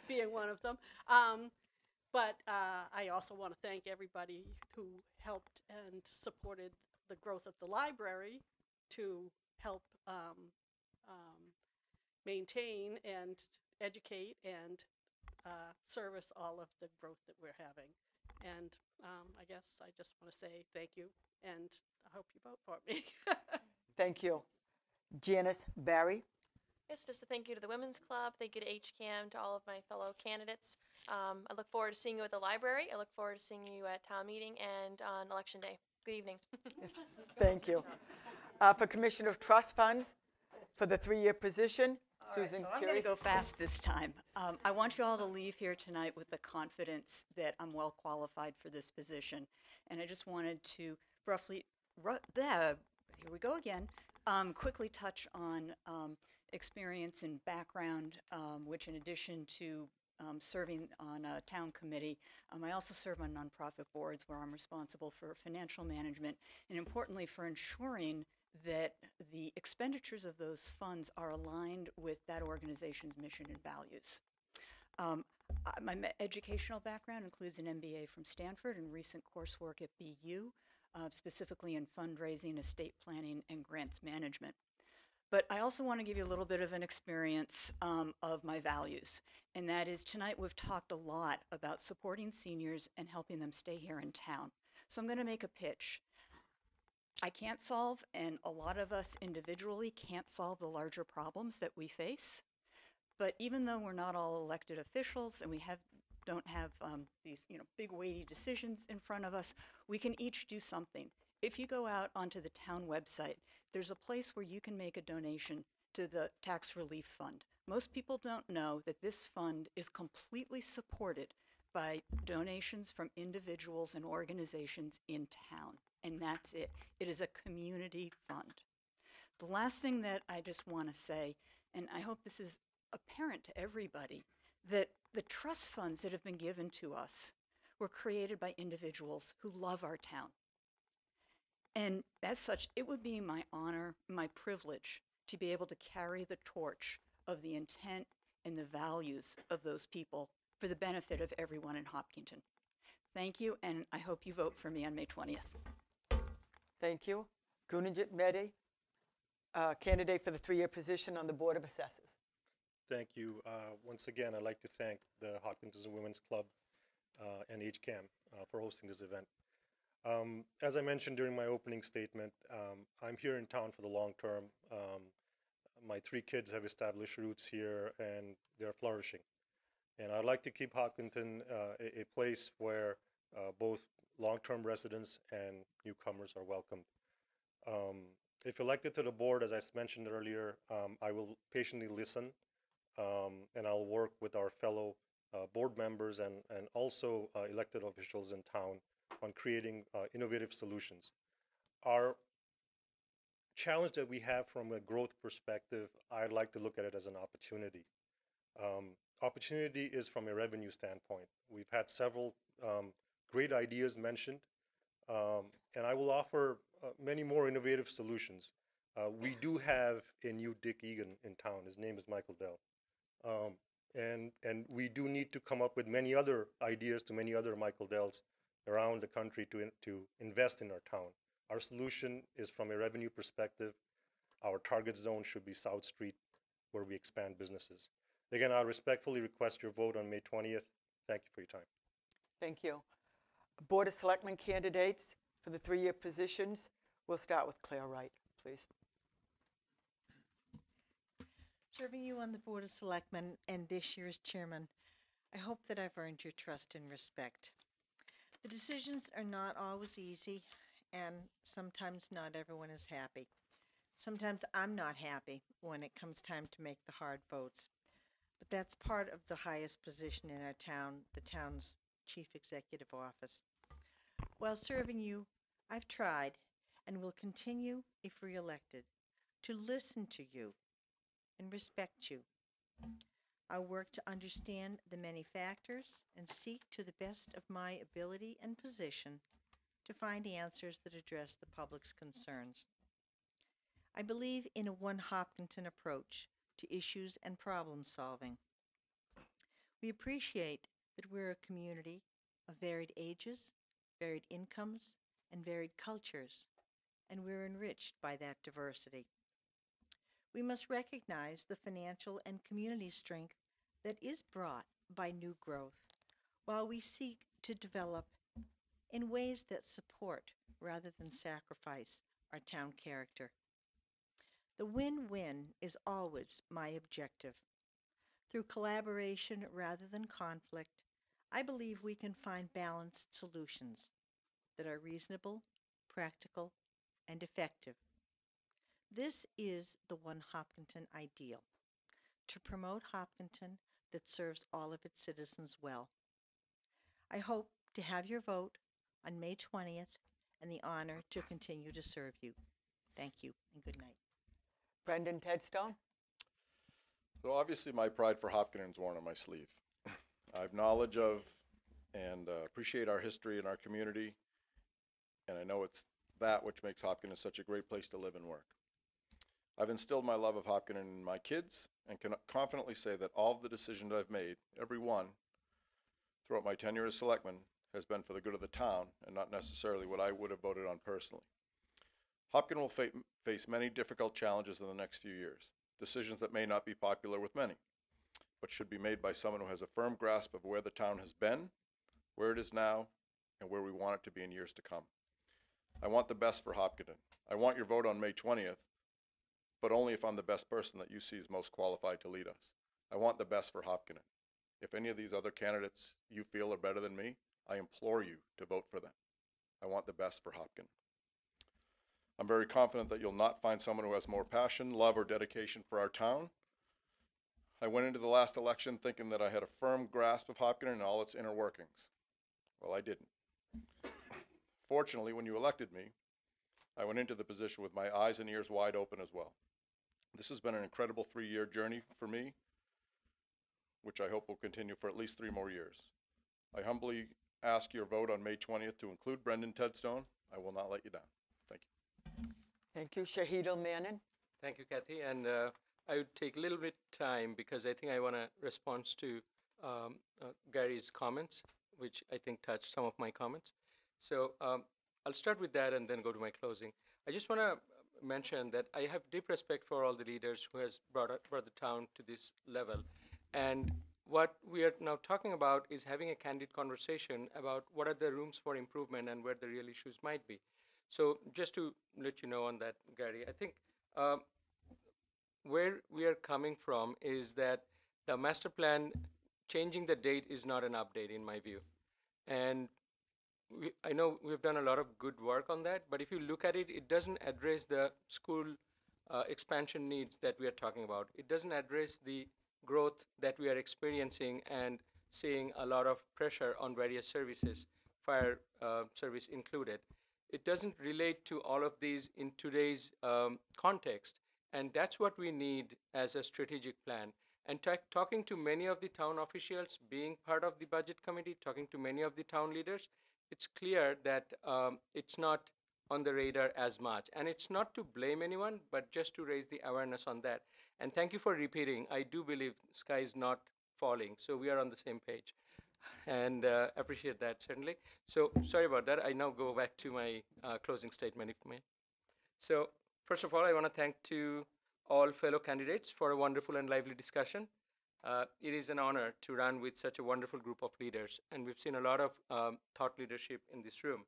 being one of them. But I also want to thank everybody who helped and supported the growth of the library to help maintain and educate and service all of the growth that we're having. And I guess I just want to say thank you, and I hope you vote for me. Thank you. Janice Barry? Yes, just a thank you to the Women's Club, thank you to HCAM, to all of my fellow candidates. I look forward to seeing you at the library. I look forward to seeing you at town meeting and on election day. Good evening. Thank you. For Commissioner of Trust Funds, for the 3-year position, Susan So I'm going to go fast this time. I want you all to leave here tonight with the confidence that I'm well qualified for this position. And I just wanted to here we go again, quickly touch on experience and background, which in addition to serving on a town committee, I also serve on nonprofit boards where I'm responsible for financial management and importantly for ensuring that the expenditures of those funds are aligned with that organization's mission and values. My educational background includes an MBA from Stanford and recent coursework at BU, specifically in fundraising, estate planning, and grants management. But I also want to give you a little bit of an experience of my values. And that is, tonight we've talked a lot about supporting seniors and helping them stay here in town. So I'm going to make a pitch. I can't solve, and a lot of us individually can't solve the larger problems that we face. But even though we're not all elected officials and we don't have these big weighty decisions in front of us, we can each do something. If you go out onto the town website, there's a place where you can make a donation to the Tax Relief Fund. Most people don't know that this fund is completely supported by donations from individuals and organizations in town. And that's it. It is a community fund. The last thing that I just want to say, and I hope this is apparent to everybody, that the trust funds that have been given to us were created by individuals who love our town. And as such, it would be my honor, my privilege, to be able to carry the torch of the intent and the values of those people for the benefit of everyone in Hopkinton. Thank you, and I hope you vote for me on May 20th. Thank you. Gunajit Mehdi, candidate for the 3-year position on the Board of Assessors. Thank you. Once again, I'd like to thank the Hopkinton Women's Club and HCAM for hosting this event. As I mentioned during my opening statement, I'm here in town for the long term. My 3 kids have established roots here and they're flourishing. And I'd like to keep Hopkinton a place where both long-term residents and newcomers are welcomed. If elected to the board, as I mentioned earlier, I will patiently listen and I'll work with our fellow board members and also elected officials in town on creating innovative solutions. Our challenge that we have from a growth perspective, I'd like to look at it as an opportunity. Opportunity is from a revenue standpoint. We've had several great ideas mentioned, and I will offer many more innovative solutions. We do have a new Dick Egan in town. His name is Michael Dell. And we do need to come up with many other ideas to many other Michael Dells around the country to invest in our town. Our solution is from a revenue perspective. Our target zone should be South Street, where we expand businesses. Again, I respectfully request your vote on May 20th. Thank you for your time. Thank you. Board of Selectmen candidates for the 3-year positions. We'll start with Claire Wright, please. Serving you on the Board of Selectmen and this year's chairman, I hope that I've earned your trust and respect. The decisions are not always easy, and sometimes not everyone is happy. Sometimes I'm not happy when it comes time to make the hard votes. But that's part of the highest position in our town, the town's chief executive office. While serving you, I've tried, and will continue, if reelected, to listen to you and respect you. I work to understand the many factors and seek to the best of my ability and position to find answers that address the public's concerns. I believe in a one Hopkinton approach to issues and problem solving. We appreciate that we're a community of varied ages, varied incomes, and varied cultures, and we're enriched by that diversity. We must recognize the financial and community strength that is brought by new growth, while we seek to develop in ways that support rather than sacrifice our town character. The win-win is always my objective. Through collaboration rather than conflict, I believe we can find balanced solutions that are reasonable, practical, and effective. This is the one Hopkinton ideal, to promote Hopkinton that serves all of its citizens well. I hope to have your vote on May 20th and the honor to continue to serve you. Thank you and good night. Brendan Tedstone. So obviously my pride for Hopkinton is worn on my sleeve. I have knowledge of and appreciate our history and our community, and I know it's that which makes Hopkinton such a great place to live and work. I've instilled my love of Hopkinton in my kids and can confidently say that all of the decisions I've made, every one, throughout my tenure as selectman, has been for the good of the town and not necessarily what I would have voted on personally. Hopkinton will face many difficult challenges in the next few years, decisions that may not be popular with many, but should be made by someone who has a firm grasp of where the town has been, where it is now, and where we want it to be in years to come. I want the best for Hopkinton. I want your vote on May 20th, but only if I'm the best person that you see is most qualified to lead us. I want the best for Hopkinton. If any of these other candidates you feel are better than me, I implore you to vote for them. I want the best for Hopkinton. I'm very confident that you'll not find someone who has more passion, love, or dedication for our town. I went into the last election thinking that I had a firm grasp of Hopkinton and all its inner workings. Well, I didn't. Fortunately, when you elected me, I went into the position with my eyes and ears wide open as well. This has been an incredible 3-year journey for me, which I hope will continue for at least 3 more years. I humbly ask your vote on May 20th to include Brendan Tedstone. I will not let you down. Thank you. Thank you. Shahid Al-Manin. Thank you, Kathy. And I would take a little bit time because I think I want to respond to Gary's comments, which I think touched some of my comments. So I'll start with that and then go to my closing. I just want to mention that I have deep respect for all the leaders who has brought the town to this level. And what we are now talking about is having a candid conversation about what are the rooms for improvement and where the real issues might be. So just to let you know on that, Gary, I think where we are coming from is that the master plan, changing the date is not an update in my view. And I know we've done a lot of good work on that, but if you look at it, it doesn't address the school expansion needs that we are talking about. It doesn't address the growth that we are experiencing and seeing a lot of pressure on various services, fire service included. It doesn't relate to all of these in today's context, and that's what we need as a strategic plan. And talking to many of the town officials, being part of the budget committee, talking to many of the town leaders, it's clear that it's not on the radar as much. And it's not to blame anyone, but just to raise the awareness on that. And thank you for repeating. I do believe sky is not falling, so we are on the same page. And appreciate that, certainly. So sorry about that. I now go back to my closing statement, if I may. So first of all, I want to thank to all fellow candidates for a wonderful and lively discussion. It is an honor to run with such a wonderful group of leaders, and we've seen a lot of thought leadership in this room.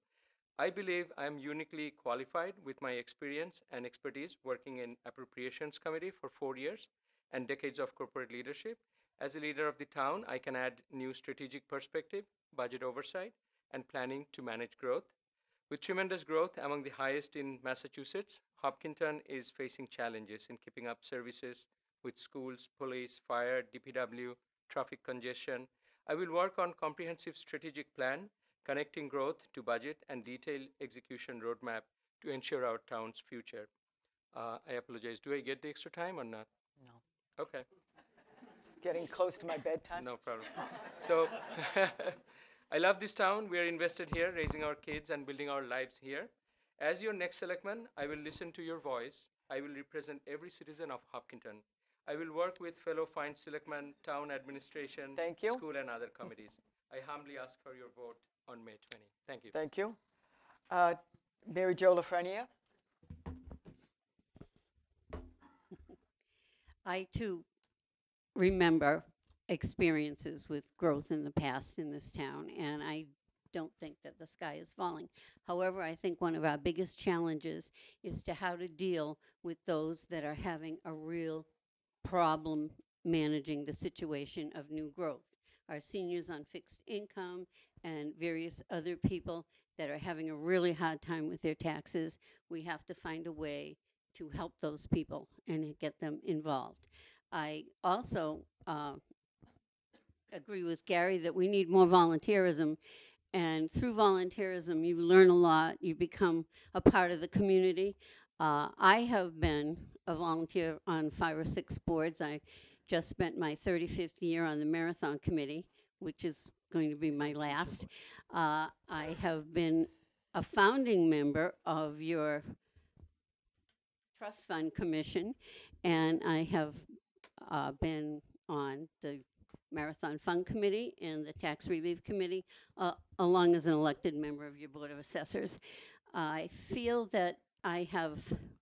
I believe I'm uniquely qualified with my experience and expertise working in Appropriations Committee for 4 years and decades of corporate leadership. As a leader of the town, I can add new strategic perspective, budget oversight, and planning to manage growth. With tremendous growth among the highest in Massachusetts, Hopkinton is facing challenges in keeping up services with schools, police, fire, DPW, traffic congestion. I will work on comprehensive strategic plan, connecting growth to budget and detailed execution roadmap to ensure our town's future. I apologize. Do I get the extra time or not? No. Okay. It's getting close to my bedtime. No problem. So I love this town. We are invested here, raising our kids and building our lives here. As your next selectman, I will listen to your voice. I will represent every citizen of Hopkinton. I will work with fellow fine selectmen, town administration, school and other committees. I humbly ask for your vote on May 20. Thank you. Thank you. Mary Jo Lafreniere. I too remember experiences with growth in the past in this town, and I don't think that the sky is falling. However, I think one of our biggest challenges is to how to deal with those that are having a real problem managing the situation of new growth. Our seniors on fixed income and various other people that are having a really hard time with their taxes. We have to find a way to help those people and get them involved. I also agree with Gary that we need more volunteerism, and through volunteerism you learn a lot, you become a part of the community. I have been a volunteer on 5 or 6 boards. I just spent my 35th year on the Marathon Committee, which is going to be my last. I have been a founding member of your Trust Fund Commission, and I have been on the Marathon Fund Committee and the Tax Relief Committee, along as an elected member of your Board of Assessors. I feel that I have,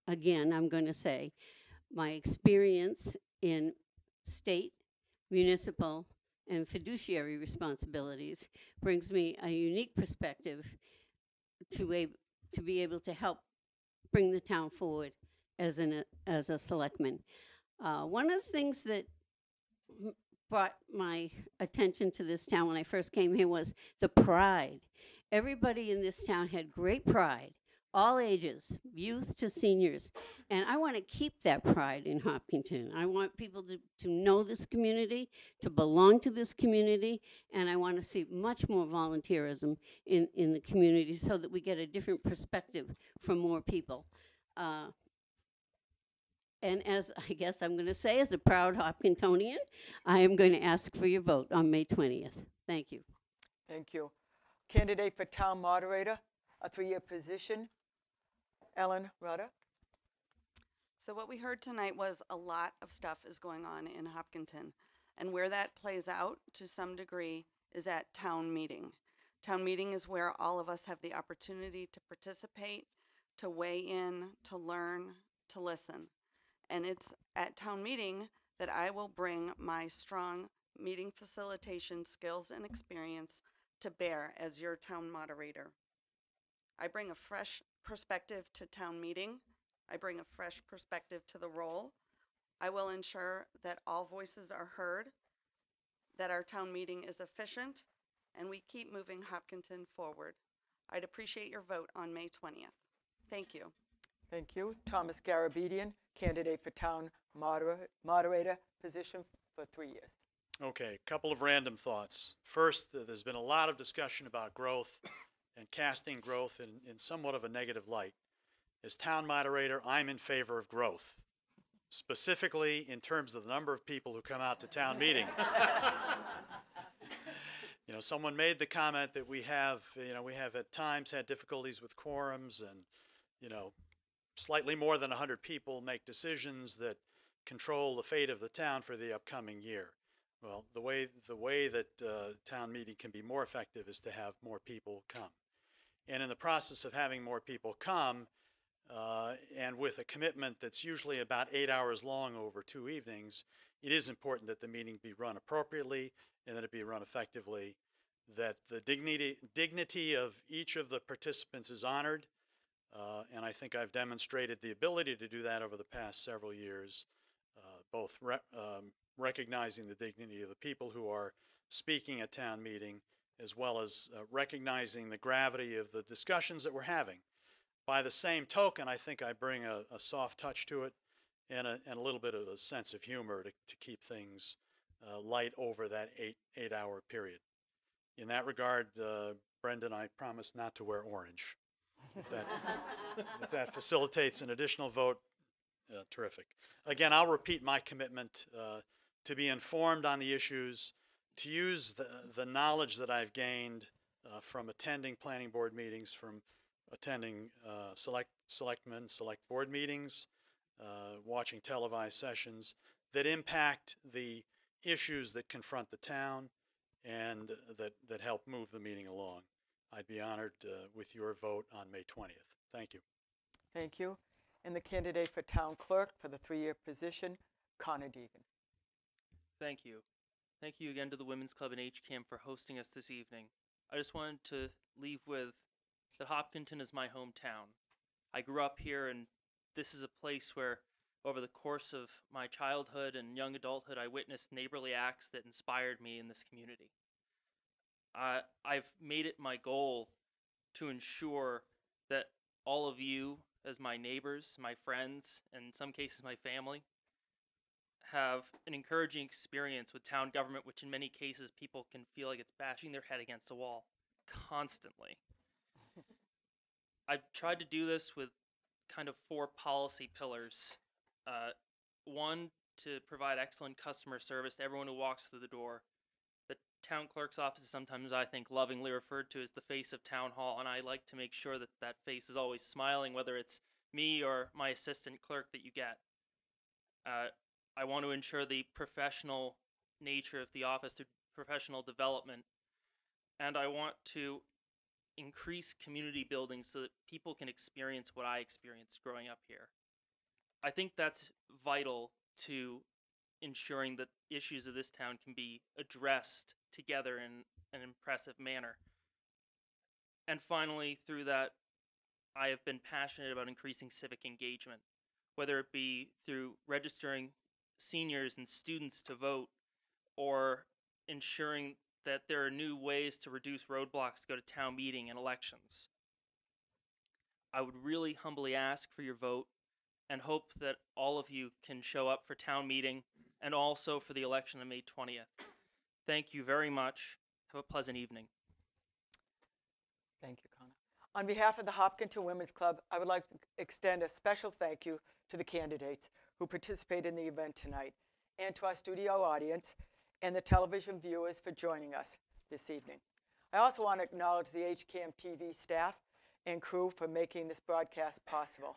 again, I'm going to say, my experience in state, municipal, and fiduciary responsibilities brings me a unique perspective to be able to help bring the town forward as a selectman. One of the things that brought my attention to this town when I first came here was the pride. Everybody in this town had great pride, all ages, youth to seniors, and I want to keep that pride in Hopkinton. I want people to know this community, to belong to this community, and I want to see much more volunteerism in the community so that we get a different perspective from more people. And as I guess I'm going to say, as a proud Hopkintonian, I am going to ask for your vote on May 20th. Thank you. Thank you. Candidate for town moderator, a 3-year position, Ellen Rudder. So what we heard tonight was a lot of stuff is going on in Hopkinton. And where that plays out to some degree is at town meeting. Town meeting is where all of us have the opportunity to participate, to weigh in, to learn, to listen. And it's at town meeting that I will bring my strong meeting facilitation skills and experience to bear as your town moderator. I bring a fresh perspective to town meeting. I bring a fresh perspective to the role. I will ensure that all voices are heard, that our town meeting is efficient, and we keep moving Hopkinton forward. I'd appreciate your vote on May 20th. Thank you. Thank you. Thomas Garabedian, candidate for town moderator position for 3 years. Okay, a couple of random thoughts. First, there's been a lot of discussion about growth and casting growth in somewhat of a negative light. As town moderator, I'm in favor of growth, specifically in terms of the number of people who come out to town meeting. You know, someone made the comment that we have at times had difficulties with quorums, and, you know, slightly more than 100 people make decisions that control the fate of the town for the upcoming year. Well, the way that town meeting can be more effective is to have more people come. And in the process of having more people come, and with a commitment that's usually about 8 hours long over 2 evenings, it is important that the meeting be run appropriately and that it be run effectively, that the dignity of each of the participants is honored, and I think I've demonstrated the ability to do that over the past several years, both recognizing the dignity of the people who are speaking at town meeting, as well as recognizing the gravity of the discussions that we're having. By the same token, I think I bring a soft touch to it and a little bit of a sense of humor to keep things light over that eight-hour period. In that regard, Brendan, I promise not to wear orange. If that facilitates an additional vote, terrific. Again, I'll repeat my commitment to be informed on the issues, to use the knowledge that I've gained from attending planning board meetings, from attending select board meetings, watching televised sessions that impact the issues that confront the town and that help move the meeting along. I'd be honored with your vote on May 20th. Thank you. Thank you. And the candidate for town clerk for the 3-year position, Connor Deegan. Thank you. Thank you again to the Women's Club and HCAM for hosting us this evening. I just wanted to leave with that Hopkinton is my hometown. I grew up here, and this is a place where over the course of my childhood and young adulthood, I witnessed neighborly acts that inspired me in this community. I've made it my goal to ensure that all of you, as my neighbors, my friends, and in some cases my family, have an encouraging experience with town government, which in many cases people can feel like it's bashing their head against a wall constantly. I've tried to do this with kind of 4 policy pillars. One, to provide excellent customer service to everyone who walks through the door. The town clerk's office is sometimes, I think, lovingly referred to as the face of town hall, and I like to make sure that that face is always smiling, whether it's me or my assistant clerk that you get. I want to ensure the professional nature of the office through professional development, and I want to increase community building so that people can experience what I experienced growing up here. I think that's vital to ensuring that issues of this town can be addressed together in an impressive manner. And finally, through that, I have been passionate about increasing civic engagement, whether it be through registering seniors and students to vote, or ensuring that there are new ways to reduce roadblocks to go to town meeting and elections. I would really humbly ask for your vote and hope that all of you can show up for town meeting and also for the election on May 20th. Thank you very much. Have a pleasant evening. Thank you, Connor. On behalf of the Hopkinton Women's Club, I would like to extend a special thank you to the candidates who participated in the event tonight, and to our studio audience and the television viewers for joining us this evening. I also want to acknowledge the HCAM TV staff and crew for making this broadcast possible.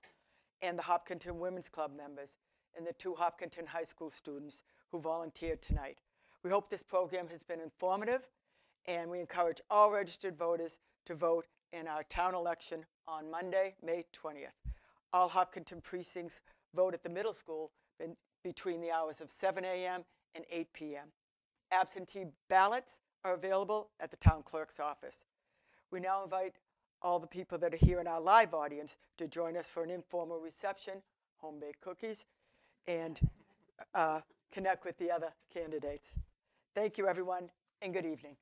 and the Hopkinton Women's Club members, and the 2 Hopkinton High School students who volunteered tonight. We hope this program has been informative, and we encourage all registered voters to vote in our town election on Monday, May 20th. All Hopkinton precincts vote at the middle school between the hours of 7 a.m. and 8 p.m. Absentee ballots are available at the town clerk's office. We now invite all the people that are here in our live audience to join us for an informal reception, home-baked cookies, and connect with the other candidates. Thank you, everyone, and good evening.